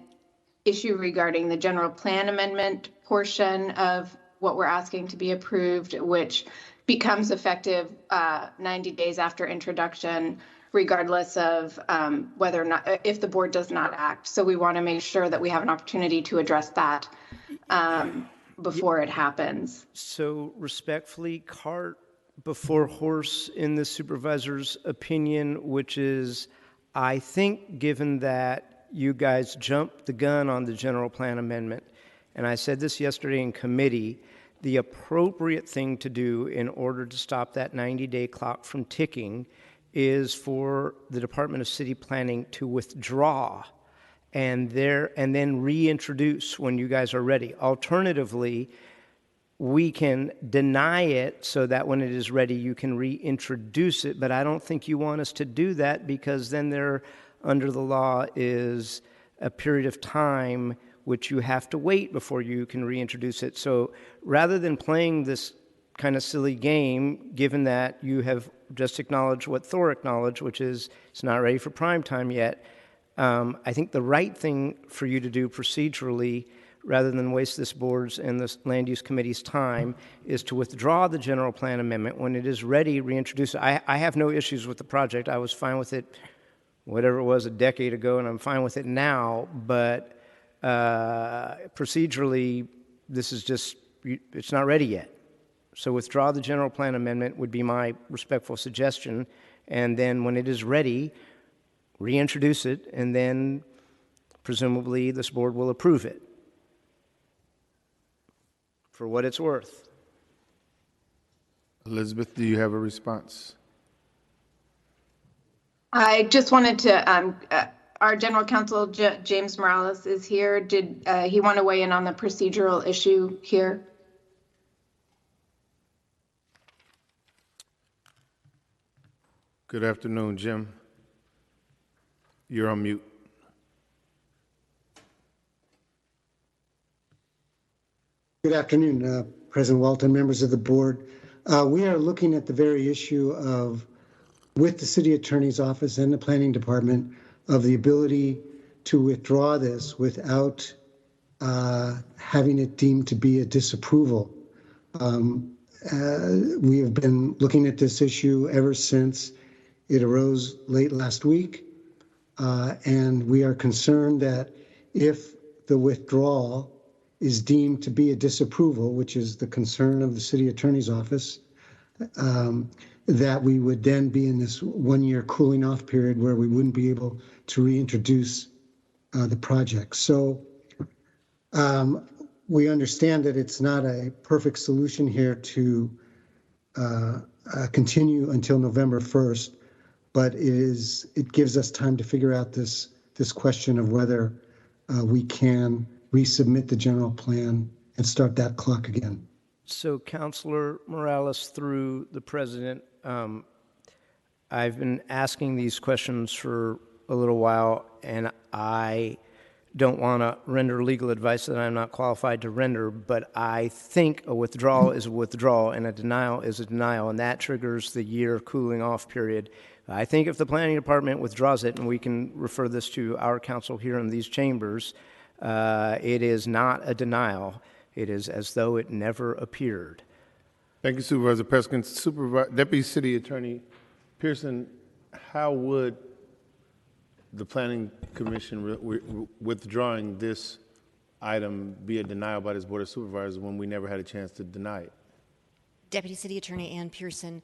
issue regarding the general plan amendment portion of what we're asking to be approved, which becomes effective 90 days after introduction, regardless of whether or not, if the board does not act. So we want to make sure that we have an opportunity to address that before it happens. So respectfully, cart before horse in the supervisor's opinion, which is, I think, given that you guys jumped the gun on the general plan amendment, and I said this yesterday in committee, the appropriate thing to do in order to stop that 90-day clock from ticking is for the Department of City Planning to withdraw and then reintroduce when you guys are ready. Alternatively, we can deny it so that when it is ready, you can reintroduce it, but I don't think you want us to do that because then there, under the law, is a period of time which you have to wait before you can reintroduce it. So rather than playing this kind of silly game, given that you have just acknowledged what Thor acknowledged, which is it's not ready for prime time yet, I think the right thing for you to do procedurally, rather than waste this board's and this land use committee's time, is to withdraw the general plan amendment. When it is ready, reintroduce it. I have no issues with the project. I was fine with it, whatever it was, a decade ago, and I'm fine with it now, but procedurally, this is just, it's not ready yet. So withdraw the general plan amendment would be my respectful suggestion. And then when it is ready, reintroduce it, and then presumably this board will approve it. For what it's worth. Elizabeth, do you have a response? I just wanted to, our general counsel, James Morales, is here. Did he want to weigh in on the procedural issue here? Good afternoon, Jim. You're on mute. Good afternoon, President Walton, members of the board. We are looking at the very issue of, with the city attorney's office and the planning department, of the ability to withdraw this without having it deemed to be a disapproval. We have been looking at this issue ever since it arose late last week, and we are concerned that if the withdrawal is deemed to be a disapproval, which is the concern of the city attorney's office, that we would then be in this one-year cooling off period where we wouldn't be able to reintroduce the project. So we understand that it's not a perfect solution here to continue until November 1st, but it gives us time to figure out this question of whether we can resubmit the general plan and start that clock again. So, Councilor Morales, through the president, I've been asking these questions for a little while, and I don't want to render legal advice that I'm not qualified to render, but I think a withdrawal is a withdrawal and a denial is a denial, and that triggers the year cooling off period. I think if the planning department withdraws it, and we can refer this to our council here in these chambers, it is not a denial. It is as though it never appeared. Thank you, Supervisor Peskin. Deputy City Attorney Pearson, how would the Planning Commission withdrawing this item be a denial by this Board of Supervisors when we never had a chance to deny it? Deputy City Attorney Ann Pearson.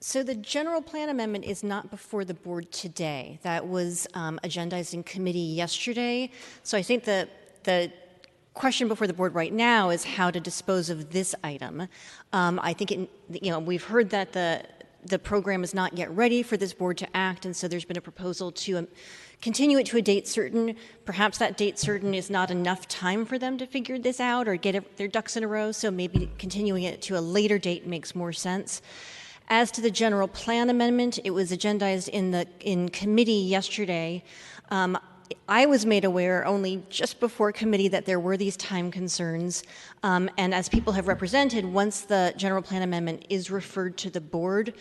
So the general plan amendment is not before the board today. That was agendized in committee yesterday. So I think the question before the board right now is how to dispose of this item. I think we've heard that the program is not yet ready for this board to act, and so there's been a proposal to continue it to a date certain. Perhaps that date certain is not enough time for them to figure this out or get their ducks in a row, so maybe continuing it to a later date makes more sense. As to the general plan amendment, it was agendized in committee yesterday. I was made aware only just before committee that there were these time concerns. And as people have represented, once the general plan amendment is referred to the board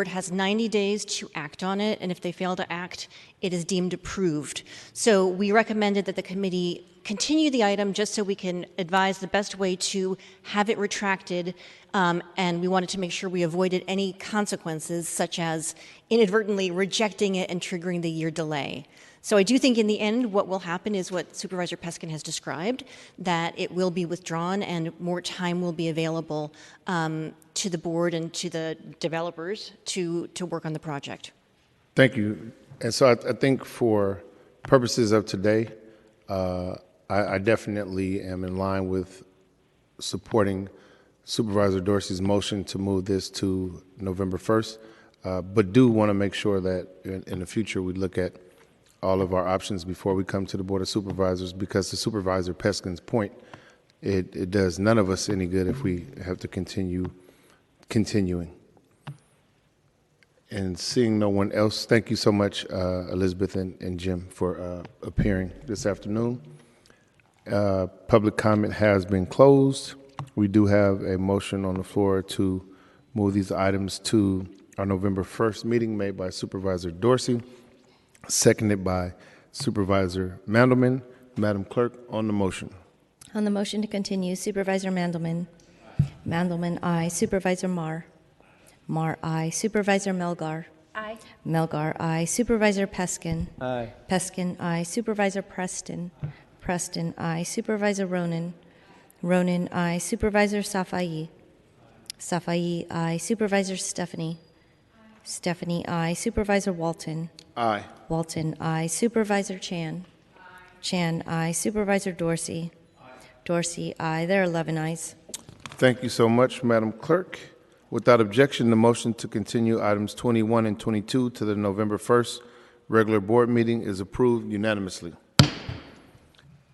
has 90 days to act on it. And if they fail to act, it is deemed approved. So we recommended that the committee continue the item just so we can advise the best way to have it retracted. And we wanted to make sure we avoided any consequences, such as inadvertently rejecting it and triggering the year delay. So I do think in the end what will happen is what Supervisor Peskin has described, that it will be withdrawn and more time will be available to the board and to the developers to work on the project. Thank you. And so I think for purposes of today, I definitely am in line with supporting Supervisor Dorsey's motion to move this to November 1st, but do want to make sure that in the future we look at all of our options before we come to the Board of Supervisors, because to Supervisor Peskin's point, it does none of us any good if we have to continuing. And seeing no one else, thank you so much, Elizabeth and Jim, for appearing this afternoon. Public comment has been closed. We do have a motion on the floor to move these items to our November 1st meeting made by Supervisor Dorsey, seconded by Supervisor Mandelman. Madam Clerk, on the motion. On the motion to continue, Supervisor Mandelman. Mandelman, aye. Supervisor Marr. Marr, aye. Supervisor Melgar. Aye. Melgar, aye. Supervisor Peskin. Aye. Peskin, aye. Supervisor Preston. Preston, aye. Supervisor Ronan. Ronan, aye. Supervisor Safai. Safai, aye. Supervisor Stephanie. Stephanie, I. Supervisor Walton. Aye. Walton, I. Supervisor Chan. Chan, I. Supervisor Dorsey. Dorsey, I. There are 11 ayes. Thank you so much, Madam Clerk. Without objection, the motion to continue items 21 and 22 to the November 1st regular board meeting is approved unanimously.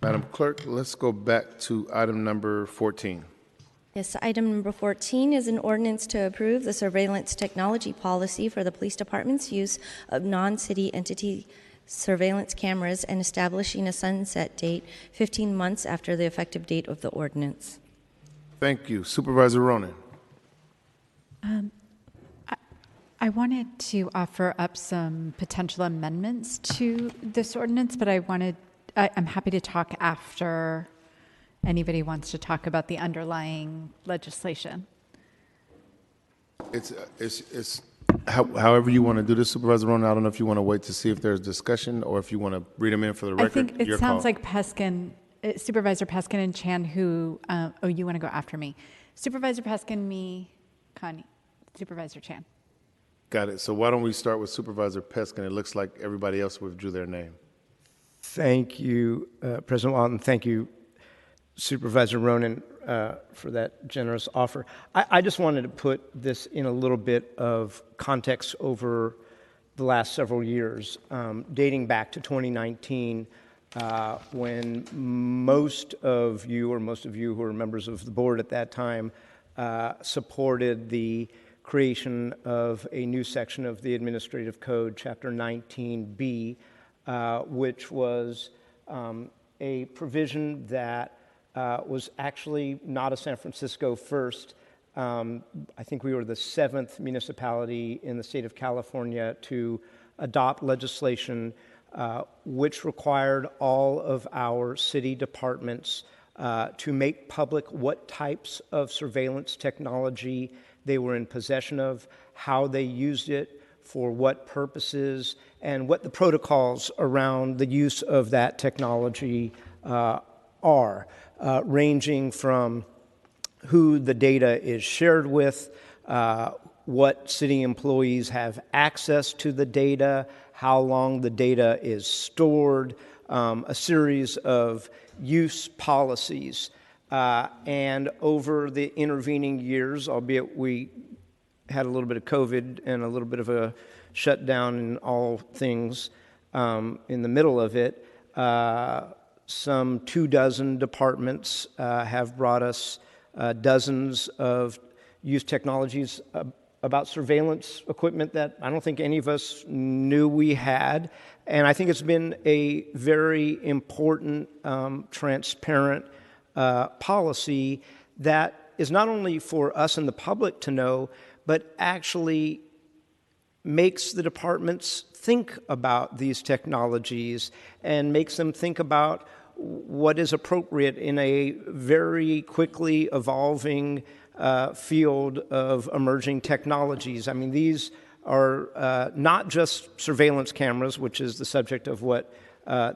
Madam Clerk, let's go back to item number 14. Yes, item number 14 is an ordinance to approve the surveillance technology policy for the police department's use of non-city entity surveillance cameras and establishing a sunset date 15 months after the effective date of the ordinance. Thank you. Supervisor Ronan. I wanted to offer up some potential amendments to this ordinance, but I'm happy to talk after anybody wants to talk about the underlying legislation. It's however you want to do this, Supervisor Ronan. I don't know if you want to wait to see if there's discussion or if you want to read them in for the record. I think it Your sounds call. like Supervisor Peskin and Chan who, you want to go after me. Supervisor Peskin, me, Connie. Supervisor Chan. Got it. So why don't we start with Supervisor Peskin? It looks like everybody else withdrew their name. Thank you, President Walton. Thank you, Supervisor Ronan, for that generous offer. I just wanted to put this in a little bit of context over the last several years, dating back to 2019, when most of you who are members of the board at that time supported the creation of a new section of the Administrative Code, Chapter 19B, which was a provision that was actually not a San Francisco first. I think we were the 7th municipality in the state of California to adopt legislation which required all of our city departments to make public what types of surveillance technology they were in possession of, how they used it, for what purposes, and what the protocols around the use of that technology are, ranging from who the data is shared with, what city employees have access to the data, how long the data is stored, a series of use policies. And over the intervening years, albeit we had a little bit of COVID and a little bit of a shutdown in all things in the middle of it, some 24 departments have brought us dozens of use technologies about surveillance equipment that I don't think any of us knew we had. And I think it's been a very important, transparent policy that is not only for us and the public to know, but actually makes the departments think about these technologies and makes them think about what is appropriate in a very quickly evolving field of emerging technologies. I mean, these are not just surveillance cameras, which is the subject of what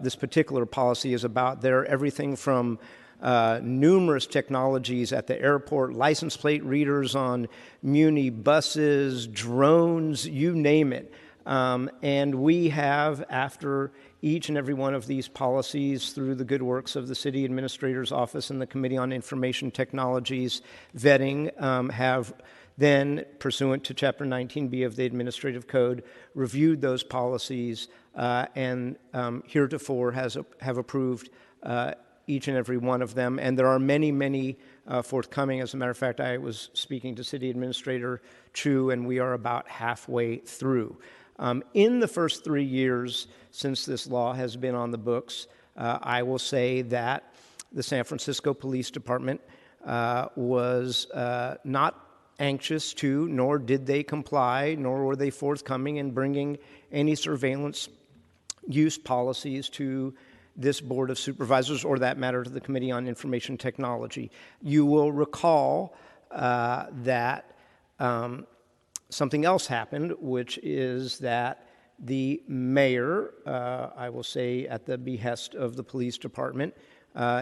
this particular policy is about. They're everything from numerous technologies at the airport, license plate readers on muni buses, drones, you name it. And we have, after each and every one of these policies, through the good works of the City Administrator's Office and the Committee on Information Technologies vetting, have then, pursuant to Chapter 19B of the Administrative Code, reviewed those policies and heretofore have approved each and every one of them. And there are many, many forthcoming. As a matter of fact, I was speaking to City Administrator Chu, and we are about halfway through. In the first 3 years since this law has been on the books, I will say that the San Francisco Police Department was not anxious to, nor did they comply, nor were they forthcoming in bringing any surveillance use policies to this Board of Supervisors, or that matter to the Committee on Information Technology. You will recall that something else happened, which is that the mayor, I will say at the behest of the police department,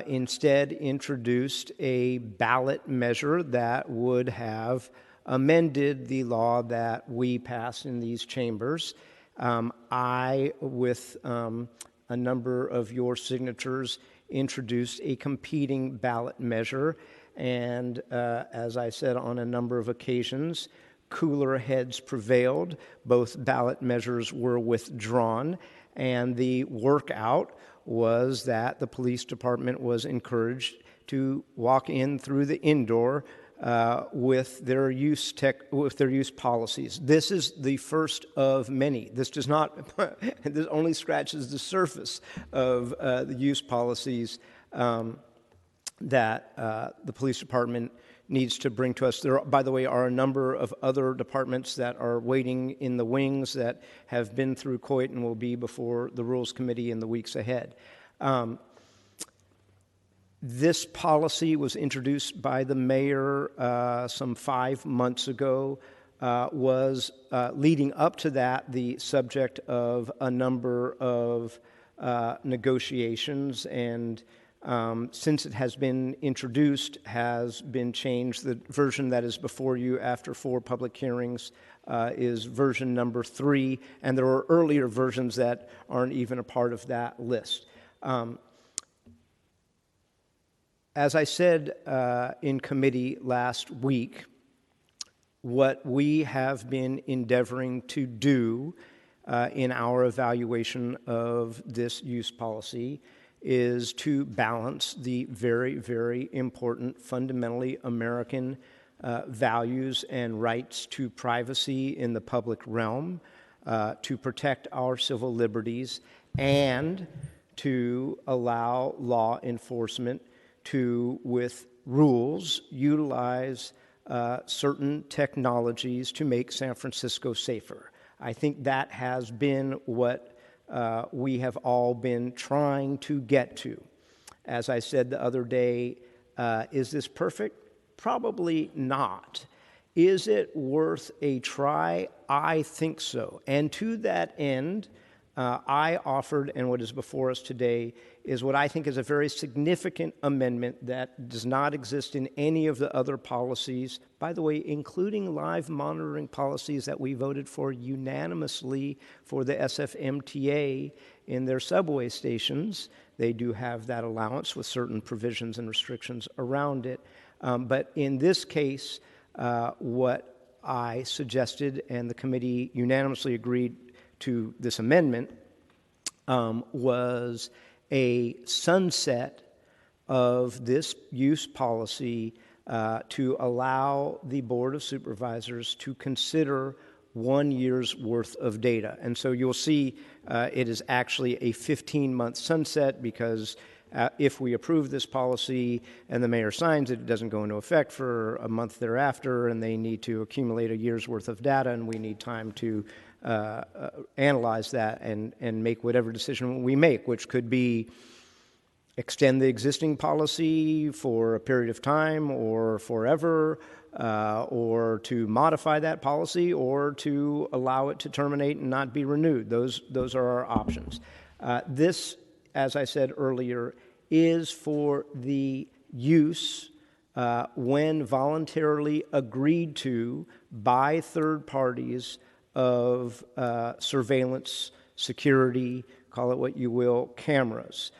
instead introduced a ballot measure that would have amended the law that we passed in these chambers. I, with a number of your signatures, introduced a competing ballot measure. And as I said on a number of occasions, cooler heads prevailed. Both ballot measures were withdrawn. And the workout was that the police department was encouraged to walk in through the indoor with their use policies. This is the first of many. This does not. This only scratches the surface of the use policies that the police department needs to bring to us. There, by the way, are a number of other departments that are waiting in the wings that have been through COIT and will be before the Rules Committee in the weeks ahead. This policy was introduced by the mayor some 5 months ago, was leading up to that the subject of a number of negotiations, and since it has been introduced, has been changed. The version that is before you after 4 public hearings is version number 3, and there are earlier versions that aren't even a part of that list. As I said in committee last week, what we have been endeavoring to do in our evaluation of this use policy is to balance the very, very important, fundamentally American values and rights to privacy in the public realm, to protect our civil liberties, and to allow law enforcement to, with rules, utilize certain technologies to make San Francisco safer. I think that has been what we have all been trying to get to. As I said the other day, is this perfect? Probably not. Is it worth a try? I think so. And to that end, I offered, and what is before us today, is what I think is a very significant amendment that does not exist in any of the other policies, by the way, including live monitoring policies that we voted for unanimously for the SFMTA in their subway stations. They do have that allowance with certain provisions and restrictions around it. But in this case, what I suggested, and the committee unanimously agreed to this amendment, was a sunset of this use policy to allow the Board of Supervisors to consider 1 year's worth of data. And so you'll see it is actually a 15-month sunset, because if we approve this policy and the mayor signs it, it doesn't go into effect for a month thereafter, and they need to accumulate a year's worth of data, and we need time to analyze that and make whatever decision we make, which could be extend the existing policy for a period of time or forever, or to modify that policy, or to allow it to terminate and not be renewed. Those are our options. This, as I said earlier, is for the use when voluntarily agreed to by third parties of surveillance, security, call it what you will, cameras.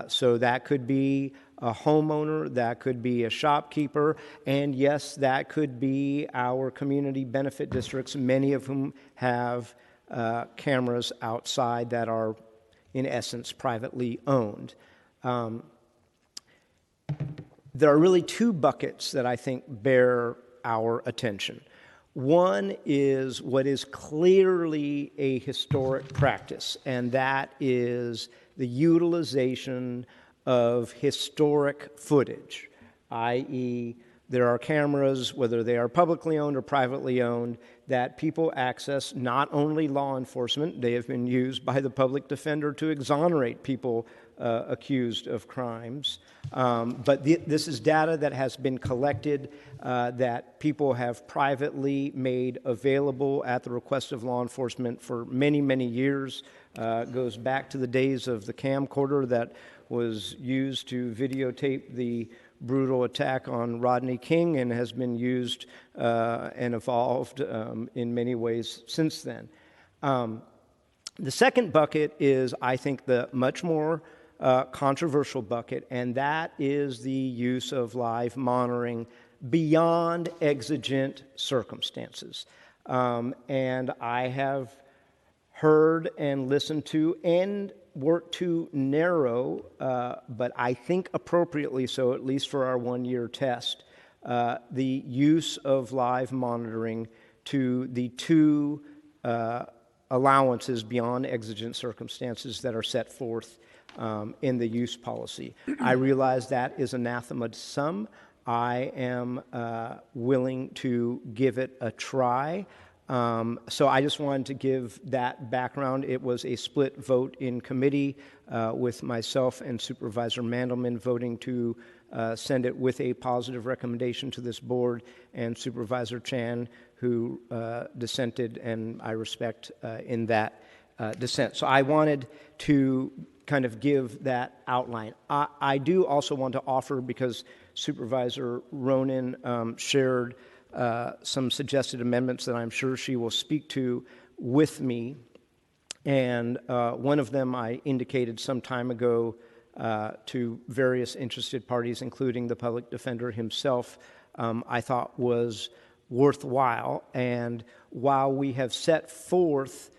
So that could be a homeowner, that could be a shopkeeper, and yes, that could be our community benefit districts, many of whom have cameras outside that are, in essence, privately owned. There are really 2 buckets that I think bear our attention. One is what is clearly a historic practice, and that is the utilization of historic footage, i.e., there are cameras, whether they are publicly owned or privately owned, that people access, not only law enforcement, they have been used by the public defender to exonerate people accused of crimes, but this is data that has been collected, that people have privately made available at the request of law enforcement for many, many years. Goes back to the days of the camcorder that was used to videotape the brutal attack on Rodney King and has been used and evolved in many ways since then. The second bucket is, I think, the much more controversial bucket, and that is the use of live monitoring beyond exigent circumstances. And I have heard and listened to and worked to narrow, but I think appropriately so, at least for our one-year test, the use of live monitoring to the two allowances beyond exigent circumstances that are set forth in the use policy. I realize that is anathema to some. I am willing to give it a try. So I just wanted to give that background. It was a split vote in committee with myself and Supervisor Mandelman voting to send it with a positive recommendation to this board, and Supervisor Chan, who dissented, and I respect in that dissent. So I wanted to kind of give that outline. I do also want to offer, because Supervisor Ronan shared some suggested amendments that I'm sure she will speak to with me, and one of them I indicated some time ago to various interested parties, including the public defender himself, I thought was worthwhile. And while we have set forth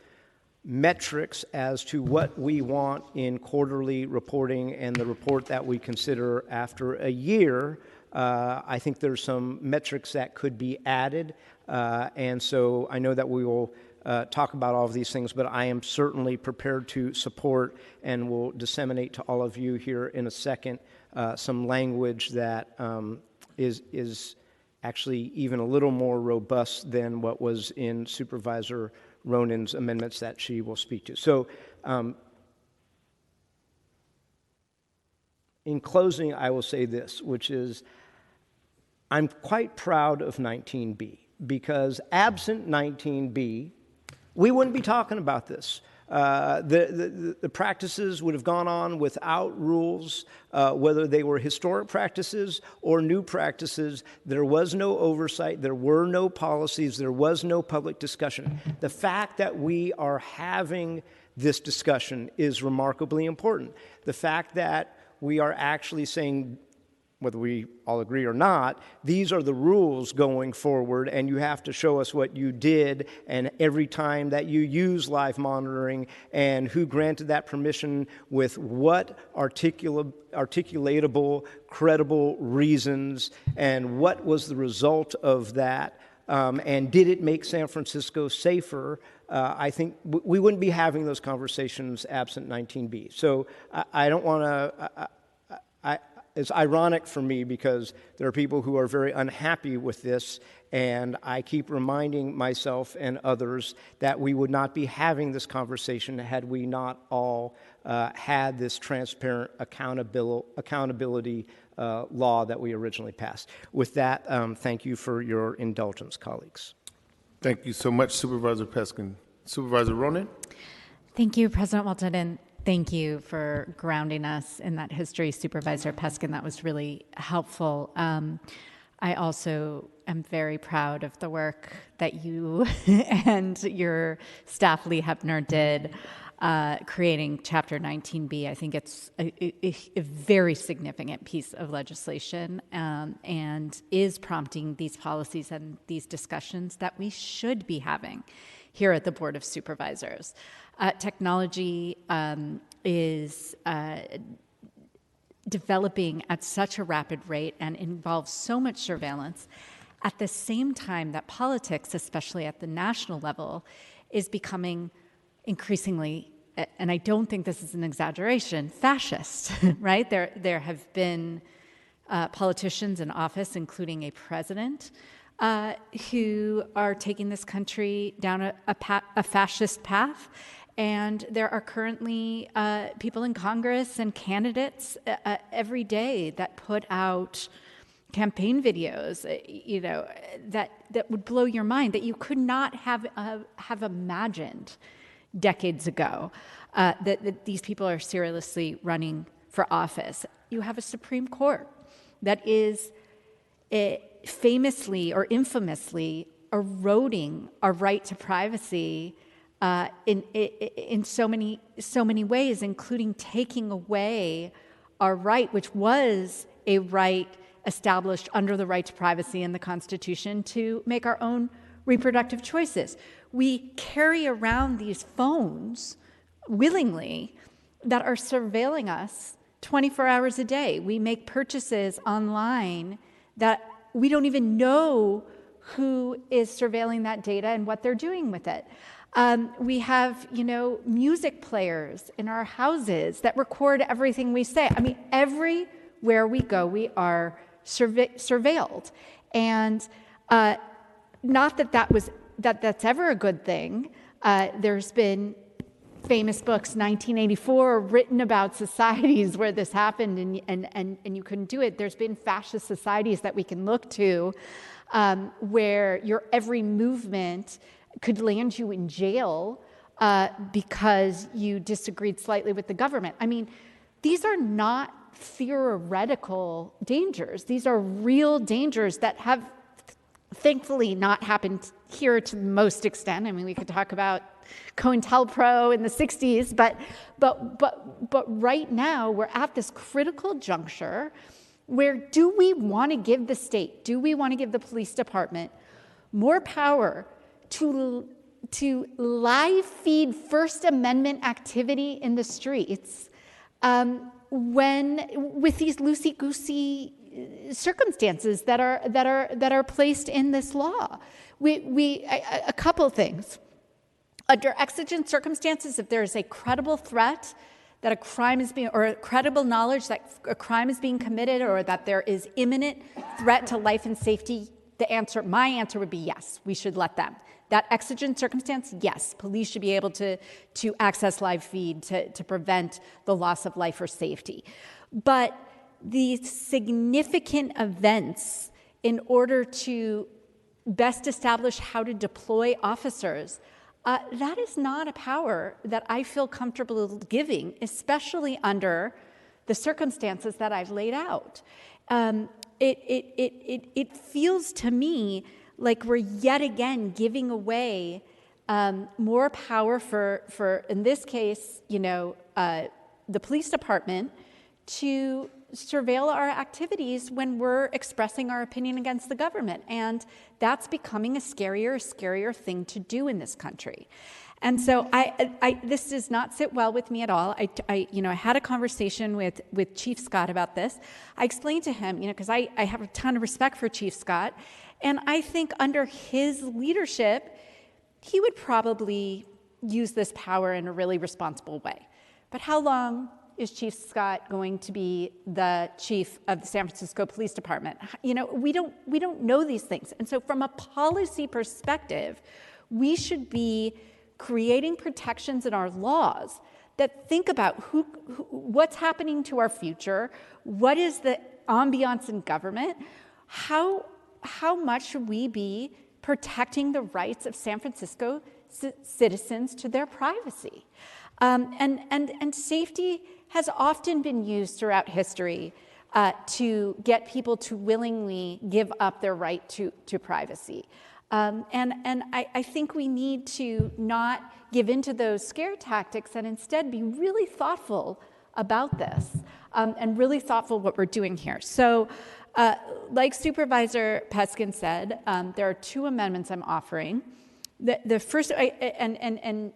metrics as to what we want in quarterly reporting and the report that we consider after a year, I think there's some metrics that could be added. And so I know that we will talk about all of these things, but I am certainly prepared to support and will disseminate to all of you here in a second some language that is actually even a little more robust than what was in Supervisor Ronan's amendments that she will speak to. So in closing, I will say this, which is I'm quite proud of 19B, because absent 19B, we wouldn't be talking about this. The practices would have gone on without rules, whether they were historic practices or new practices. There was no oversight, there were no policies, there was no public discussion. The fact that we are having this discussion is remarkably important. The fact that we are actually saying, whether we all agree or not, these are the rules going forward, and you have to show us what you did, and every time that you use live monitoring, and who granted that permission, with what articulatable, credible reasons, and what was the result of that, and did it make San Francisco safer? I think we wouldn't be having those conversations absent 19B. So I don't want to... It's ironic for me because there are people who are very unhappy with this, and I keep reminding myself and others that we would not be having this conversation had we not all had this transparent accountability law that we originally passed. With that, thank you for your indulgence, colleagues. Thank you so much, Supervisor Peskin. Supervisor Ronan? Thank you, President Walton, and thank you for grounding us in that history, Supervisor Peskin. That was really helpful. I also am very proud of the work that you and your staff, Lee Hepner, did creating Chapter 19B. I think it's a very significant piece of legislation and is prompting these policies and these discussions that we should be having here at the Board of Supervisors. Technology is developing at such a rapid rate and involves so much surveillance at the same time that politics, especially at the national level, is becoming increasingly, and I don't think this is an exaggeration, fascist, right? There have been politicians in office, including a president, who are taking this country down a fascist path. And there are currently people in Congress and candidates every day that put out campaign videos, that would blow your mind, that you could not have imagined decades ago, that these people are seriously running for office. You have a Supreme Court that is famously or infamously eroding our right to privacy in so many ways, including taking away our right, which was a right established under the right to privacy in the Constitution, to make our own reproductive choices. We carry around these phones willingly that are surveilling us 24 hours a day. We make purchases online that we don't even know who is surveilling that data and what they're doing with it. We have, music players in our houses that record everything we say. I mean, everywhere we go, we are surveilled. And not that that's ever a good thing. There's been famous books, 1984, written about societies where this happened and you couldn't do it. There's been fascist societies that we can look to where your every movement could land you in jail because you disagreed slightly with the government. I mean, these are not theoretical dangers. These are real dangers that have thankfully not happened here to the most extent. I mean, we could talk about COINTELPRO in the 60s, but right now we're at this critical juncture where do we want to give the state, do we want to give the police department more power to live feed First Amendment activity in the streets when with these loosey-goosey circumstances that are placed in this law? A couple things. Under exigent circumstances, if there is a credible threat that a crime is being, or a credible knowledge that a crime is being committed, or that there is imminent threat to life and safety, my answer would be yes, we should let them. That exigent circumstance, yes, police should be able to access live feed to prevent the loss of life or safety. But these significant events, in order to best establish how to deploy officers, that is not a power that I feel comfortable giving, especially under the circumstances that I've laid out. It feels to me like we're yet again giving away more power for in this case, the police department to surveil our activities when we're expressing our opinion against the government. And that's becoming a scarier thing to do in this country. And so this does not sit well with me at all. I had a conversation with Chief Scott about this. I explained to him, because I have a ton of respect for Chief Scott, and I think under his leadership, he would probably use this power in a really responsible way. But how long is Chief Scott going to be the chief of the San Francisco Police Department? We don't know these things. And so from a policy perspective, we should be creating protections in our laws that think about what's happening to our future, what is the ambiance in government, how much should we be protecting the rights of San Francisco citizens to their privacy. And safety has often been used throughout history to get people to willingly give up their right to privacy. And I think we need to not give into those scare tactics and instead be really thoughtful about this and really thoughtful what we're doing here. So like Supervisor Peskin said, there are two amendments I'm offering. The first, and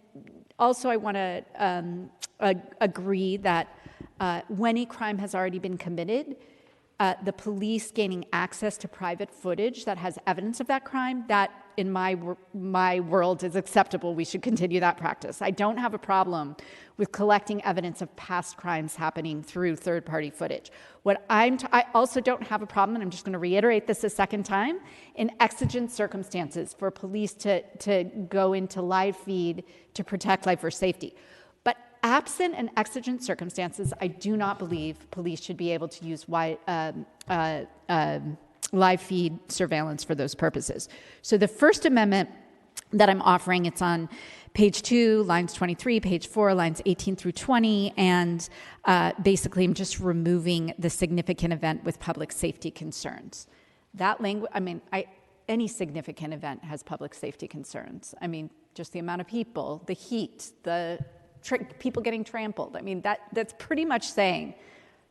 also I want to agree that when a crime has already been committed, the police gaining access to private footage that has evidence of that crime, that in my world is acceptable. We should continue that practice. I don't have a problem with collecting evidence of past crimes happening through third-party footage. I also don't have a problem, and I'm just going to reiterate this a second time, in exigent circumstances for police to go into live feed to protect life or safety. But absent and exigent circumstances, I do not believe police should be able to use live feed surveillance for those purposes. So the First Amendment that I'm offering. It's on page 2, lines 23, page 4, lines 18 through 20, and basically I'm just removing the significant event with public safety concerns. That language, I mean, any significant event has public safety concerns. I mean, just the amount of people, the heat, the people getting trampled. I mean, that's pretty much saying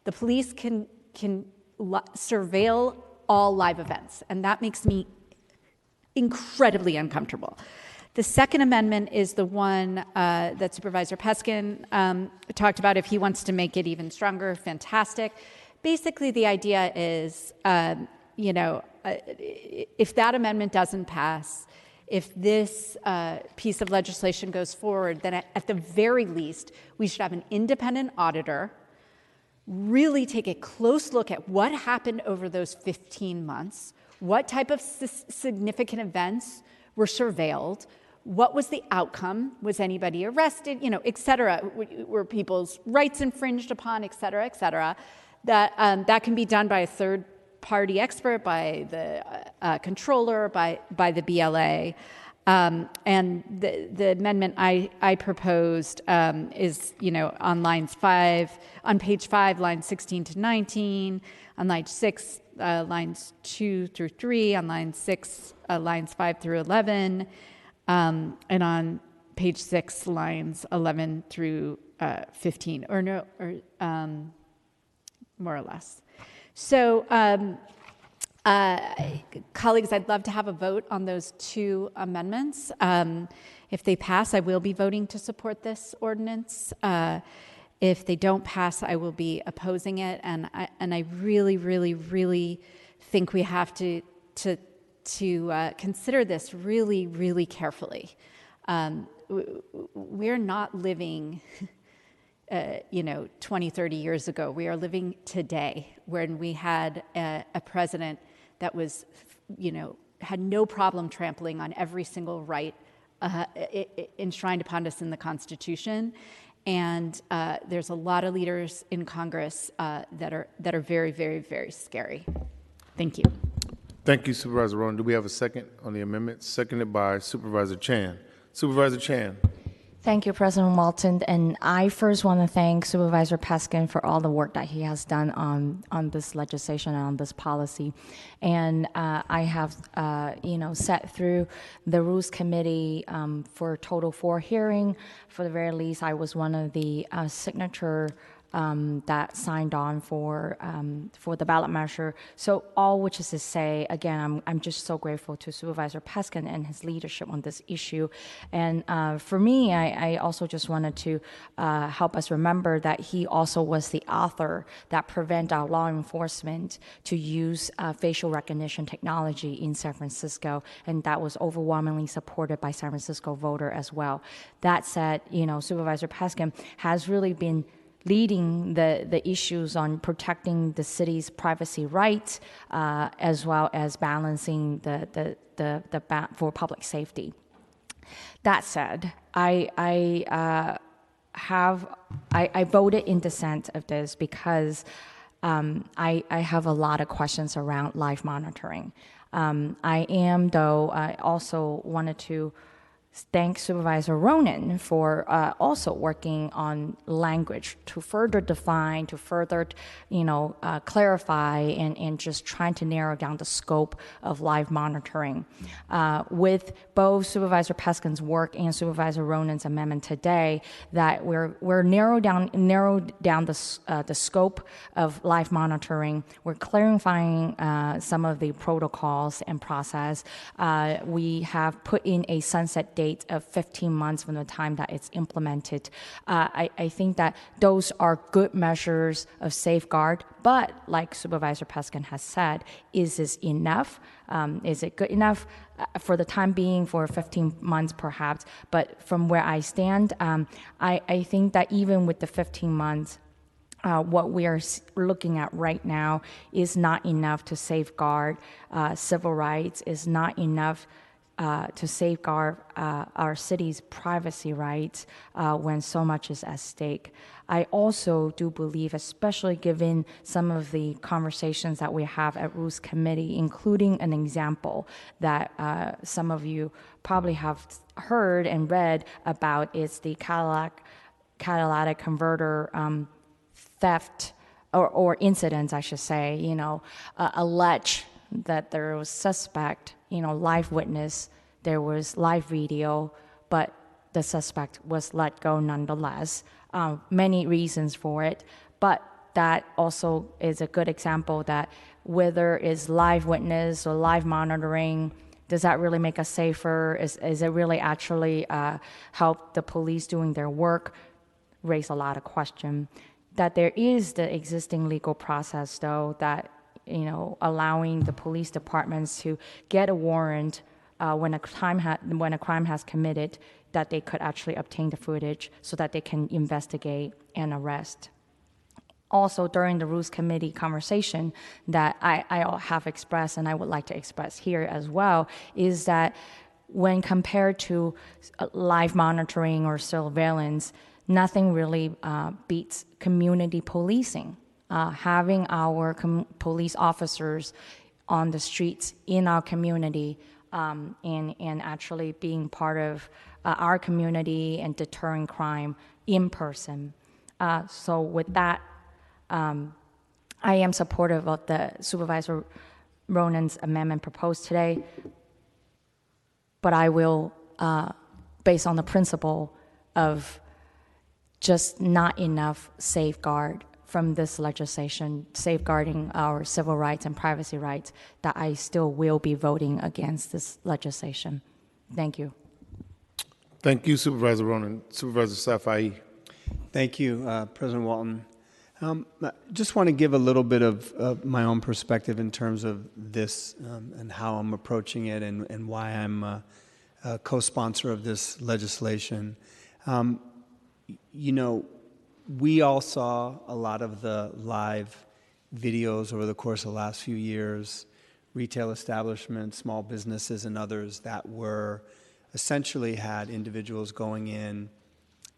the police can surveil all live events, and that makes me incredibly uncomfortable. The second amendment is the one that Supervisor Peskin talked about. If he wants to make it even stronger, fantastic. Basically, the idea is, if that amendment doesn't pass, if this piece of legislation goes forward, then at the very least, we should have an independent auditor really take a close look at what happened over those 15 months, what type of significant events were surveilled, what was the outcome, was anybody arrested, et cetera, were people's rights infringed upon, et cetera, that can be done by a third-party expert, by the controller, by the BLA. And the amendment I proposed is, on page 5, lines 16 to 19, on line 6, lines 2 through 3, on line 6, lines 5 through 11, and on page 6, lines 11 through 15, more or less. So, colleagues, I'd love to have a vote on those two amendments. If they pass, I will be voting to support this ordinance. If they don't pass, I will be opposing it. And I really, really, really think we have to consider this really, really carefully. We're not living 20, 30 years ago. We are living today, when we had a president that was, had no problem trampling on every single right enshrined upon us in the Constitution. And there's a lot of leaders in Congress that are very, very, very scary. Thank you. Thank you, Supervisor Rowan. Do we have a second on the amendment? Seconded by Supervisor Chan. Supervisor Chan. Thank you, President Walton. And I first want to thank Supervisor Peskin for all the work that he has done on this legislation and on this policy. And I have, sat through the Rules Committee for a total 4 hearing. For the very least, I was one of the signature that signed on for the ballot measure. So all which is to say, again, I'm just so grateful to Supervisor Peskin and his leadership on this issue. And for me, I also just wanted to help us remember that he also was the author that prevent our law enforcement to use facial recognition technology in San Francisco, and that was overwhelmingly supported by San Francisco voter as well. That said, Supervisor Peskin has really been leading the issues on protecting the city's privacy rights, as well as balancing the for public safety. That said, I voted in dissent of this because I have a lot of questions around live monitoring. I also wanted to thank Supervisor Ronan for also working on language to further define, to further, clarify, and just trying to narrow down the scope of live monitoring. With both Supervisor Peskin's work and Supervisor Ronan's amendment today, that we're narrowed down the scope of live monitoring. We're clarifying some of the protocols and process. We have put in a sunset date of 15 months from the time that it's implemented. I think that those are good measures of safeguard, but like Supervisor Peskin has said, is this enough? Is it good enough for the time being, for 15 months perhaps? But from where I stand, I think that even with the 15 months, what we are looking at right now is not enough to safeguard civil rights, is not enough to safeguard our city's privacy rights when so much is at stake. I also do believe, especially given some of the conversations that we have at Rules Committee, including an example that some of you probably have heard and read about, is the catalytic converter theft or incidents, I should say, allege that there was suspect, live witness, there was live video, but the suspect was let go nonetheless. Many reasons for it, but that also is a good example that whether it's live witness or live monitoring, does that really make us safer? Is it really actually help the police doing their work? Raise a lot of question. That there is the existing legal process, though, that allowing the police departments to get a warrant when a crime has committed, that they could actually obtain the footage so that they can investigate and arrest. Also, during the Rules Committee conversation that I have expressed, and I would like to express here as well, is that when compared to live monitoring or surveillance, nothing really beats community policing. Having our police officers on the streets in our community and actually being part of our community and deterring crime in person. So with that, I am supportive of the Supervisor Ronan's amendment proposed today, but I will, based on the principle of just not enough safeguard from this legislation, safeguarding our civil rights and privacy rights, that I still will be voting against this legislation. Thank you. Thank you, Supervisor Ronan. Supervisor Safai. Thank you, President Walton. I just want to give a little bit of my own perspective in terms of this and how I'm approaching it and why I'm a co-sponsor of this legislation. We all saw a lot of the live videos over the course of the last few years, retail establishments, small businesses, and others that were essentially had individuals going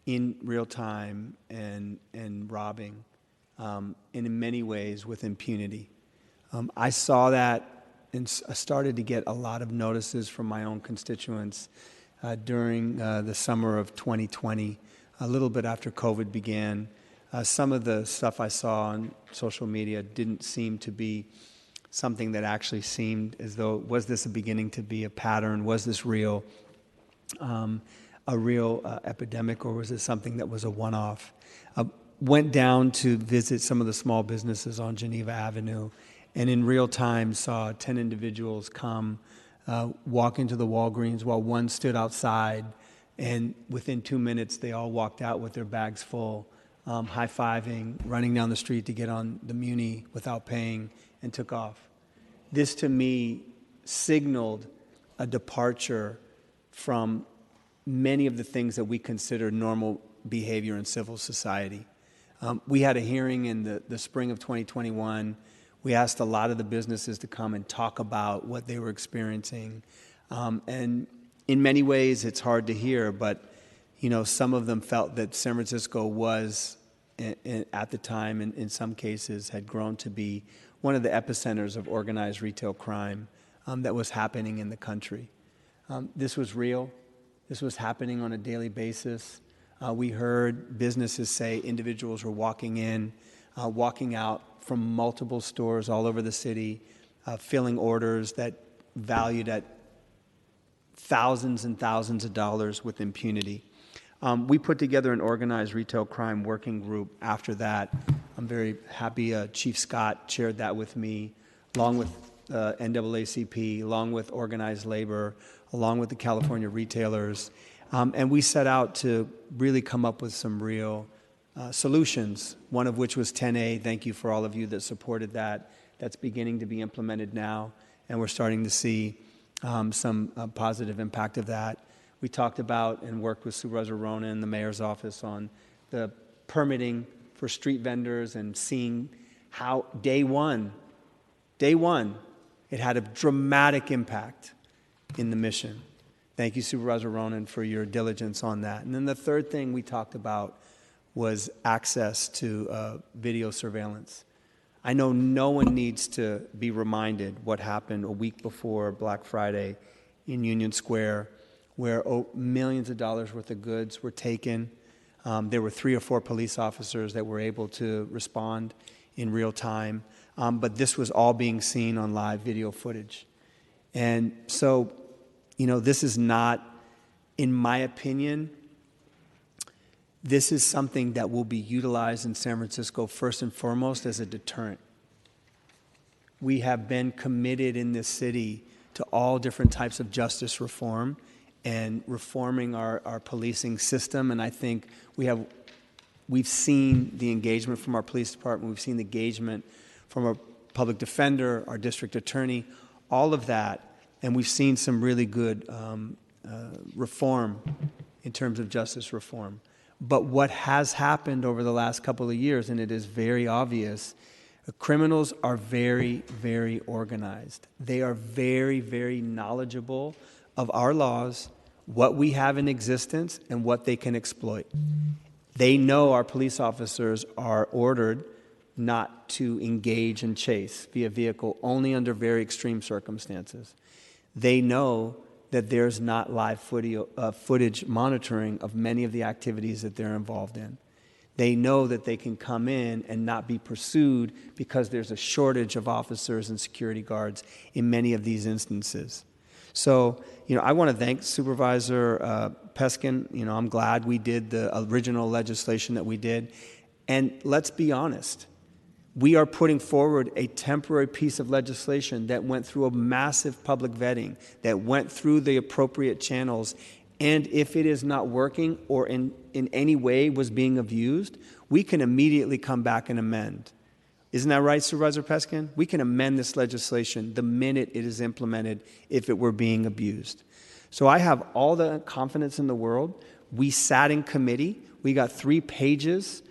in real time and robbing, and in many ways with impunity. I saw that and I started to get a lot of notices from my own constituents during the summer of 2020, a little bit after COVID began. Some of the stuff I saw on social media didn't seem to be something that actually seemed as though, was this beginning to be a pattern? Was this real, a real epidemic, or was it something that was a one-off? Went down to visit some of the small businesses on Geneva Avenue, and in real time saw 10 individuals come, walk into the Walgreens while one stood outside, and within 2 minutes, they all walked out with their bags full, high-fiving, running down the street to get on the Muni without paying, and took off. This, to me, signaled a departure from many of the things that we consider normal behavior in civil society. We had a hearing in the spring of 2021. We asked a lot of the businesses to come and talk about what they were experiencing. And in many ways, it's hard to hear, but some of them felt that San Francisco was, at the time, in some cases, had grown to be one of the epicenters of organized retail crime that was happening in the country. This was real. This was happening on a daily basis. We heard businesses say individuals were walking in, walking out from multiple stores all over the city, filling orders that valued at thousands and thousands of dollars with impunity. We put together an organized retail crime working group after that. I'm very happy Chief Scott chaired that with me, along with NAACP, along with organized labor, along with the California retailers. And we set out to really come up with some real solutions, one of which was 10A. Thank you for all of you that supported that. That's beginning to be implemented now, and we're starting to see some positive impact of that. We talked about and worked with Supervisor Ronan and the mayor's office on the permitting for street vendors and seeing how day one, it had a dramatic impact in the mission. Thank you, Supervisor Ronan, for your diligence on that. And then the third thing we talked about was access to video surveillance. I know no one needs to be reminded what happened a week before Black Friday in Union Square, where millions of dollars worth of goods were taken. There were 3 or 4 police officers that were able to respond in real time, but this was all being seen on live video footage. And so, this is not, in my opinion, this is something that will be utilized in San Francisco first and foremost as a deterrent. We have been committed in this city to all different types of justice reform and reforming our policing system. And I think we've seen the engagement from our police department, we've seen the engagement from our public defender, our district attorney, all of that. And we've seen some really good reform in terms of justice reform. But what has happened over the last couple of years, and it is very obvious, criminals are very, very organized. They are very, very knowledgeable of our laws, what we have in existence, and what they can exploit. They know our police officers are ordered not to engage and chase via vehicle only under very extreme circumstances. They know that there's not live footage monitoring of many of the activities that they're involved in. They know that they can come in and not be pursued because there's a shortage of officers and security guards in many of these instances. So, I want to thank Supervisor Peskin. I'm glad we did the original legislation that we did. And let's be honest, we are putting forward a temporary piece of legislation that went through a massive public vetting, that went through the appropriate channels. And if it is not working or in any way was being abused, we can immediately come back and amend. Isn't that right, Supervisor Peskin? We can amend this legislation the minute it is implemented if it were being abused. So I have all the confidence in the world. We sat in committee. We got 3 pages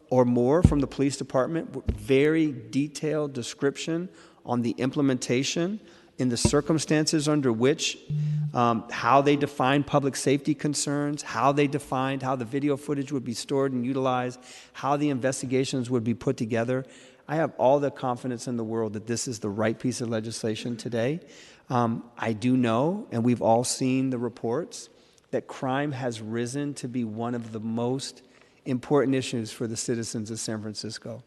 or more from the police department, very detailed description on the implementation in the circumstances under which, how they defined public safety concerns, how they defined how the video footage would be stored and utilized, how the investigations would be put together. I have all the confidence in the world that this is the right piece of legislation today. I do know, and we've all seen the reports, that crime has risen to be one of the most important issues for the citizens of San Francisco.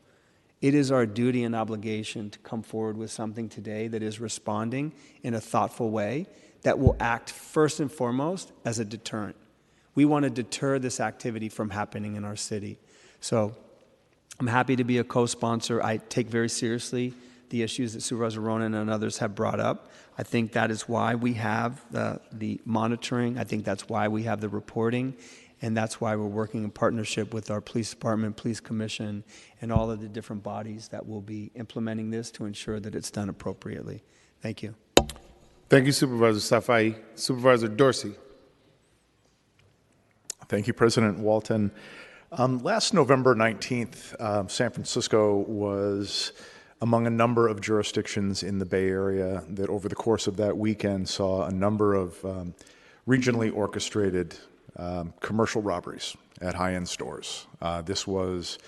It is our duty and obligation to come forward with something today that is responding in a thoughtful way that will act first and foremost as a deterrent. We want to deter this activity from happening in our city. So I'm happy to be a co-sponsor. I take very seriously the issues that Supervisor Ronan and others have brought up. I think that is why we have the monitoring. I think that's why we have the reporting. And that's why we're working in partnership with our police department, police commission, and all of the different bodies that will be implementing this to ensure that it's done appropriately. Thank you. Thank you, Supervisor Safai. Supervisor Dorsey. Thank you, President Walton. Last November 19th, San Francisco was among a number of jurisdictions in the Bay Area that over the course of that weekend saw a number of regionally orchestrated commercial robberies at high-end stores. This was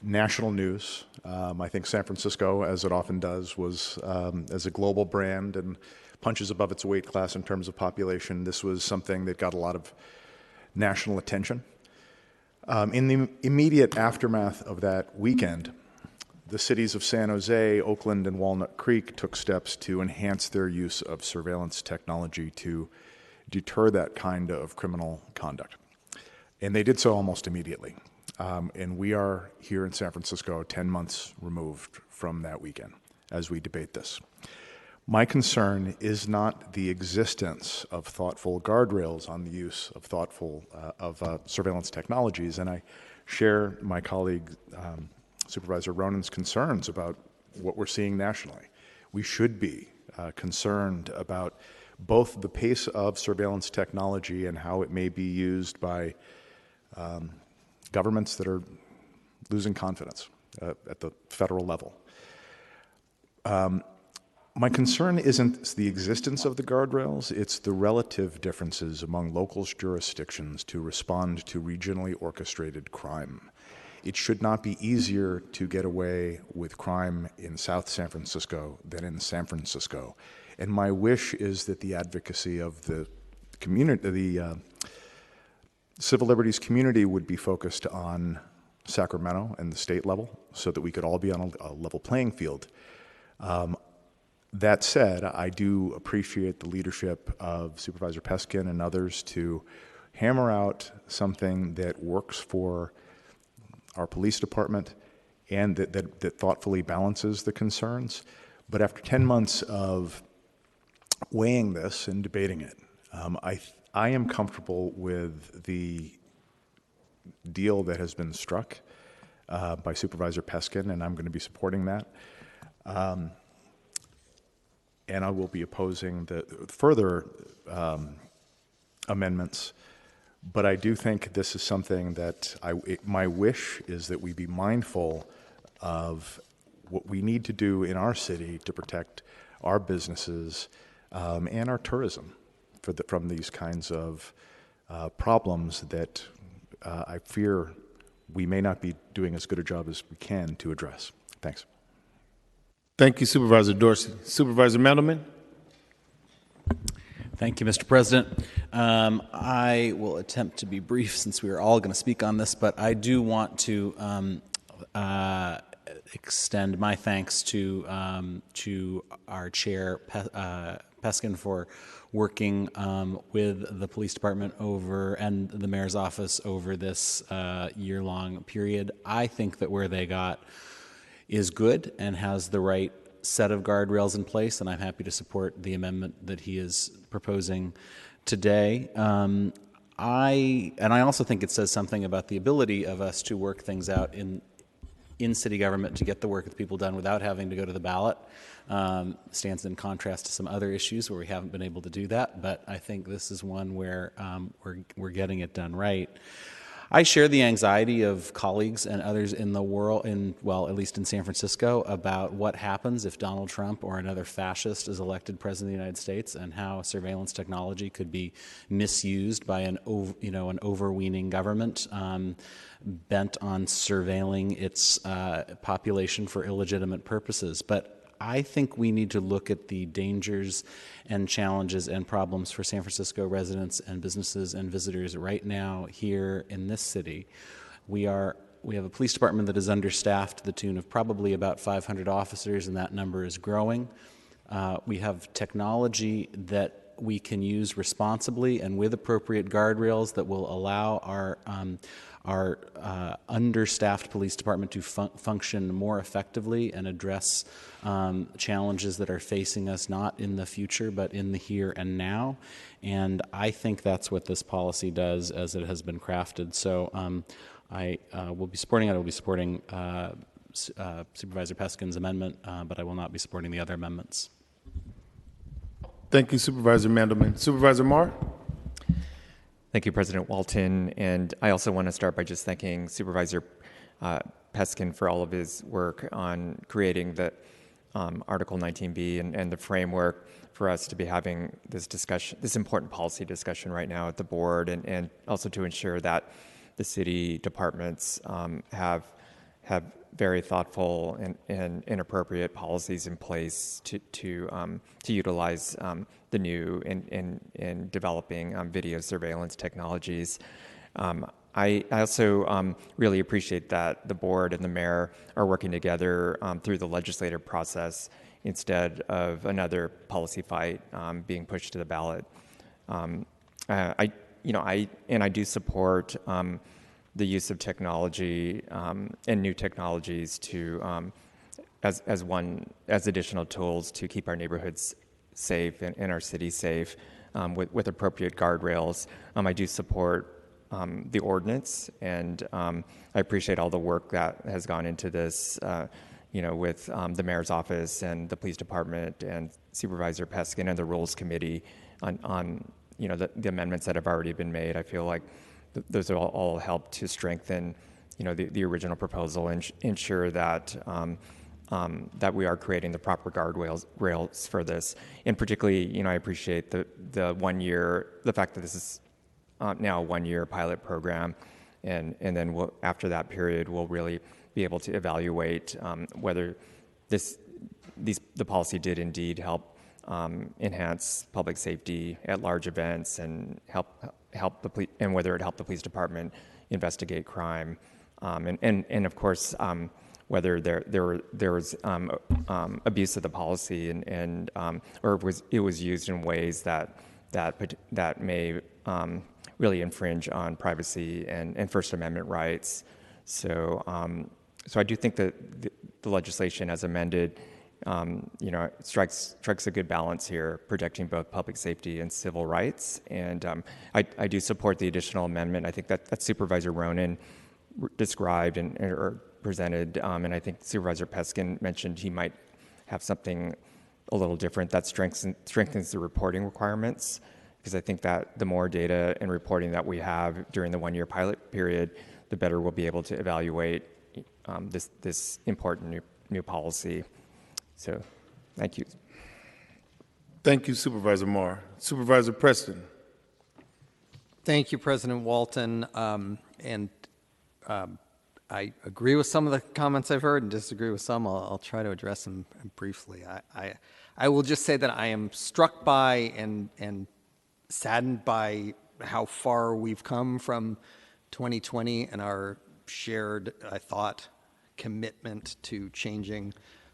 national news. I think San Francisco, as it often does, was as a global brand and punches above its weight class in terms of population. This was something that got a lot of national attention. In the immediate aftermath of that weekend, the cities of San Jose, Oakland, and Walnut Creek took steps to enhance their use of surveillance technology to deter that kind of criminal conduct. And they did so almost immediately. And we are here in San Francisco 10 months removed from that weekend as we debate this. My concern is not the existence of thoughtful guardrails on the use of surveillance technologies, and I share my colleague Supervisor Ronan's concerns about what we're seeing nationally. We should be concerned about both the pace of surveillance technology and how it may be used by governments that are losing confidence at the federal level. My concern isn't the existence of the guardrails, it's the relative differences among local jurisdictions to respond to regionally orchestrated crime. It should not be easier to get away with crime in South San Francisco than in San Francisco. And my wish is that the advocacy of the community, the civil liberties community, would be focused on Sacramento and the state level so that we could all be on a level playing field. That said, I do appreciate the leadership of Supervisor Peskin and others to hammer out something that works for our police department and that thoughtfully balances the concerns. But after 10 months of weighing this and debating it, I am comfortable with the deal that has been struck by Supervisor Peskin, and I'm going to be supporting that. And I will be opposing the further amendments. But I do think this is something that my wish is that we be mindful of what we need to do in our city to protect our businesses and our tourism from these kinds of problems that I fear we may not be doing as good a job as we can to address. Thanks. Thank you, Supervisor Dorsey. Supervisor Mandelman? Thank you, Mr. President. I will attempt to be brief since we are all going to speak on this, but I do want to extend my thanks to our chair, Peskin, for working with the police department and the mayor's office over this year-long period. I think that where they got is good and has the right set of guardrails in place, and I'm happy to support the amendment that he is proposing today. I also think it says something about the ability of us to work things out in city government to get the work of the people done without having to go to the ballot. Stands in contrast to some other issues where we haven't been able to do that, but I think this is one where we're getting it done right. I share the anxiety of colleagues and others in the world, at least in San Francisco, about what happens if Donald Trump or another fascist is elected president of the United States, and how surveillance technology could be misused by an overweening government bent on surveilling its population for illegitimate purposes. But I think we need to look at the dangers and challenges and problems for San Francisco residents and businesses and visitors right now here in this city. We have a police department that is understaffed to the tune of probably about 500 officers, and that number is growing. We have technology that we can use responsibly and with appropriate guardrails that will allow our understaffed police department to function more effectively and address challenges that are facing us not in the future but in the here and now. And I think that's what this policy does as it has been crafted. So I will be supporting it. I will be supporting Supervisor Peskin's amendment, but I will not be supporting the other amendments. Thank you, Supervisor Mandelman. Supervisor Marr? Thank you, President Walton. And I also want to start by just thanking Supervisor Peskin for all of his work on creating the Article 19B and the framework for us to be having this discussion, this important policy discussion right now at the board, and also to ensure that the city departments have very thoughtful and appropriate policies in place to utilize the new and developing video surveillance technologies. I also really appreciate that the board and the mayor are working together through the legislative process instead of another policy fight being pushed to the ballot. I do support the use of technology and new technologies to as additional tools to keep our neighborhoods safe and our city safe with appropriate guardrails. I do support the ordinance, and I appreciate all the work that has gone into this, with the mayor's office and the police department and Supervisor Peskin and the Rules Committee on the amendments that have already been made. I feel like those all help to strengthen, the original proposal and ensure that that we are creating the proper rails for this. And particularly, I appreciate the 1 year, the fact that this is now a 1 year pilot program, and then after that period, we'll really be able to evaluate whether the policy did indeed help enhance public safety at large events and help the police, and whether it helped the police department investigate crime, and of course whether there was abuse of the policy or it was used in ways that may really infringe on privacy and First Amendment rights. So I do think that the legislation as amended, strikes a good balance here, protecting both public safety and civil rights. And I do support the additional amendment. I think that Supervisor Ronan described or presented, and I think Supervisor Peskin mentioned he might have something a little different that strengthens the reporting requirements, because I think that the more data and reporting that we have during the 1 year pilot period, the better we'll be able to evaluate this important new policy. So, thank you. Thank you, Supervisor Marr. Supervisor Preston. Thank you, President Walton. I agree with some of the comments I've heard and disagree with some. I'll try to address them briefly. I will just say that I am struck by and saddened by how far we've come from 2020 and our shared, I thought, commitment to changing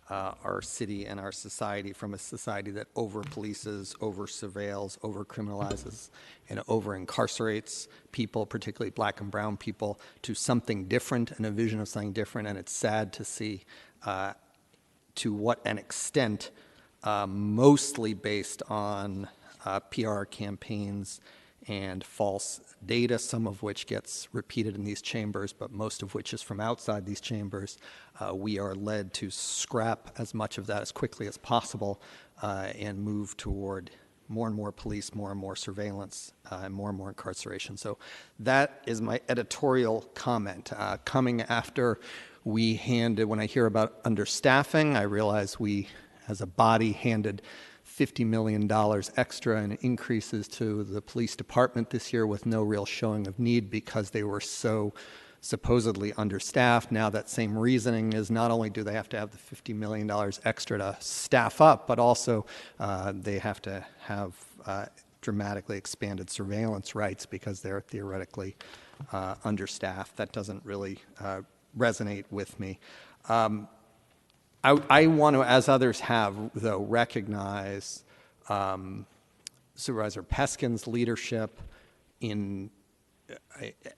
our city and our society from a society that over-polices, over-surveils, over-criminalizes, and over-incarcerates people, particularly black and brown people, to something different and a vision of something different. And it's sad to see to what an extent, mostly based on PR campaigns and false data, some of which gets repeated in these chambers, but most of which is from outside these chambers. We are led to scrap as much of that as quickly as possible and move toward more and more police, more and more surveillance, and more incarceration. So that is my editorial comment. Coming after when I hear about understaffing, I realize we, as a body, handed $50 million extra in increases to the police department this year with no real showing of need because they were so supposedly understaffed. Now that same reasoning is not only do they have to have the $50 million extra to staff up, but also they have to have dramatically expanded surveillance rights because they're theoretically understaffed. That doesn't really resonate with me. I want to, as others have, though, recognize Supervisor Peskin's leadership in,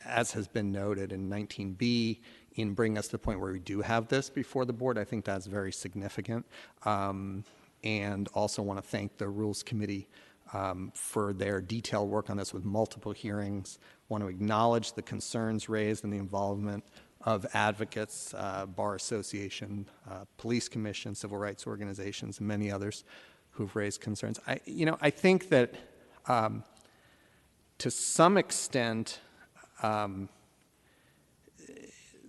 as has been noted in 19B, in bringing us to the point where we do have this before the board. I think that's very significant. And also want to thank the Rules Committee for their detailed work on this with multiple hearings. Want to acknowledge the concerns raised and the involvement of advocates, Bar Association, Police Commission, civil rights organizations, and many others who've raised concerns. I think that to some extent,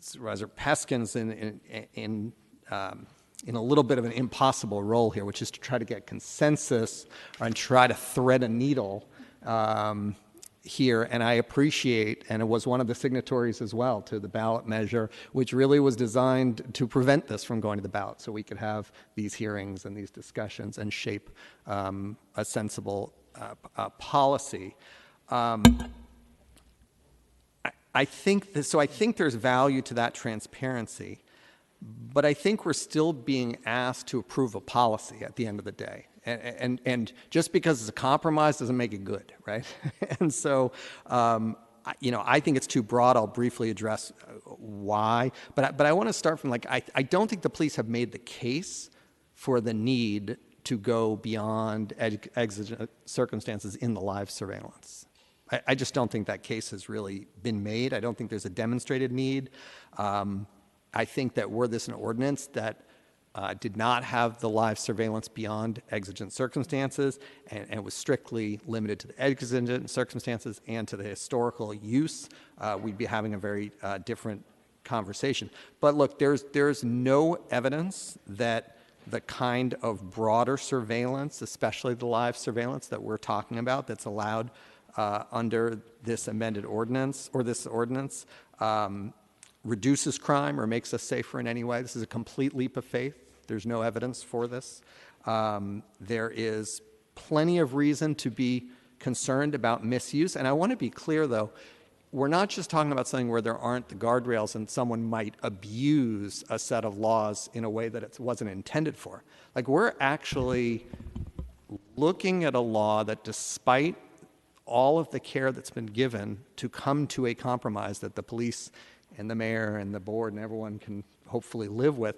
Supervisor Peskin's in a little bit of an impossible role here, which is to try to get consensus and try to thread a needle here, and I appreciate, and it was one of the signatories as well to the ballot measure, which really was designed to prevent this from going to the ballot so we could have these hearings and these discussions and shape a sensible policy. I think there's value to that transparency, but I think we're still being asked to approve a policy at the end of the day. And just because it's a compromise doesn't make it good, right? And so, I think it's too broad. I'll briefly address why. But I want to start from I don't think the police have made the case for the need to go beyond exigent circumstances in the live surveillance. I just don't think that case has really been made. I don't think there's a demonstrated need. I think that were this an ordinance that did not have the live surveillance beyond exigent circumstances and was strictly limited to the exigent circumstances and to the historical use, we'd be having a very different conversation. But look, there's no evidence that the kind of broader surveillance, especially the live surveillance that we're talking about, that's allowed under this amended ordinance or this ordinance, reduces crime or makes us safer in any way. This is a complete leap of faith. There's no evidence for this. There is plenty of reason to be concerned about misuse. And I want to be clear, though, we're not just talking about something where there aren't the guardrails and someone might abuse a set of laws in a way that it wasn't intended for. Like, we're actually looking at a law that, despite all of the care that's been given to come to a compromise that the police and the mayor and the board and everyone can hopefully live with,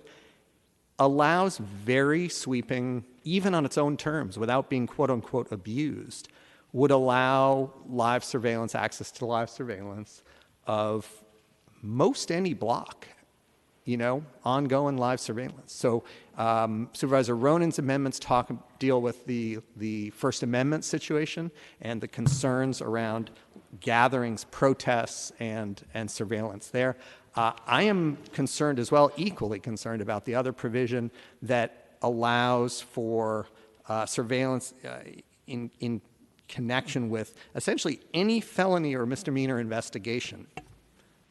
allows very sweeping, even on its own terms, without being quote-unquote abused, would allow live surveillance, access to live surveillance of most any block, ongoing live surveillance. So Supervisor Ronen's amendments deal with the First Amendment situation and the concerns around gatherings, protests, and surveillance there. I am concerned as well, equally concerned about the other provision that allows for surveillance in connection with essentially any felony or misdemeanor investigation.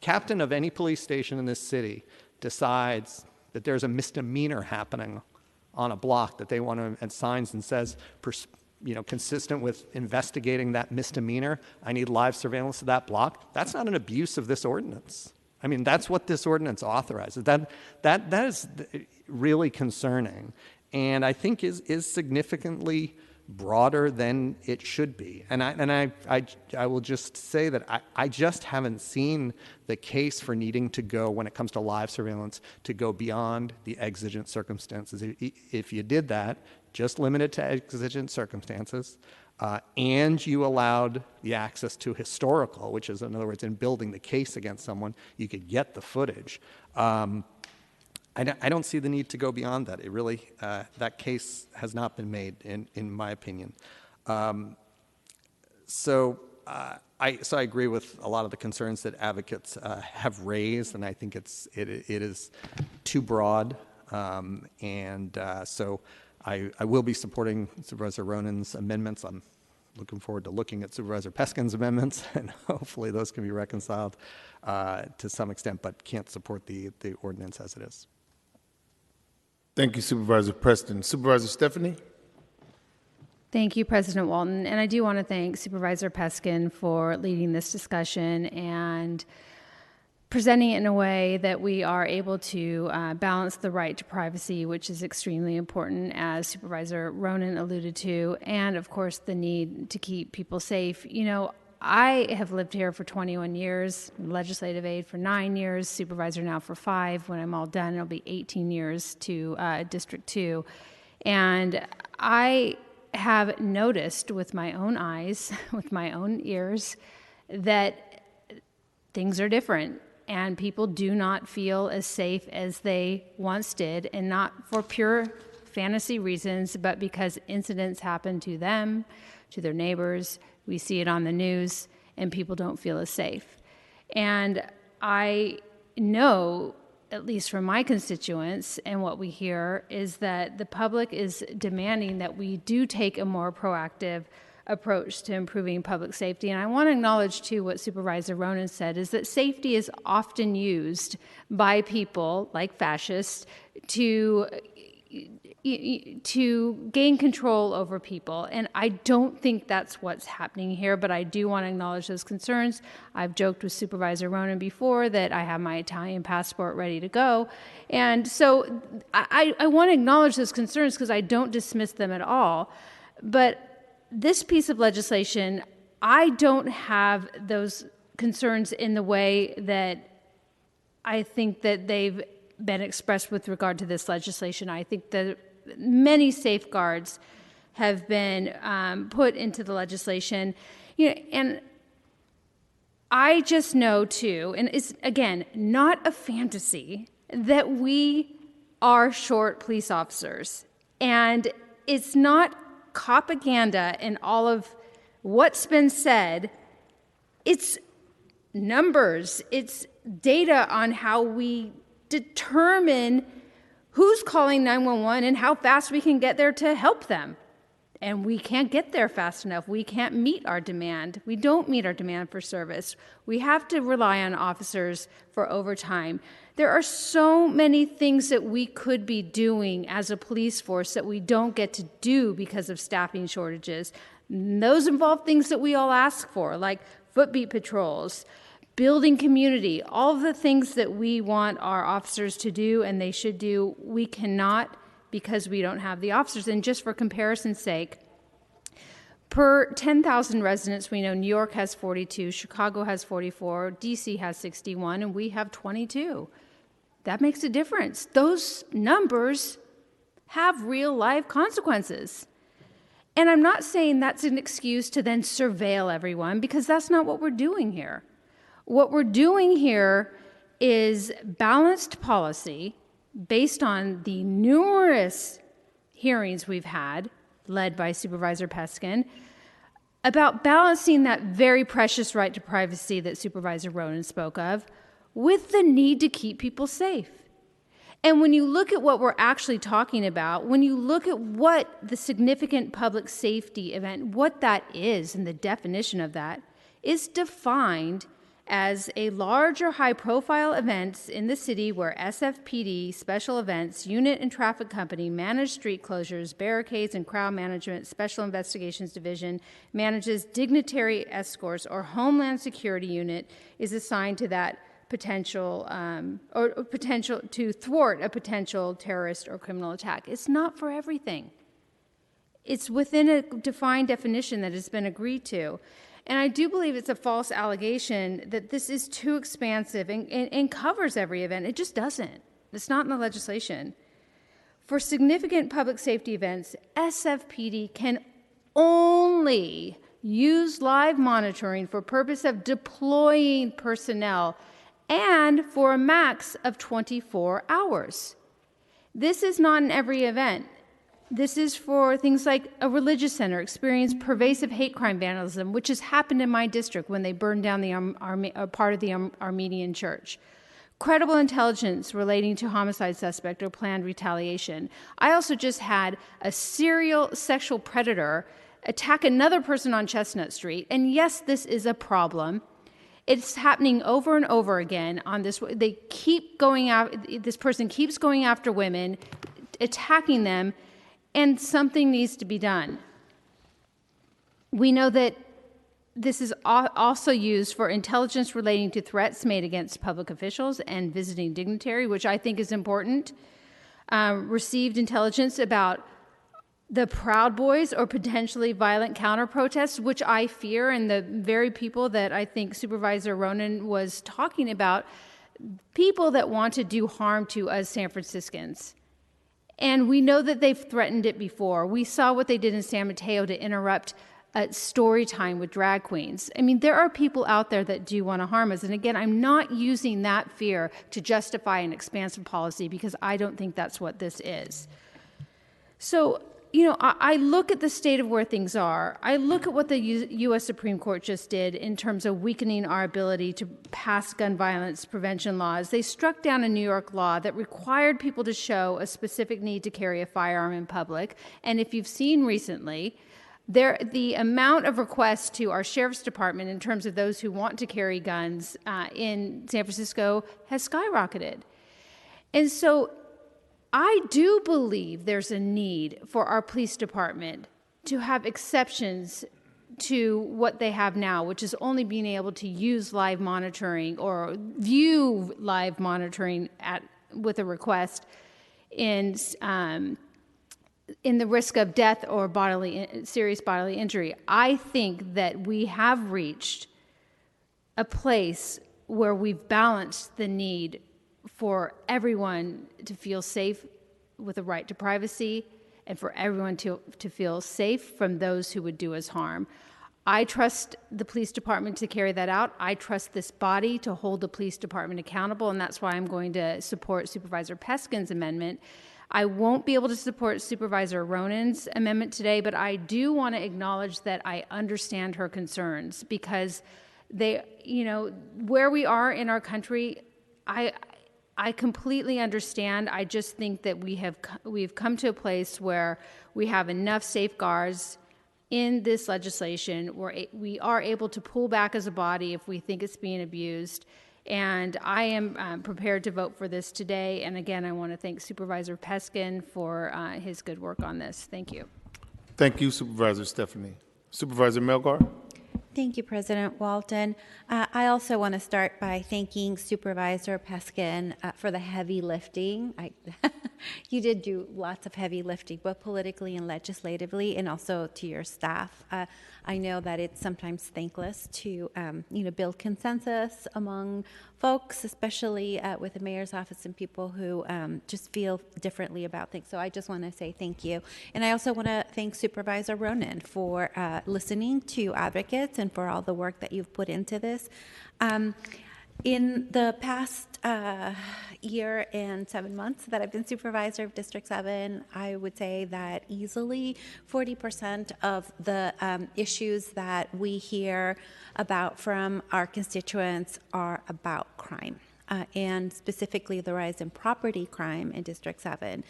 Captain of any police station in this city decides that there's a misdemeanor happening on a block that they want to, and signs and says, consistent with investigating that misdemeanor, I need live surveillance of that block. That's not an abuse of this ordinance. I mean, that's what this ordinance authorizes. That is really concerning, and I think is significantly broader than it should be. And I will just say that I just haven't seen the case for needing to go, when it comes to live surveillance, to go beyond the exigent circumstances. If you did that, just limited to exigent circumstances, and you allowed the access to historical, which is, in other words, in building the case against someone, you could get the footage. I don't see the need to go beyond that. It really, that case has not been made, in my opinion. So I agree with a lot of the concerns that advocates have raised, and I think it is too broad. So I will be supporting Supervisor Ronen's amendments. I'm looking forward to looking at Supervisor Peskin's amendments, and hopefully those can be reconciled to some extent, but can't support the ordinance as it is. Thank you, Supervisor Preston. Supervisor Stephanie? Thank you, President Walton. And I do want to thank Supervisor Peskin for leading this discussion and presenting it in a way that we are able to balance the right to privacy, which is extremely important, as Supervisor Ronen alluded to, and of course the need to keep people safe. I have lived here for 21 years, legislative aide for 9 years, supervisor now for 5. When I'm all done, it'll be 18 years to District 2. And I have noticed with my own eyes, with my own ears, that things are different. And people do not feel as safe as they once did, and not for pure fantasy reasons, but because incidents happen to them, to their neighbors. We see it on the news, and people don't feel as safe. And I know, at least from my constituents and what we hear, is that the public is demanding that we do take a more proactive approach to improving public safety. And I want to acknowledge, too, what Supervisor Ronen said, is that safety is often used by people, like fascists, to gain control over people. And I don't think that's what's happening here, but I do want to acknowledge those concerns. I've joked with Supervisor Ronen before that I have my Italian passport ready to go. And so I want to acknowledge those concerns because I don't dismiss them at all. But this piece of legislation, I don't have those concerns in the way that I think that they've been expressed with regard to this legislation. I think that many safeguards have been put into the legislation, and I just know too, and it's again not a fantasy, that we are short police officers, and it's not propaganda in all of what's been said. It's numbers, it's data on how we determine who's calling 911 and how fast we can get there to help them. And we can't get there fast enough. We can't meet our demand. We don't meet our demand for service. We have to rely on officers for overtime. There are so many things that we could be doing as a police force that we don't get to do because of staffing shortages. And those involve things that we all ask for, like footbeat patrols, building community, all of the things that we want our officers to do and they should do, we cannot because we don't have the officers. And just for comparison's sake, per 10,000 residents, we know New York has 42, Chicago has 44, DC has 61, and we have 22. That makes a difference. Those numbers have real life consequences. And I'm not saying that's an excuse to then surveil everyone, because that's not what we're doing here. What we're doing here is balanced policy based on the numerous hearings we've had, led by Supervisor Peskin, about balancing that very precious right to privacy that Supervisor Ronan spoke of with the need to keep people safe. And when you look at what we're actually talking about, when you look at what the significant public safety event, what that is and the definition of that, is defined as a large or high-profile events in the city where SFPD, Special Events, Unit and Traffic Company manage street closures, barricades, and crowd management, Special Investigations Division manages dignitary escorts, or Homeland Security Unit is assigned to that potential to thwart a potential terrorist or criminal attack. It's not for everything. It's within a defined definition that has been agreed to. And I do believe it's a false allegation that this is too expansive and covers every event. It just doesn't. It's not in the legislation. For significant public safety events, SFPD can only use live monitoring for purpose of deploying personnel and for a max of 24 hours. This is not in every event. This is for things like a religious center experienced pervasive hate crime vandalism, which has happened in my district when they burned down the part of the Armenian church. Credible intelligence relating to homicide suspect or planned retaliation. I also just had a serial sexual predator attack another person on Chestnut Street. And yes, this is a problem. It's happening over and over again on this. They keep going out. This person keeps going after women, attacking them. And something needs to be done. We know that this is also used for intelligence relating to threats made against public officials and visiting dignitary, which I think is important. Received intelligence about the Proud Boys or potentially violent counter-protests, which I fear, and the very people that I think Supervisor Ronan was talking about, people that want to do harm to us San Franciscans. And we know that they've threatened it before. We saw what they did in San Mateo to interrupt story time with drag queens. I mean, there are people out there that do want to harm us. And again, I'm not using that fear to justify an expansive policy because I don't think that's what this is. So, you know, I look at the state of where things are. I look at what the U.S. Supreme Court just did in terms of weakening our ability to pass gun violence prevention laws. They struck down a New York law that required people to show a specific need to carry a firearm in public. And if you've seen recently, the amount of requests to our sheriff's department in terms of those who want to carry guns in San Francisco has skyrocketed. And so I do believe there's a need for our police department to have exceptions to what they have now, which is only being able to use live monitoring or view live monitoring with a request in the risk of death or serious bodily injury. I think that we have reached a place where we've balanced the need for everyone to feel safe with a right to privacy and for everyone to feel safe from those who would do us harm. I trust the police department to carry that out. I trust this body to hold the police department accountable, and that's why I'm going to support Supervisor Peskin's amendment. I won't be able to support Supervisor Ronan's amendment today, but I do want to acknowledge that I understand her concerns because where we are in our country, I completely understand. I just think that we've come to a place where we have enough safeguards in this legislation where we are able to pull back as a body if we think it's being abused. And I am prepared to vote for this today. And again, I want to thank Supervisor Peskin for his good work on this. Thank you. Thank you, Supervisor Stephanie. Supervisor Melgar? Thank you, President Walton. I also want to start by thanking Supervisor Peskin for the heavy lifting. You did do lots of heavy lifting, both politically and legislatively, and also to your staff. I know that it's sometimes thankless to, build consensus among folks, especially with the mayor's office and people who just feel differently about things. So I just want to say thank you. And I also want to thank Supervisor Ronan for listening to advocates and for all the work that you've put into this. In the past year and 7 months that I've been supervisor of District 7, I would say that easily 40% of the issues that we hear about from our constituents are about crime. And specifically the rise in property crime in District 7.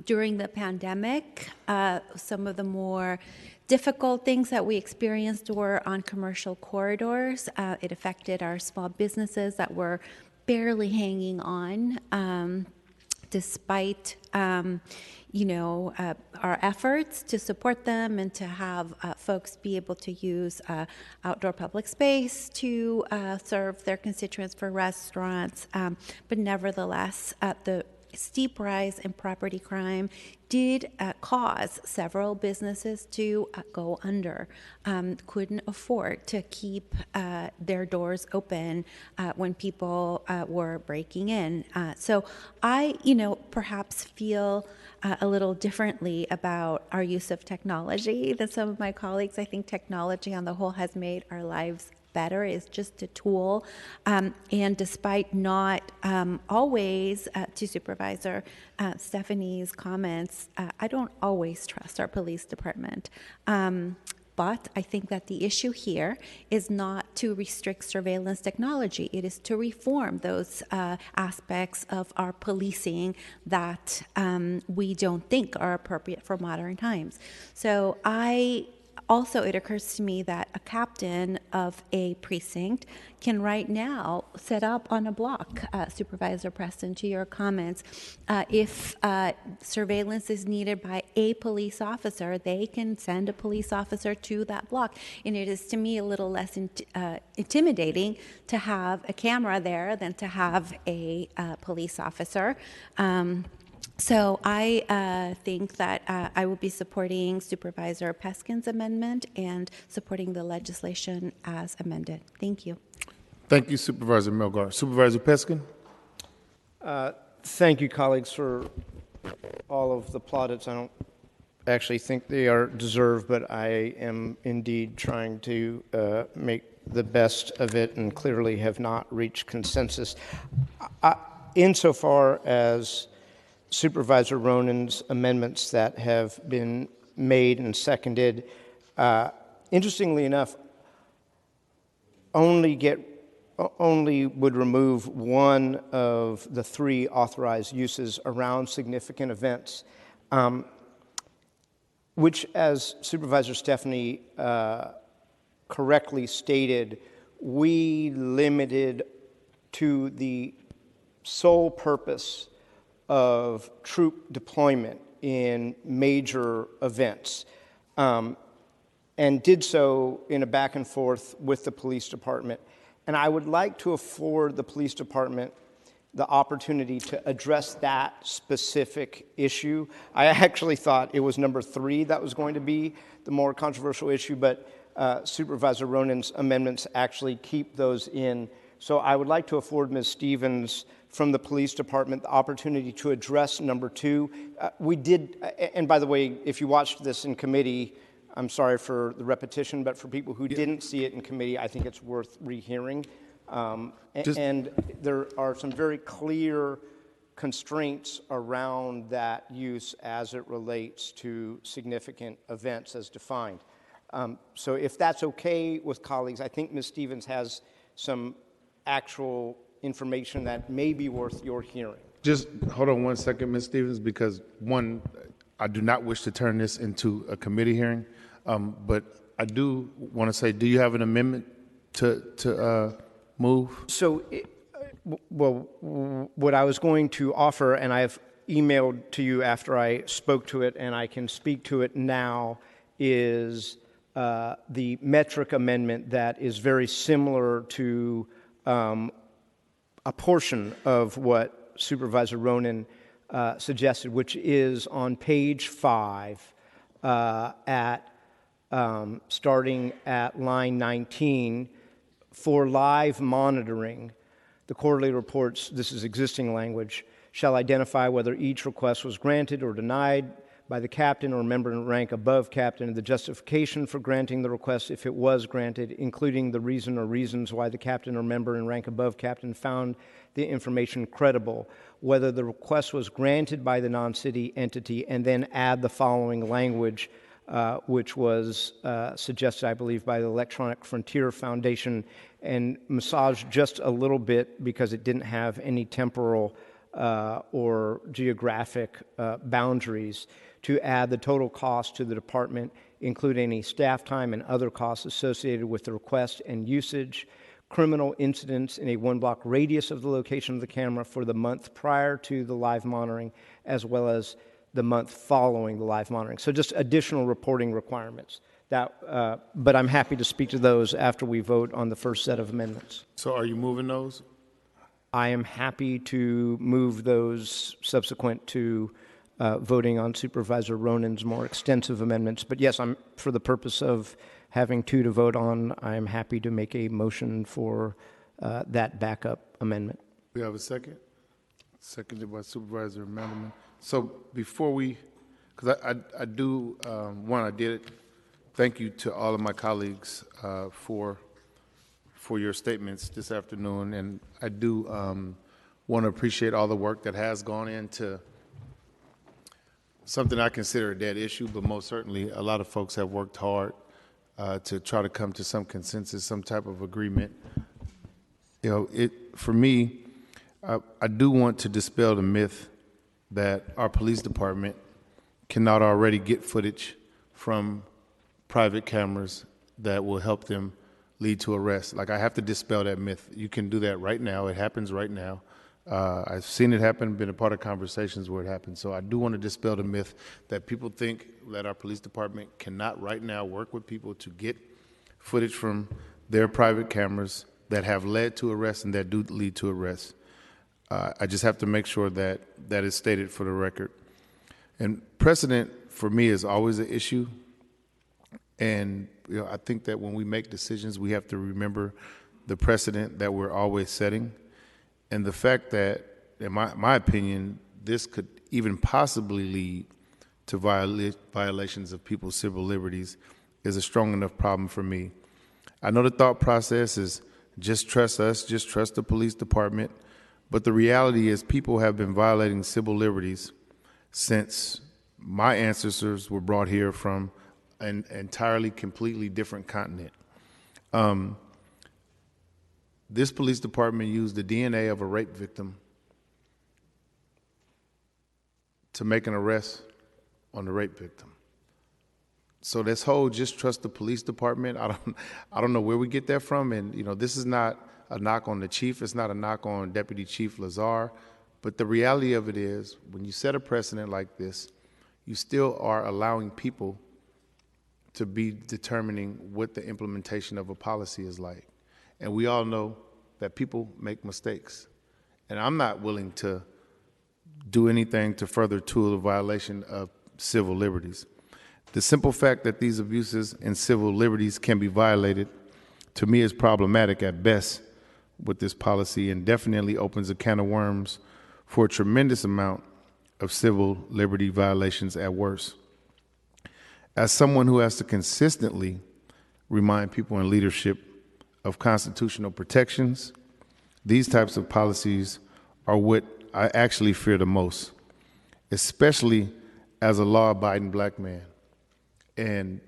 During the pandemic, some of the more difficult things that we experienced were on commercial corridors. It affected our small businesses that were barely hanging on, despite our efforts to support them and to have folks be able to use outdoor public space to serve their constituents for restaurants. But nevertheless, the steep rise in property crime did cause several businesses to go under, couldn't afford to keep their doors open when people were breaking in. So I, perhaps feel a little differently about our use of technology than some of my colleagues. I think technology on the whole has made our lives better. Is just a tool. And despite not always, to Supervisor Stephanie's comments, I don't always trust our police department. But I think that the issue here is not to restrict surveillance technology. It is to reform those aspects of our policing that we don't think are appropriate for modern times. So also, it occurs to me that a captain of a precinct can right now set up on a block, Supervisor Preston, to your comments. If surveillance is needed by a police officer, they can send a police officer to that block. And it is, to me, a little less intimidating to have a camera there than to have a police officer. So I think that I will be supporting Supervisor Peskin's amendment and supporting the legislation as amended. Thank you. Thank you, Supervisor Melgar. Supervisor Peskin? Thank you, colleagues, for all of the plaudits. I don't actually think they are deserved, but I am indeed trying to make the best of it and clearly have not reached consensus. Insofar as Supervisor Ronan's amendments that have been made and seconded, interestingly enough, only would remove one of the three authorized uses around significant events, which, as Supervisor Stephanie correctly stated, we limited to the sole purpose of troop deployment in major events, and did so in a back and forth with the police department. And I would like to afford the police department the opportunity to address that specific issue. I actually thought it was number 3 that was going to be the more controversial issue, but Supervisor Ronan's amendments actually keep those in. So I would like to afford Ms. Stevens from the police department the opportunity to address number 2. We did, and by the way, if you watched this in committee, I'm sorry for the repetition, but for people who didn't see it in committee, I think it's worth rehearing. And there are some very clear constraints around that use as it relates to significant events as defined. So if that's okay with colleagues, I think Ms. Stevens has some actual information that may be worth your hearing. Just hold on one second, Ms. Stevens, because one, I do not wish to turn this into a committee hearing, but I do want to say, do you have an amendment to move? So, well, what I was going to offer, and I've emailed to you after I spoke to it, and I can speak to it now, is the metric amendment that is very similar to a portion of what Supervisor Ronan suggested, which is on page 5 starting at line 19, for live monitoring, the quarterly reports, this is existing language, shall identify whether each request was granted or denied by the captain or member in rank above captain, and the justification for granting the request if it was granted, including the reason or reasons why the captain or member in rank above captain found the information credible, whether the request was granted by the non-city entity, and then add the following language, which was suggested, I believe, by the Electronic Frontier Foundation, and massaged just a little bit because it didn't have any temporal or geographic boundaries, to add the total cost to the department, including any staff time and other costs associated with the request and usage, criminal incidents in a 1-block radius of the location of the camera for the month prior to the live monitoring, as well as the month following the live monitoring. So just additional reporting requirements. But I'm happy to speak to those after we vote on the first set of amendments. So are you moving those? I am happy to move those subsequent to voting on Supervisor Ronan's more extensive amendments. But yes, for the purpose of having 2 to vote on, I'm happy to make a motion for that backup amendment. We have a second? Seconded by Supervisor Mandelman. So before we, because I do, I did it. Thank you to all of my colleagues for your statements this afternoon, and I do want to appreciate all the work that has gone into something I consider a dead issue, but most certainly a lot of folks have worked hard to try to come to some consensus, some type of agreement. You know, for me, I do want to dispel the myth that our police department cannot already get footage from private cameras that will help them lead to arrest. Like, I have to dispel that myth. You can do that right now. It happens right now. I've seen it happen, been a part of conversations where it happens. So I do want to dispel the myth that people think that our police department cannot right now work with people to get footage from their private cameras that have led to arrests and that do lead to arrests. I just have to make sure that that is stated for the record. And precedent for me is always an issue. And I think that when we make decisions, we have to remember the precedent that we're always setting. And the fact that, in my opinion, this could even possibly lead to violations of people's civil liberties is a strong enough problem for me. I know the thought process is just trust us, just trust the police department. But the reality is people have been violating civil liberties since my ancestors were brought here from an entirely, completely different continent. This police department used the DNA of a rape victim to make an arrest on the rape victim. So this whole just trust the police department, I don't know where we get that from. And this is not a knock on the chief. It's not a knock on Deputy Chief Lazar. But the reality of it is, when you set a precedent like this, you still are allowing people to be determining what the implementation of a policy is like. And we all know that people make mistakes. And I'm not willing to do anything to further tool the violation of civil liberties. The simple fact that these abuses in civil liberties can be violated, to me, is problematic at best with this policy, and definitely opens a can of worms for a tremendous amount of civil liberty violations at worst. As someone who has to consistently remind people in leadership of constitutional protections, these types of policies are what I actually fear the most, especially as a law-abiding black man. And,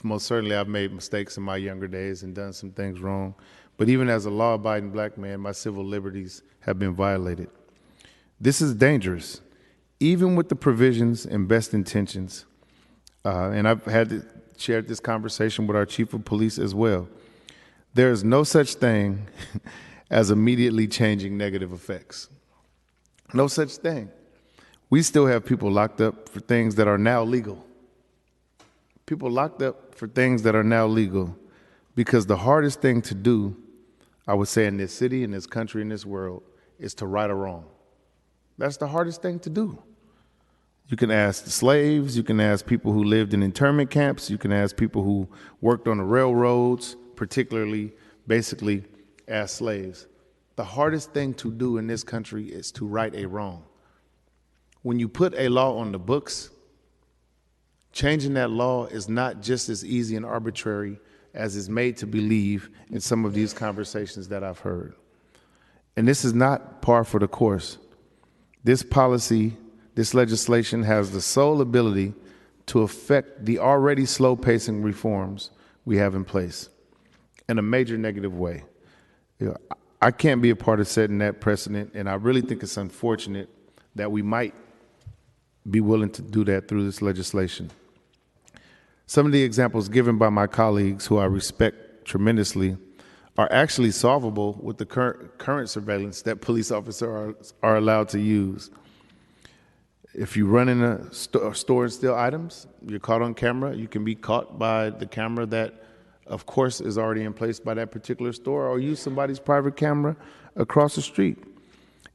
most certainly I've made mistakes in my younger days and done some things wrong. But even as a law-abiding black man, my civil liberties have been violated. This is dangerous, even with the provisions and best intentions. And I've shared this conversation with our chief of police as well. There is no such thing as immediately changing negative effects. No such thing. We still have people locked up for things that are now legal. People locked up for things that are now legal because the hardest thing to do, I would say, in this city, in this country, in this world, is to right a wrong. That's the hardest thing to do. You can ask the slaves, you can ask people who lived in internment camps, you can ask people who worked on the railroads, particularly, basically, as slaves. The hardest thing to do in this country is to right a wrong. When you put a law on the books, changing that law is not just as easy and arbitrary as is made to believe in some of these conversations that I've heard. And this is not par for the course. This policy, this legislation has the sole ability to affect the already slow-pacing reforms we have in place in a major negative way. I can't be a part of setting that precedent, and I really think it's unfortunate that we might be willing to do that through this legislation. Some of the examples given by my colleagues, who I respect tremendously, are actually solvable with the current surveillance that police officers are allowed to use. If you run in a store and steal items, you're caught on camera. You can be caught by the camera that, of course, is already in place by that particular store, or use somebody's private camera across the street.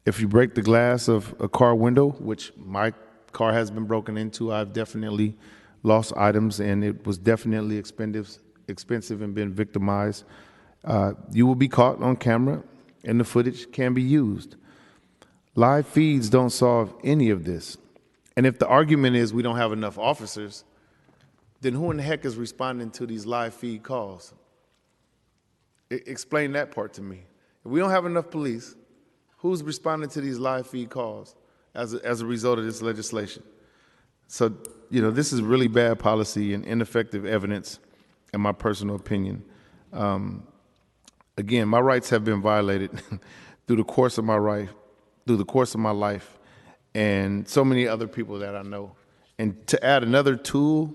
If you break the glass of a car window, which my car has been broken into, I've definitely lost items, and it was definitely expensive and been victimized. You will be caught on camera, and the footage can be used. Live feeds don't solve any of this. And if the argument is we don't have enough officers, then who in the heck is responding to these live feed calls? Explain that part to me. If we don't have enough police, who's responding to these live feed calls as a result of this legislation? So, this is really bad policy and ineffective evidence, in my personal opinion. Again, my rights have been violated through the course of my life, and so many other people that I know. And to add another tool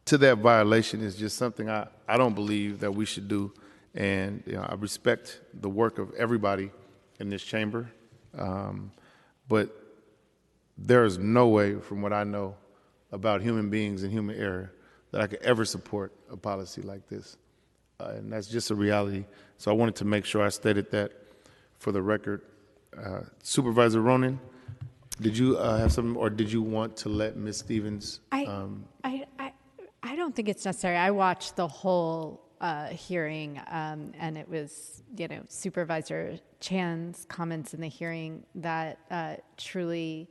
to that violation is just something I don't believe that we should do. And I respect the work of everybody in this chamber, but there is no way, from what I know about human beings and human error, that I could ever support a policy like this. And that's just a reality. So I wanted to make sure I stated that for the record. Supervisor Ronan, did you have something, or did you want to let Ms. Stevens? I don't think it's necessary. I watched the whole hearing, and it was, Supervisor Chan's comments in the hearing that truly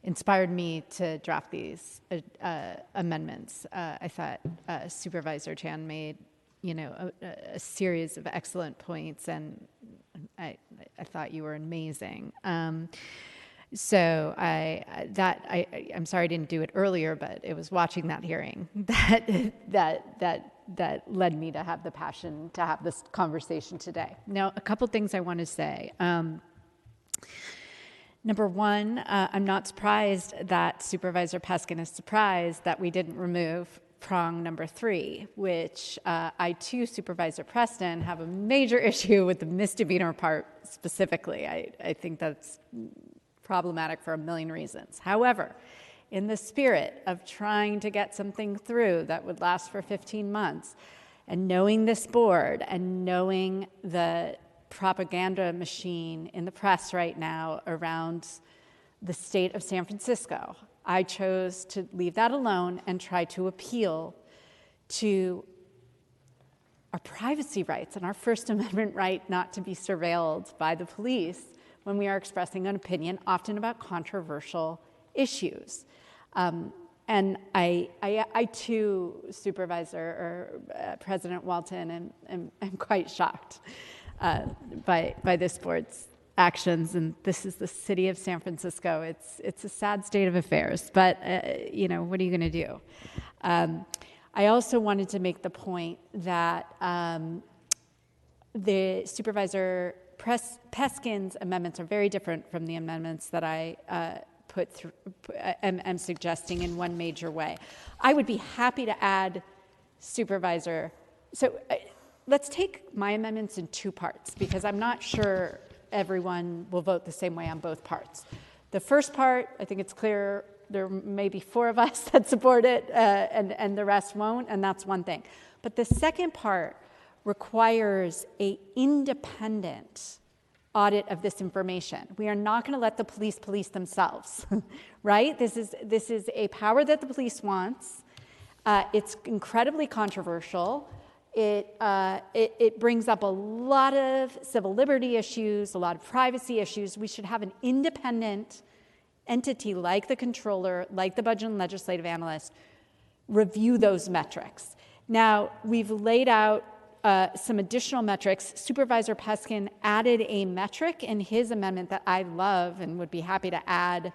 inspired me to draft these amendments. I thought Supervisor Chan made, a series of excellent points, and I thought you were amazing. So I'm sorry I didn't do it earlier, but it was watching that hearing that led me to have the passion to have this conversation today. Now, a couple things I want to say. Number one, I'm not surprised that Supervisor Peskin is surprised that we didn't remove prong number 3, which I too, Supervisor Preston, have a major issue with the misdemeanor part specifically. I think that's problematic for a million reasons. However, in the spirit of trying to get something through that would last for 15 months, and knowing this board and knowing the propaganda machine in the press right now around the state of San Francisco, I chose to leave that alone and try to appeal to our privacy rights and our First Amendment right not to be surveilled by the police when we are expressing an opinion, often about controversial issues. And I too, Supervisor or President Walton, am quite shocked by this board's actions, and this is the city of San Francisco. It's a sad state of affairs, but what are you going to do? I also wanted to make the point that the Supervisor Peskin's amendments are very different from the amendments that I am suggesting in one major way. I would be happy to add Supervisor. So let's take my amendments in two parts, because I'm not sure everyone will vote the same way on both parts. The first part, I think it's clear there may be 4 of us that support it, and the rest won't, and that's one thing. But the second part requires an independent audit of this information. We are not going to let the police themselves, right? This is a power that the police wants. It's incredibly controversial. It brings up a lot of civil liberty issues, a lot of privacy issues. We should have an independent entity like the controller, like the budget and legislative analyst, review those metrics. Now, we've laid out some additional metrics. Supervisor Peskin added a metric in his amendment that I love and would be happy to add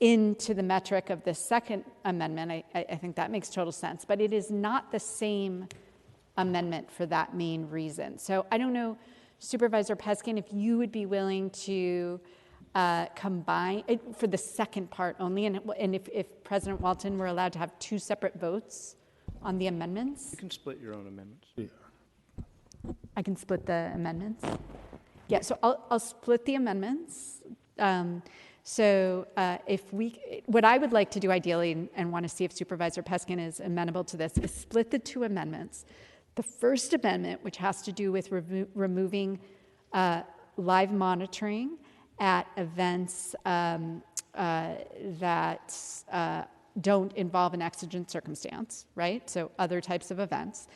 into the metric of the second amendment. I think that makes total sense, but it is not the same amendment for that main reason. So I don't know, Supervisor Peskin, if you would be willing to combine it for the second part only, and if President Walton were allowed to have 2 separate votes on the amendments. You can split your own amendments. Yeah. I can split the amendments. Yeah, so I'll split the amendments. What I would like to do ideally, and want to see if Supervisor Peskin is amenable to this, is split the 2 amendments. The first amendment, which has to do with removing live monitoring at events that don't involve an exigent circumstance, right? So other types of events.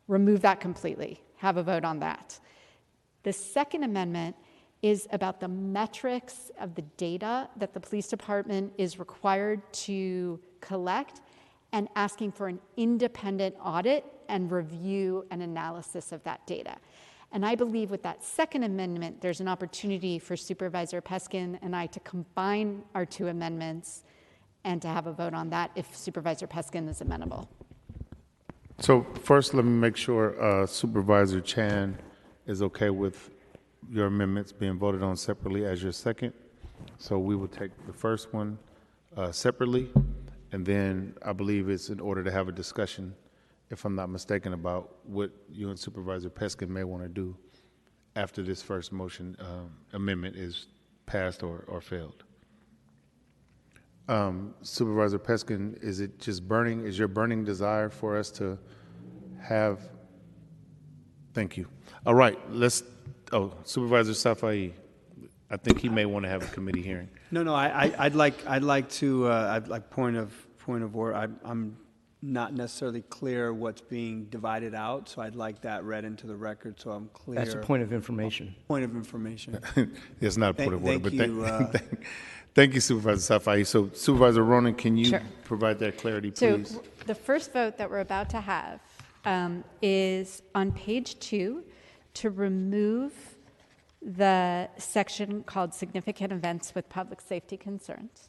Remove that completely. Have a vote on that. The second amendment is about the metrics of the data that the police department is required to collect, and asking for an independent audit and review and analysis of that data. And I believe with that second amendment, there's an opportunity for Supervisor Peskin and I to combine our 2 amendments and to have a vote on that if Supervisor Peskin is amenable. So first, let me make sure Supervisor Chan is okay with your amendments being voted on separately as your second. So we will take the first one separately, and then I believe it's in order to have a discussion, if I'm not mistaken, about what you and Supervisor Peskin may want to do after this first motion amendment is passed or failed. Supervisor Peskin, is it just burning? Is your burning desire for us to have? Thank you. All right, Supervisor Safai, I think he may want to have a committee hearing. No, I'd like point of order. I'm not necessarily clear what's being divided out, so I'd like that read into the record so I'm clear. That's a point of information. Point of information. It's not a point of order, but thank you. Thank you, Supervisor Safai. So, Supervisor Ronan, can you Sure. provide that clarity, please? So the first vote that we're about to have is on page 2 to remove the section called significant events with public safety concerns.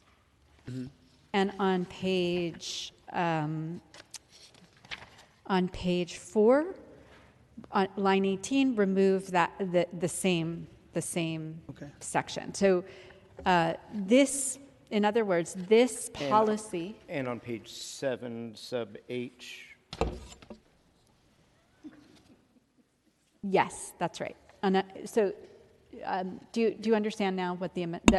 Mm-hmm. And on page 4, on line 18, remove that the same Okay. section. So this, in other words, this policy. And on page 7, sub H. Yes, that's right. Do you understand now what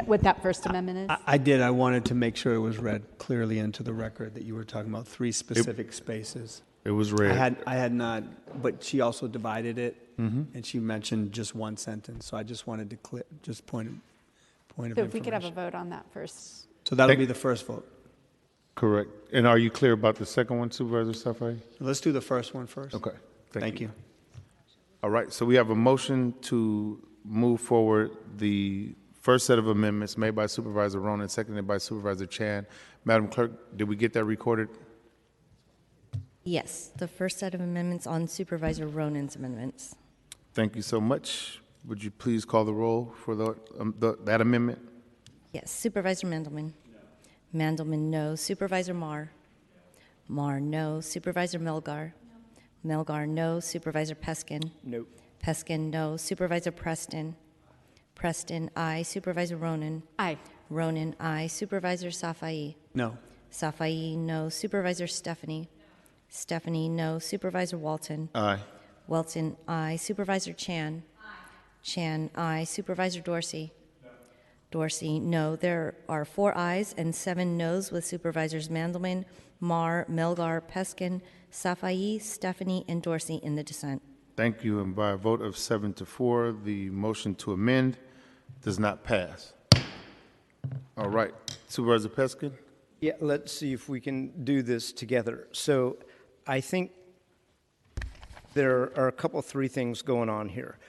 what that first amendment is? I did. I wanted to make sure it was read clearly into the record that you were talking about 3 specific spaces. It was read. I had not, but she also divided it, and she mentioned just one sentence. So I just wanted to just point of information. So if we could have a vote on that first. So that'll be the first vote. Correct. And are you clear about the second one, Supervisor Safai? Let's do the first one first. Okay. Thank you. All right. So we have a motion to move forward the first set of amendments made by Supervisor Ronan, seconded by Supervisor Chan. Madam Clerk, did we get that recorded? Yes, the first set of amendments on Supervisor Ronan's amendments. Thank you so much. Would you please call the roll for that amendment? Yes. Supervisor Mandelman? No. Mandelman, no. Supervisor Marr? No. Marr, no. Supervisor Melgar? No. Melgar, no. Supervisor Peskin? No. Peskin, no. Supervisor Preston? Preston, aye. Supervisor Ronan? Aye. Ronan, aye. Supervisor Safai? No. Safai, no. Supervisor Stephanie? Stephanie, no. Supervisor Walton? Aye. Walton, aye. Supervisor Chan? Chan, aye. Supervisor Dorsey? Dorsey, no. There are 4 ayes and 7 noes with Supervisors Mandelman, Marr, Melgar, Peskin, Safai, Stephanie, and Dorsey in the dissent. Thank you. And by a vote of 7 to 4, the motion to amend does not pass. All right. Supervisor Peskin? Yeah, let's see if we can do this together. So I think there are a couple, 3 things going on here.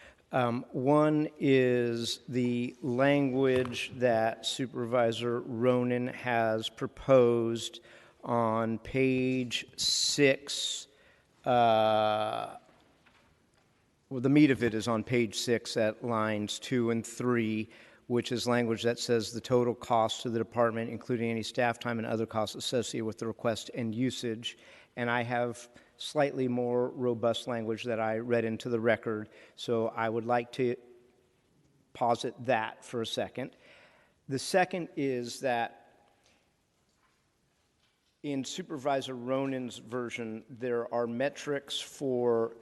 One is the language that Supervisor Ronan has proposed on page 6. Well, the meat of it is on page 6 at lines 2 and 3, which is language that says the total cost to the department, including any staff time and other costs associated with the request and usage. And I have slightly more robust language that I read into the record, so I would like to posit that for a second. The second is that in Supervisor Ronan's version, there are metrics for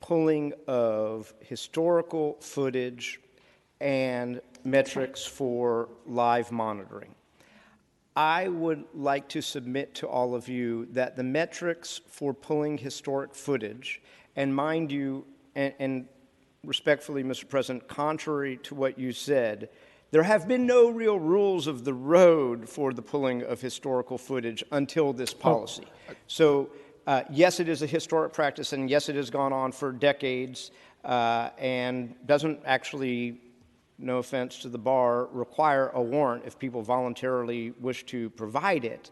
pulling of historical footage and metrics for live monitoring. I would like to submit to all of you that the metrics for pulling historic footage, and mind you, and respectfully, Mr. President, contrary to what you said, there have been no real rules of the road for the pulling of historical footage until this policy. So, yes, it is a historic practice, and yes, it has gone on for decades, and doesn't actually, no offense to the bar, require a warrant if people voluntarily wish to provide it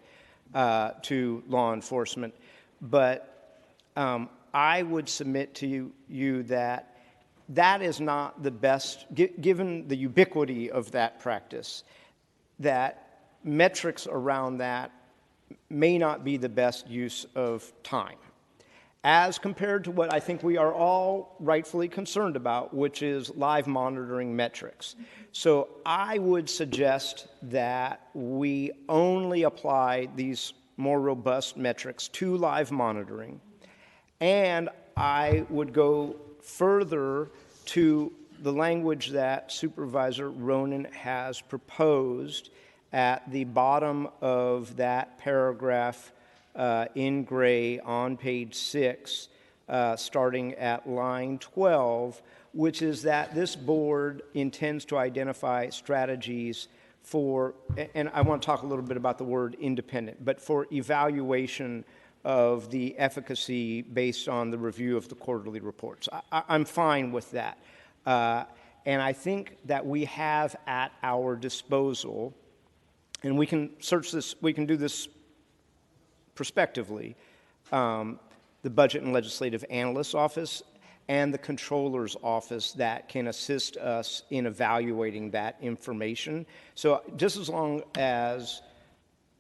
to law enforcement. But I would submit to you that that is not the best, given the ubiquity of that practice, that metrics around that may not be the best use of time, as compared to what I think we are all rightfully concerned about, which is live monitoring metrics. So I would suggest that we only apply these more robust metrics to live monitoring, and I would go further to the language that Supervisor Ronan has proposed at the bottom of that paragraph in gray on page 6, starting at line 12, which is that this board intends to identify strategies for, and I want to talk a little bit about the word independent, but for evaluation of the efficacy based on the review of the quarterly reports. I'm fine with that. And I think that we have at our disposal, and we can search this, we can do this prospectively, the Budget and Legislative Analyst's Office and the Controller's Office that can assist us in evaluating that information. So just as long as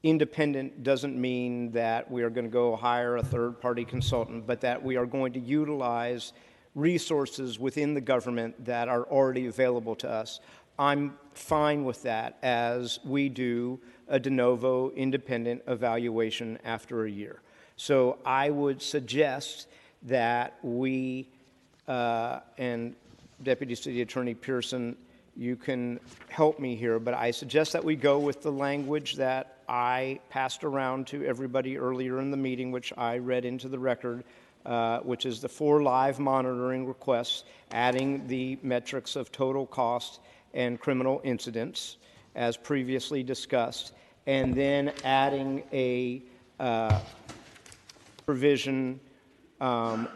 independent doesn't mean that we are going to go hire a third-party consultant, but that we are going to utilize resources within the government that are already available to us, I'm fine with that as we do a de novo independent evaluation after a year. So I would suggest that we, and Deputy City Attorney Pearson, you can help me here, but I suggest that we go with the language that I passed around to everybody earlier in the meeting, which I read into the record, which is the 4 live monitoring requests, adding the metrics of total cost and criminal incidents, as previously discussed, and then adding a provision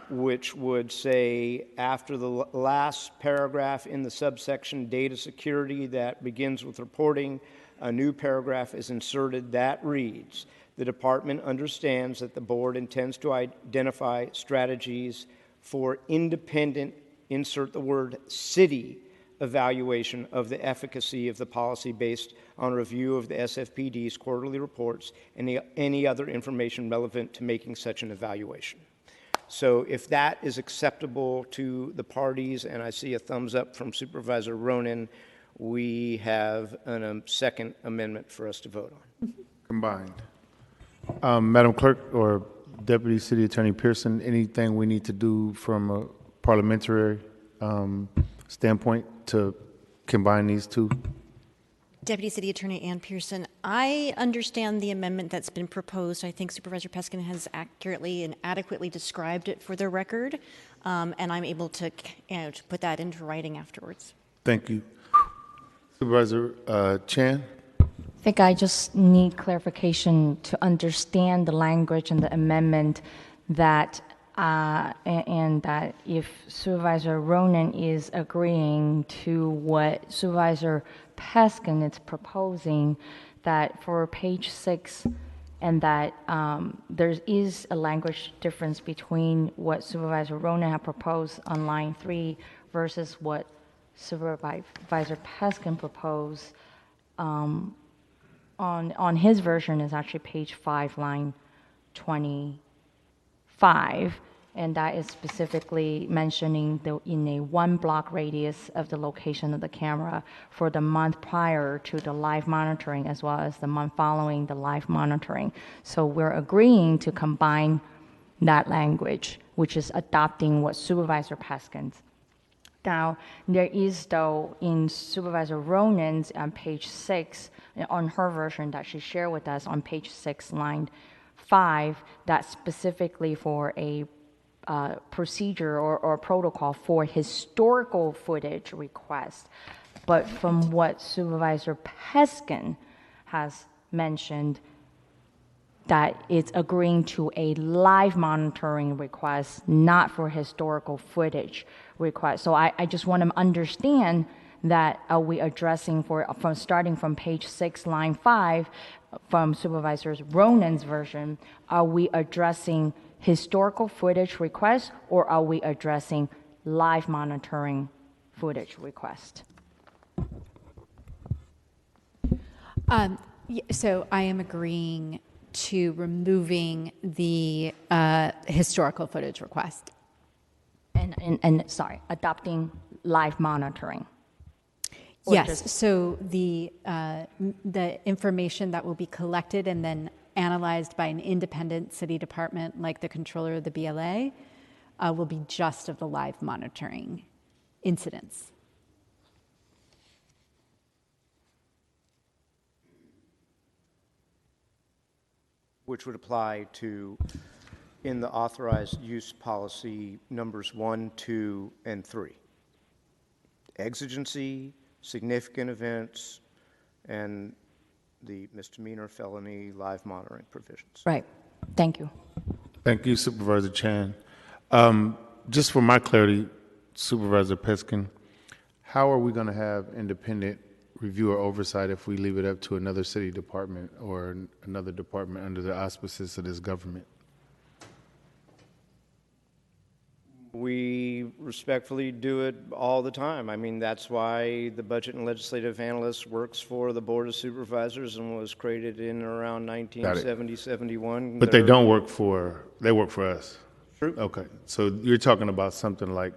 which would say after the last paragraph in the subsection data security that begins with reporting, a new paragraph is inserted that reads, the department understands that the board intends to identify strategies for independent, insert the word city, evaluation of the efficacy of the policy based on review of the SFPD's quarterly reports and any other information relevant to making such an evaluation. So if that is acceptable to the parties, and I see a thumbs up from Supervisor Ronan, we have a second amendment for us to vote on. Combined. Madam Clerk or Deputy City Attorney Pearson, anything we need to do from a parliamentary standpoint to combine these two? Deputy City Attorney Ann Pearson, I understand the amendment that's been proposed. I think Supervisor Peskin has accurately and adequately described it for the record, and I'm able to, to put that into writing afterwards. Thank you. Supervisor Chan? I think I just need clarification to understand the language and the amendment that, and that if Supervisor Ronan is agreeing to what Supervisor Peskin is proposing, that for page 6, and that there is a language difference between what Supervisor Ronan had proposed on line 3 versus what Supervisor Peskin proposed on his version is actually page 5, line 25, and that is specifically mentioning in a 1 block radius of the location of the camera for the month prior to the live monitoring as well as the month following the live monitoring. So we're agreeing to combine that language, which is adopting what Supervisor Peskin's. Now, there is, though, in Supervisor Ronan's on page 6, on her version that she shared with us on page 6, line 5, that's specifically for a procedure or protocol for historical footage request. But from what Supervisor Peskin has mentioned, that it's agreeing to a live monitoring request, not for historical footage request. So I just want to understand that are we addressing from starting from page 6, line 5, from Supervisor Ronan's version, are we addressing historical footage requests or are we addressing live monitoring footage request? So I am agreeing to removing the historical footage request. And sorry, adopting live monitoring. Yes, so the information that will be collected and then analyzed by an independent city department like the controller of the BLA will be just of the live monitoring incidents. Which would apply to, in the authorized use policy, numbers 1, 2, and 3. Exigency, significant events, and the misdemeanor, felony, live monitoring provisions. Right. Thank you. Thank you, Supervisor Chan. Just for my clarity, Supervisor Peskin, how are we going to have independent review or oversight if we leave it up to another city department or another department under the auspices of this government? We respectfully do it all the time. I mean, that's why the budget and legislative analyst works for the Board of Supervisors and was created in around 1970-71. But they don't work for, they work for us. True. Okay, so you're talking about something like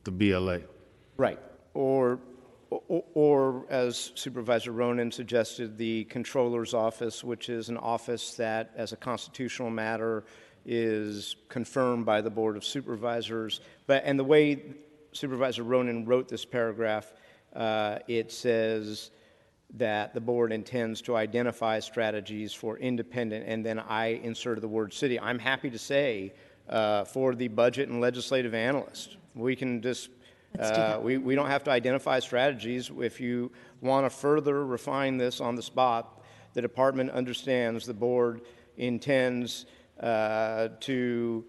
the BLA. Right, or as Supervisor Ronan suggested, the Controller's Office, which is an office that, as a constitutional matter, is confirmed by the Board of Supervisors. And the way Supervisor Ronan wrote this paragraph, it says that the board intends to identify strategies for independent, and then I inserted the word city. I'm happy to say for the budget and legislative analyst, we can just, we don't have to identify strategies. If you want to further refine this on the spot, the department understands the board intends to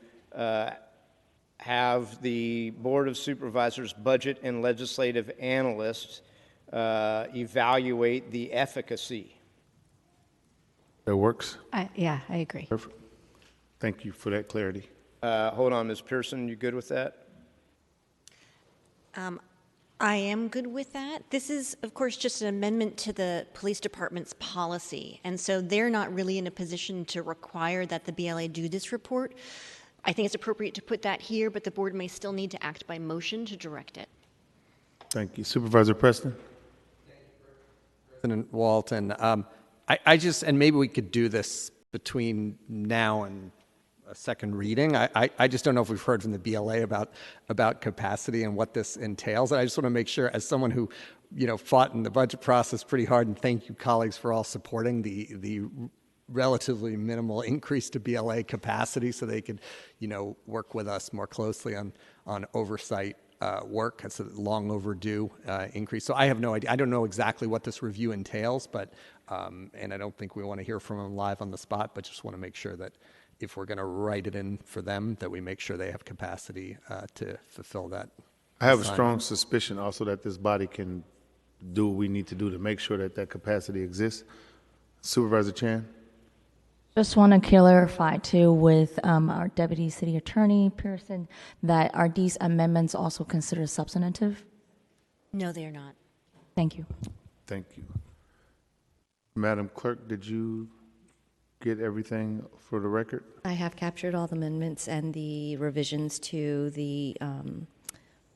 have the Board of Supervisors budget and legislative analysts evaluate the efficacy. That works? Yeah, I agree. Perfect. Thank you for that clarity. Hold on, Ms. Pearson, you good with that? I am good with that. This is, of course, just an amendment to the police department's policy. And so they're not really in a position to require that the BLA do this report. I think it's appropriate to put that here, but the board may still need to act by motion to direct it. Thank you. Supervisor Preston? President Walton, I just, and maybe we could do this between now and a second reading. I just don't know if we've heard from the BLA about capacity and what this entails. And I just want to make sure, as someone who, fought in the budget process pretty hard, and thank you colleagues for all supporting the relatively minimal increase to BLA capacity so they could, work with us more closely on oversight work. It's a long overdue increase. So I have no idea. I don't know exactly what this review entails, but, and I don't think we want to hear from them live on the spot, but just want to make sure that if we're going to write it in for them, that we make sure they have capacity to fulfill that. I have a strong suspicion also that this body can do what we need to do to make sure that that capacity exists. Supervisor Chan? Just want to clarify too with our Deputy City Attorney Pearson that are these amendments also considered substantive? No, they are not. Thank you. Thank you. Madam Clerk, did you get everything for the record? I have captured all the amendments and the revisions to the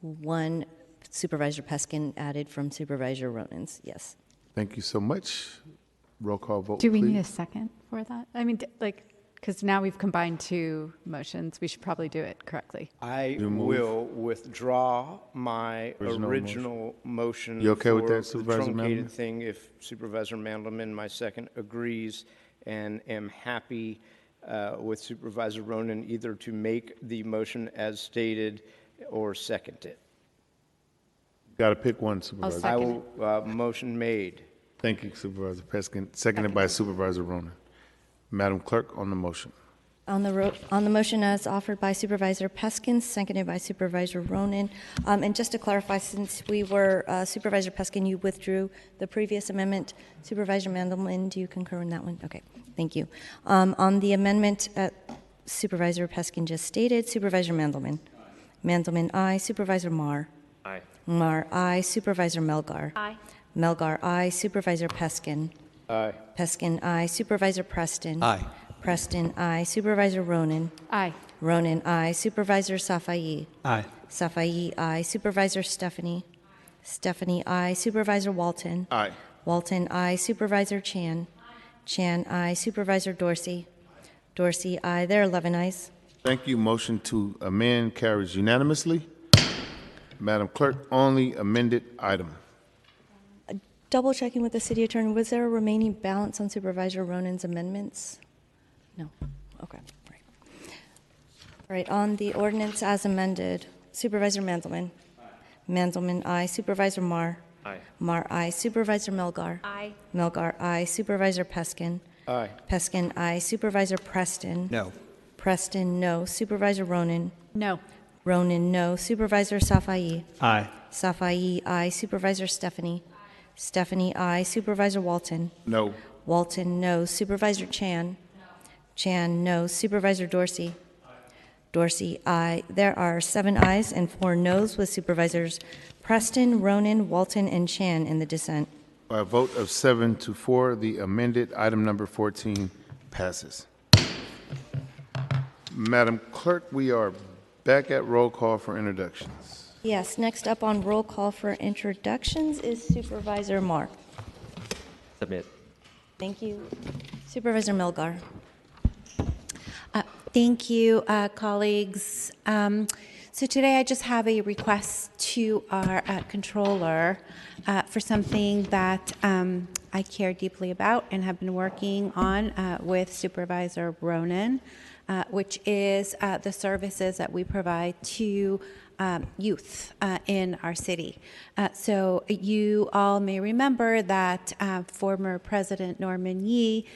one Supervisor Peskin added from Supervisor Ronan's. Yes. Thank you so much. Roll call vote, Do we please. need a second for that? I mean, because now we've combined two motions, we should probably do it correctly. I will withdraw my original motion. You okay for with that, the Supervisor truncated Mandelman? thing if Supervisor Mandelman, my second, agrees, and am happy with Supervisor Ronan either to make the motion as stated or second it. Got to pick one, Supervisor. I will, motion made. Thank you, Supervisor Peskin. Seconded by Supervisor Ronan. Madam Clerk, on the motion. On the motion as offered by Supervisor Peskin, seconded by Supervisor Ronan. And just to clarify, since we were, Supervisor Peskin, you withdrew the previous amendment. Supervisor Mandelman, do you concur in that one? Okay, thank you. On the amendment Supervisor Peskin just stated, Supervisor Mandelman. Mandelman, aye. Supervisor Marr. Aye. Marr, aye. Supervisor Melgar. Aye. Melgar, aye. Supervisor Peskin. Aye. Peskin, aye. Supervisor Preston. Aye. Preston, aye. Supervisor Ronan. Aye. Ronan, aye. Supervisor Safai. Aye. Safai, aye. Supervisor Stephanie. Stephanie, aye. Supervisor Walton. Aye. Walton, aye. Supervisor Chan. Chan, aye. Supervisor Dorsey. Dorsey, aye. There are 11 ayes. Thank you. Motion to amend carries unanimously. Madam Clerk, on the amended item. Double checking with the city attorney, was there a remaining balance on Supervisor Ronan's amendments? No. Okay. Right. All right. On the ordinance as amended, Supervisor Mandelman. Mandelman, aye. Supervisor Marr. Aye. Marr, aye. Supervisor Melgar. Aye. Melgar, aye. Supervisor Peskin. Aye. Peskin, aye. Supervisor Preston. No. Preston, no. Supervisor Ronan. No. Ronan, no. Supervisor Safai. Aye. Safai, aye. Supervisor Stephanie. Stephanie, aye. Supervisor Walton. No. Walton, no. Supervisor Chan. Chan, no. Supervisor Dorsey. Dorsey, aye. There are 7 ayes and 4 noes with Supervisors Preston, Ronan, Walton, and Chan in the dissent. By a vote of 7-4, the amended item number 14 passes. Madam Clerk, we are back at roll call for introductions. Yes, next up on roll call for introductions is Supervisor Marr. Submit. Thank you. Supervisor Melgar. Thank you, colleagues. So today I just have a request to our controller for something that I care deeply about and have been working on with Supervisor Ronan, which is the services that we provide to youth in our city. So you all may remember that former President Norman Yee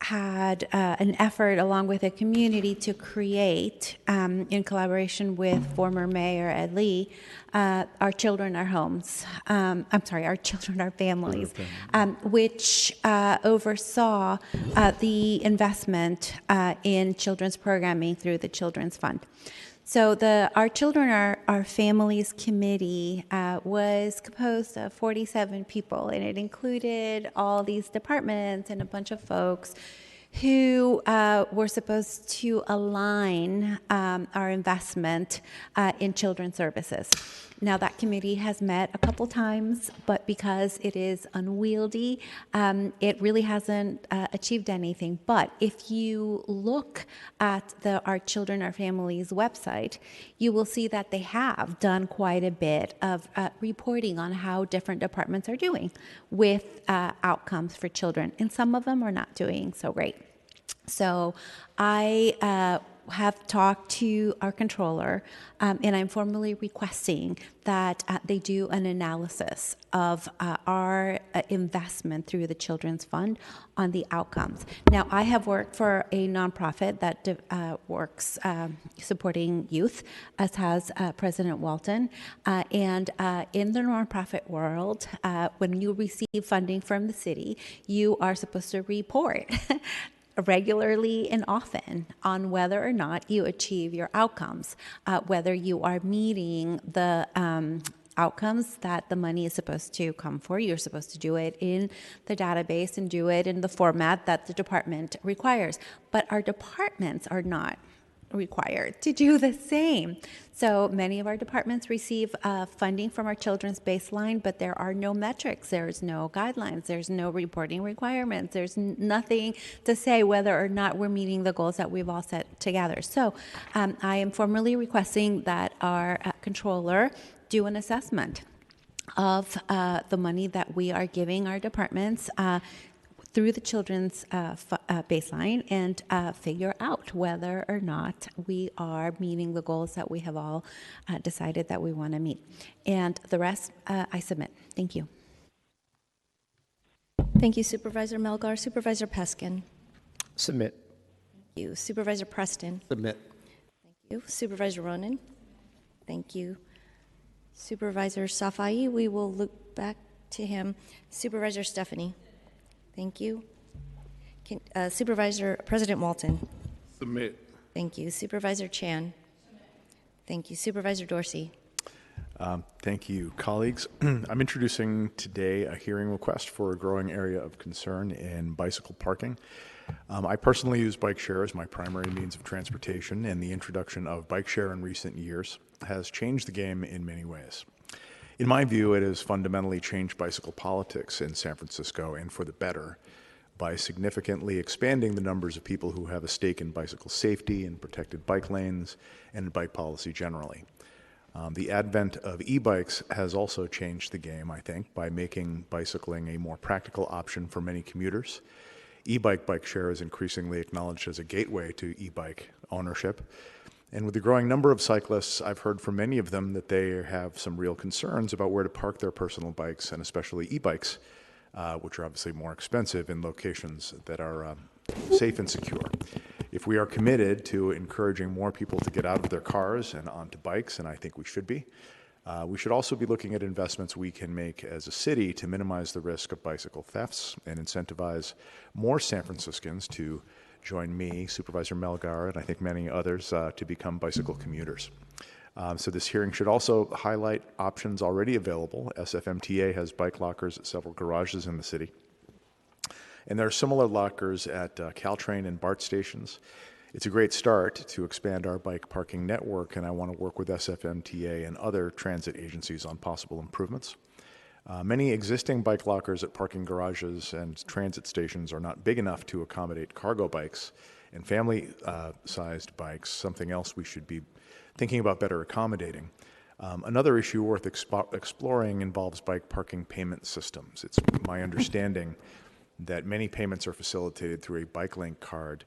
had an effort along with a community to create, in collaboration with former Mayor Ed Lee, Our Children, Our Homes. Our Children, Our Families, which oversaw the investment in children's programming through the Children's Fund. So the Our Children Are Our Families Committee was composed of 47 people, and it included all these departments and a bunch of folks who were supposed to align our investment in children's services. Now, that committee has met a couple times, but because it is unwieldy, it really hasn't achieved anything. But if you look at the Our Children, Our Families website, you will see that they have done quite a bit of reporting on how different departments are doing with outcomes for children, and some of them are not doing so great. So I have talked to our controller, and I'm formally requesting that they do an analysis of our investment through the Children's Fund on the outcomes. Now, I have worked for a nonprofit that works supporting youth, as has President Walton, and in the nonprofit world, when you receive funding from the city, you are supposed to report regularly and often on whether or not you achieve your outcomes, whether you are meeting the outcomes that the money is supposed to come for. You're supposed to do it in the database and do it in the format that the department requires. But our departments are not required to do the same. So many of our departments receive funding from our children's baseline, but there are no metrics, there's no guidelines, there's no reporting requirements, there's nothing to say whether or not we're meeting the goals that we've all set together. So I am formally requesting that our controller do an assessment of the money that we are giving our departments through the children's baseline and figure out whether or not we are meeting the goals that we have all decided that we want to meet. And the rest, I submit. Thank you. Thank you, Supervisor Melgar. Supervisor Peskin. Submit. Thank you. Supervisor Preston. Submit. Thank you. Supervisor Ronan. Thank you. Supervisor Safai, we will look back to him. Supervisor Stephanie. Thank you. Supervisor President Walton. Submit. Thank you. Supervisor Chan. Thank you. Supervisor Dorsey. Thank you, colleagues. I'm introducing today a hearing request for a growing area of concern in bicycle parking. I personally use bike share as my primary means of transportation, and the introduction of bike share in recent years has changed the game in many ways. In my view, it has fundamentally changed bicycle politics in San Francisco, and for the better, by significantly expanding the numbers of people who have a stake in bicycle safety and protected bike lanes and in bike policy generally. The advent of e-bikes has also changed the game, I think, by making bicycling a more practical option for many commuters. Bike share is increasingly acknowledged as a gateway to e-bike ownership. And with the growing number of cyclists, I've heard from many of them that they have some real concerns about where to park their personal bikes, and especially e-bikes, which are obviously more expensive in locations that are safe and secure. If we are committed to encouraging more people to get out of their cars and onto bikes, and I think we should also be looking at investments we can make as a city to minimize the risk of bicycle thefts and incentivize more San Franciscans to join me, Supervisor Melgar, and I think many others to become bicycle commuters. So this hearing should also highlight options already available. SFMTA has bike lockers at several garages in the city. And there are similar lockers at Caltrain and BART stations. It's a great start to expand our bike parking network, and I want to work with SFMTA and other transit agencies on possible improvements. Many existing bike lockers at parking garages and transit stations are not big enough to accommodate cargo bikes and family-sized bikes, something else we should be thinking about better accommodating. Another issue worth exploring involves bike parking payment systems. It's my understanding that many payments are facilitated through a bike link card.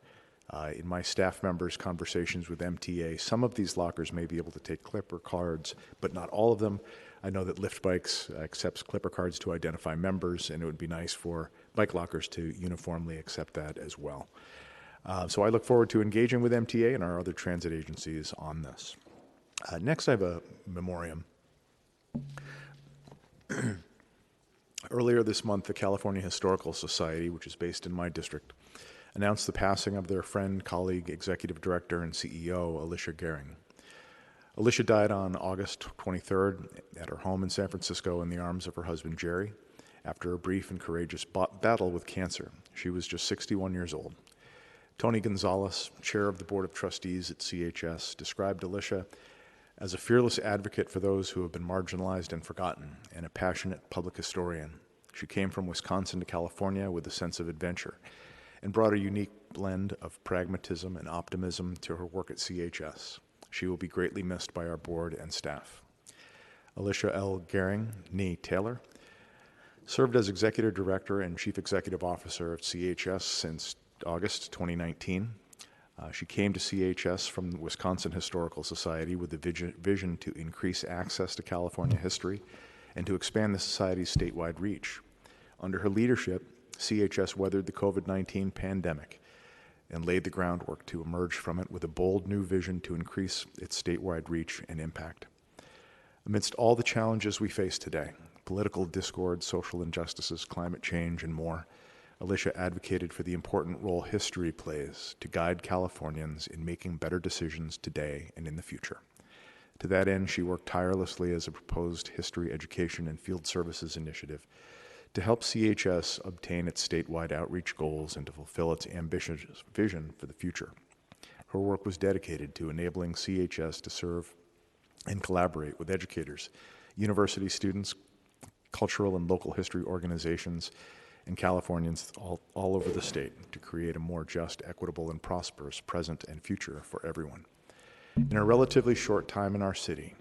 In my staff members' conversations with MTA, some of these lockers may be able to take Clipper cards, but not all of them. I know that Lyft Bikes accepts Clipper cards to identify members, and it would be nice for bike lockers to uniformly accept that as well. So I look forward to engaging with MTA and our other transit agencies on this. Next, I have a memoriam. Earlier this month, the California Historical Society, which is based in my district, announced the passing of their friend, colleague, executive director, and CEO, Alicia Gehring. Alicia died on August 23rd at her home in San Francisco in the arms of her husband, Jerry, after a brief and courageous battle with cancer. She was just 61 years old. Tony Gonzalez, chair of the Board of Trustees at CHS, described Alicia as a fearless advocate for those who have been marginalized and forgotten, and a passionate public historian. She came from Wisconsin to California with a sense of adventure and brought a unique blend of pragmatism and optimism to her work at CHS. She will be greatly missed by our board and staff. Alicia L. Gehring, nee Taylor, served as Executive Director and Chief Executive Officer of CHS since August 2019. She came to CHS from the Wisconsin Historical Society with the vision to increase access to California history and to expand the Society's statewide reach. Under her leadership, CHS weathered the COVID-19 pandemic and laid the groundwork to emerge from it with a bold new vision to increase its statewide reach and impact. Amidst all the challenges we face today, political discord, social injustices, climate change, and more, Alicia advocated for the important role history plays to guide Californians in making better decisions today and in the future. To that end, she worked tirelessly as a proposed history education and field services initiative to help CHS obtain its statewide outreach goals and to fulfill its ambitious vision for the future. Her work was dedicated to enabling CHS to serve and collaborate with educators, university students, cultural and local history organizations, and Californians all over the state to create a more just, equitable, and prosperous present and future for everyone. In a relatively short time in our city,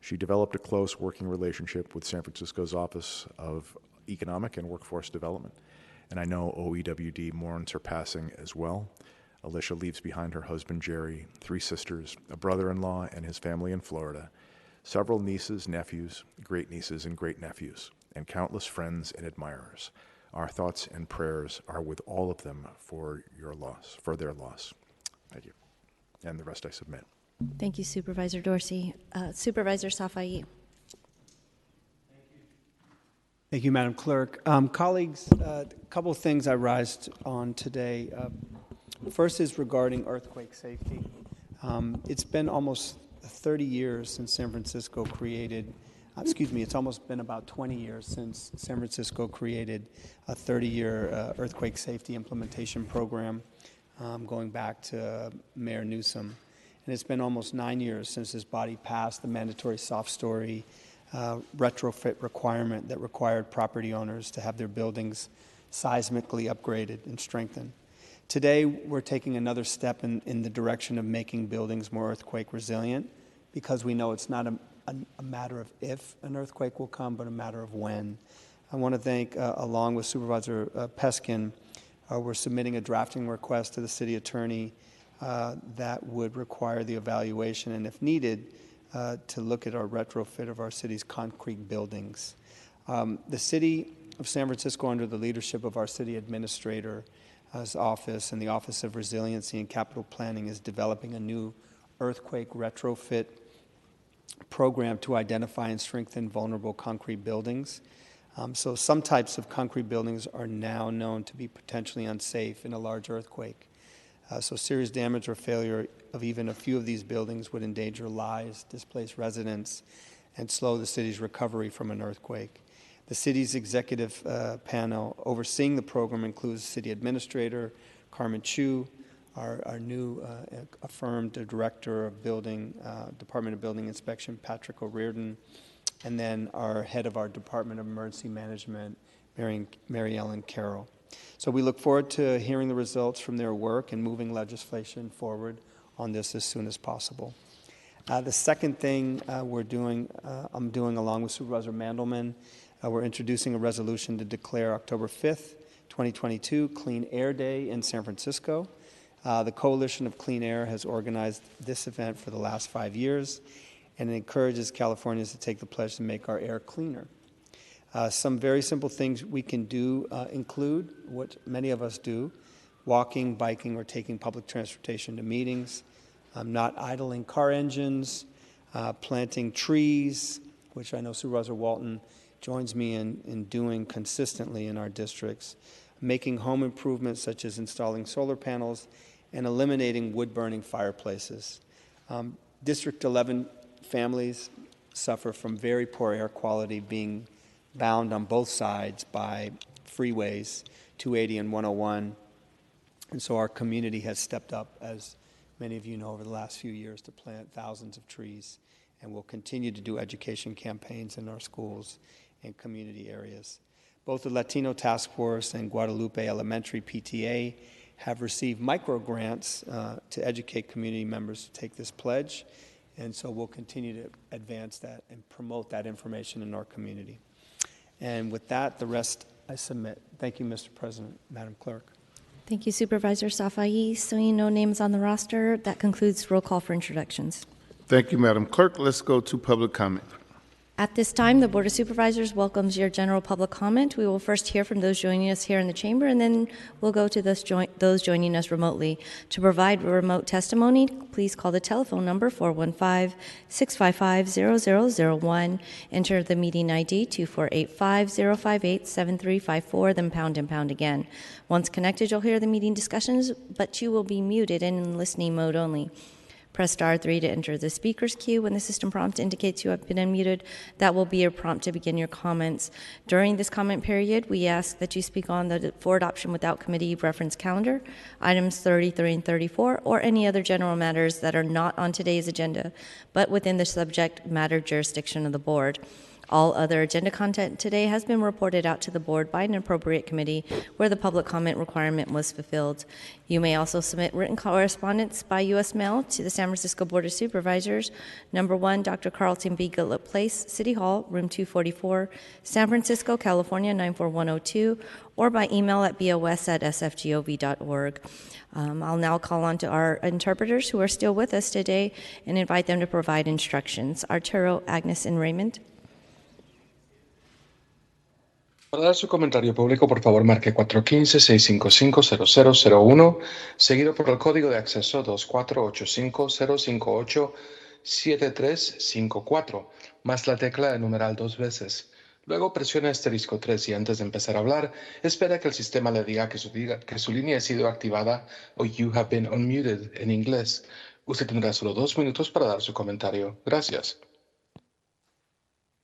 she developed a close working relationship with San Francisco's Office of Economic and Workforce Development, and I know OEWD mourns her passing as well. Alicia leaves behind her husband, Jerry, 3 sisters, a brother-in-law and his family in Florida, several nieces, nephews, great-nieces, and great-nephews, and countless friends and admirers. Our thoughts and prayers are with all of them for their loss. Thank you. And the rest I submit. Thank you, Supervisor Dorsey. Supervisor Safai. Thank you, Madam Clerk. Colleagues, a couple of things I raised on today. First is regarding earthquake safety. It's been almost 30 years since San Francisco created, it's almost been about 20 years since San Francisco created a 30-year earthquake safety implementation program, going back to Mayor Newsom. And it's been almost 9 years since this body passed the mandatory soft story retrofit requirement that required property owners to have their buildings seismically upgraded and strengthened. Today, we're taking another step in the direction of making buildings more earthquake resilient, because we know it's not a matter of if an earthquake will come, but a matter of when. I want to thank, along with Supervisor Peskin, we're submitting a drafting request to the city attorney that would require the evaluation, and if needed, to look at our retrofit of our city's concrete buildings. The city of San Francisco, under the leadership of our city administrator's office and the Office of Resiliency and Capital Planning, is developing a new earthquake retrofit program to identify and strengthen vulnerable concrete buildings. So some types of concrete buildings are now known to be potentially unsafe in a large earthquake. So serious damage or failure of even a few of these buildings would endanger lives, displace residents, and slow the city's recovery from an earthquake. The city's executive panel overseeing the program includes City Administrator Carmen Chu, our new affirmed Director of Department of Building Inspection, Patrick O'Riordan, and then our head of our Department of Emergency Management, Mary Ellen Carroll. So we look forward to hearing the results from their work and moving legislation forward on this as soon as possible. The second thing I'm doing along with Supervisor Mandelman, we're introducing a resolution to declare October 5th, 2022, Clean Air Day in San Francisco. The Coalition of Clean Air has organized this event for the last 5 years, and it encourages Californians to take the pledge to make our air cleaner. Some very simple things we can do include what many of us do: walking, biking, or taking public transportation to meetings, not idling car engines, planting trees, which I know Supervisor Walton joins me in doing consistently in our districts, making home improvements such as installing solar panels, and eliminating wood-burning fireplaces. District 11 families suffer from very poor air quality, being bound on both sides by freeways, 280 and 101. And so our community has stepped up, as many of you know, over the last few years to plant thousands of trees, and we'll continue to do education campaigns in our schools and community areas. Both the Latino Task Force and Guadalupe Elementary PTA have received micro grants to educate community members to take this pledge, and so we'll continue to advance that and promote that information in our community. And with that, the rest I submit. Thank you, Mr. President, Madam Clerk. Thank you, Supervisor Safai. Seeing no names on the roster, that concludes roll call for introductions. Thank you, Madam Clerk. Let's go to public comment. At this time, the Board of Supervisors welcomes your general public comment. We will first hear from those joining us here in the chamber, and then we'll go to those joining us remotely. To provide remote testimony, please call the telephone number 415-655-0001. Enter the meeting ID 2485-058-7354, then pound and pound again. Once connected, you'll hear the meeting discussions, but you will be muted and in listening mode only. Press star 3 to enter the speaker's queue. When the system prompt indicates you have been unmuted, that will be your prompt to begin your comments. During this comment period, we ask that you speak on the for adoption without committee reference calendar, items 33 and 34, or any other general matters that are not on today's agenda, but within the subject matter jurisdiction of the board. All other agenda content today has been reported out to the board by an appropriate committee where the public comment requirement was fulfilled. You may also submit written correspondence by U.S. mail to the San Francisco Board of Supervisors, number 1, Dr. Carlton B. Goodlett Place, City Hall, room 244, San Francisco, California, 94102, or by email at bos@sfgov.org. I'll now call on to our interpreters who are still with us today and invite them to provide instructions. Arturo, Agnes, and Raymond. Para dar su comentario público, por favor, marque 415-655-0001, seguido por el código de acceso 2485-058-7354, más la tecla de numeral 2 veces. Luego presione asterisco 3 y antes de empezar a hablar, espera que el sistema le diga que su línea ha sido activada o you have been unmuted en inglés. Usted tendrá solo 2 minutos para dar su comentario. Gracias.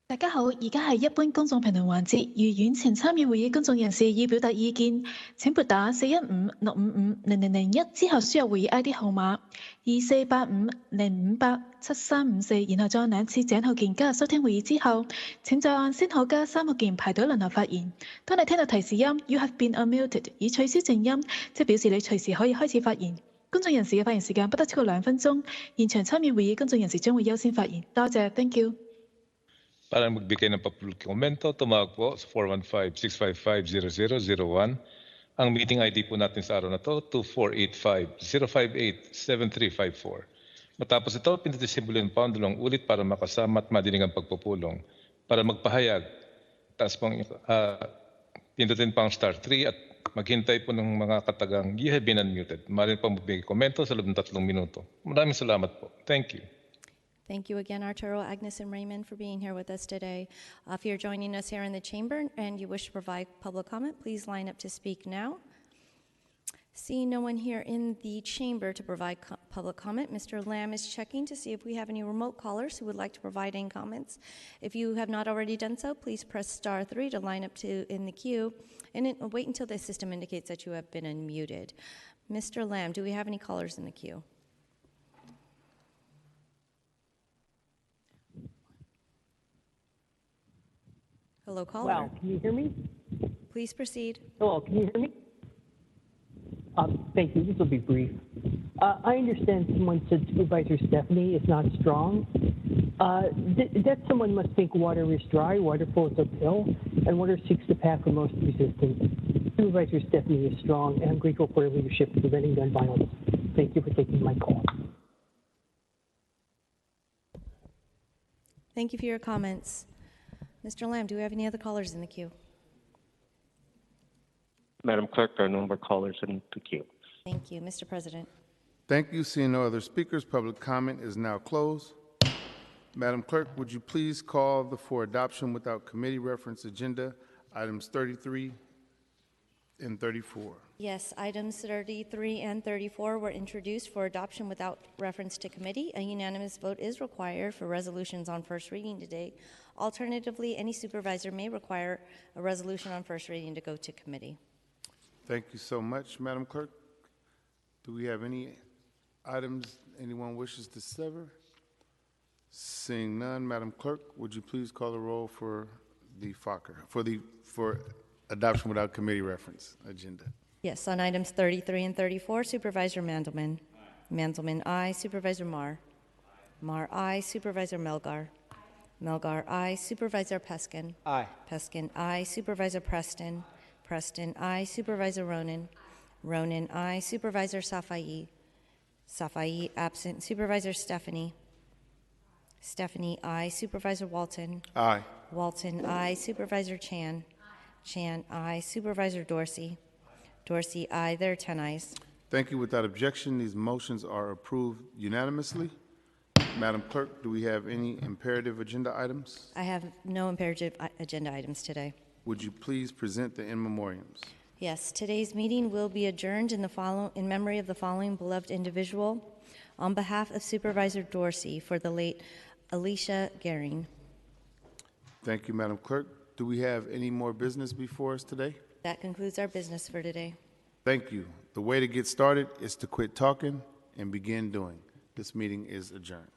大家好，而家係一般公眾評論環節。如遠程參與會議公眾人士要表達意見，請撥打415-655-0001之後輸入會議 ID 號碼2485-058-7354，然後再按兩次井號鍵加入收聽會議之後，請再按先後加3個鍵排隊輪候發言。當你聽到提示音 You have been unmuted 已取消靜音，即表示你隨時可以開始發言。公眾人士嘅發言時間不得超過2分鐘。現場參與會議公眾人士將會優先發言。多謝 ，Thank you。 Para magbigay ng papulong komento, tumawag po sa 415-655-0001. Ang meeting ID po natin sa araw na to, 2485-058-7354. Matapos ito, pindutin simbolo yung pound 2 ulit para makasama at madinig ang pagpupulong. Para magpahayag, pindutin pang star 3 at maghintay po ng mga katagang you have been unmuted. Maaaring po magbigay komento sa loob ng 3 minuto. Maraming salamat po. Thank you. Thank you again, Arturo, Agnes, and Raymond, for being here with us today. If you're joining us here in the chamber and you wish to provide public comment, please line up to speak now. Seeing no one here in the chamber to provide public comment, Mr. Lamb is checking to see if we have any remote callers who would like to provide any comments. If you have not already done so, please press star 3 to line up in the queue, and wait until the system indicates that you have been unmuted. Mr. Lamb, do we have any callers in the queue? Hello, caller. Wow, can you hear me? Please proceed. Hello, can you hear me? Thank you. This will be brief. I understand someone said Supervisor Stephanie is not strong. That someone must think water is dry, water flows uphill, and water seeks the path of most resistance. Supervisor Stephanie is strong, and I'm grateful for her leadership in preventing gun violence. Thank you for taking my call. Thank you for your comments. Mr. Lamb, do we have any other callers in the queue? Madam Clerk, there are no more callers in the queue. Thank you. Mr. President. Thank you. Seeing no other speakers, public comment is now closed. Madam Clerk, would you please call the for adoption without committee reference agenda items 33 and 34. Yes, items 33 and 34 were introduced for adoption without reference to committee. A unanimous vote is required for resolutions on first reading today. Alternatively, any supervisor may require a resolution on first reading to go to committee. Thank you so much, Madam Clerk. Do we have any items anyone wishes to sever? Seeing none, Madam Clerk, would you please call the roll for the for adoption without committee reference agenda? Yes, on items 33 and 34, Supervisor Mandelman. Mandelman, aye. Supervisor Marr. Marr, aye. Supervisor Melgar. Melgar, aye. Supervisor Peskin. Aye. Peskin, aye. Supervisor Preston. Preston, aye. Supervisor Ronan. Ronan, aye. Supervisor Safai. Safai, absent. Supervisor Stephanie. Stephanie, aye. Supervisor Walton. Aye. Walton, aye. Supervisor Chan. Chan, aye. Supervisor Dorsey. Dorsey, aye. There are 10 ayes. Thank you. Without objection, these motions are approved unanimously. Madam Clerk, do we have any imperative agenda items? I have no imperative agenda items today. Would you please present the in memoriams? Yes, today's meeting will be adjourned in memory of the following beloved individual. On behalf of Supervisor Dorsey for the late Alicia Gehring. Thank you, Madam Clerk. Do we have any more business before us today? That concludes our business for today. Thank you. The way to get started is to quit talking and begin doing. This meeting is adjourned.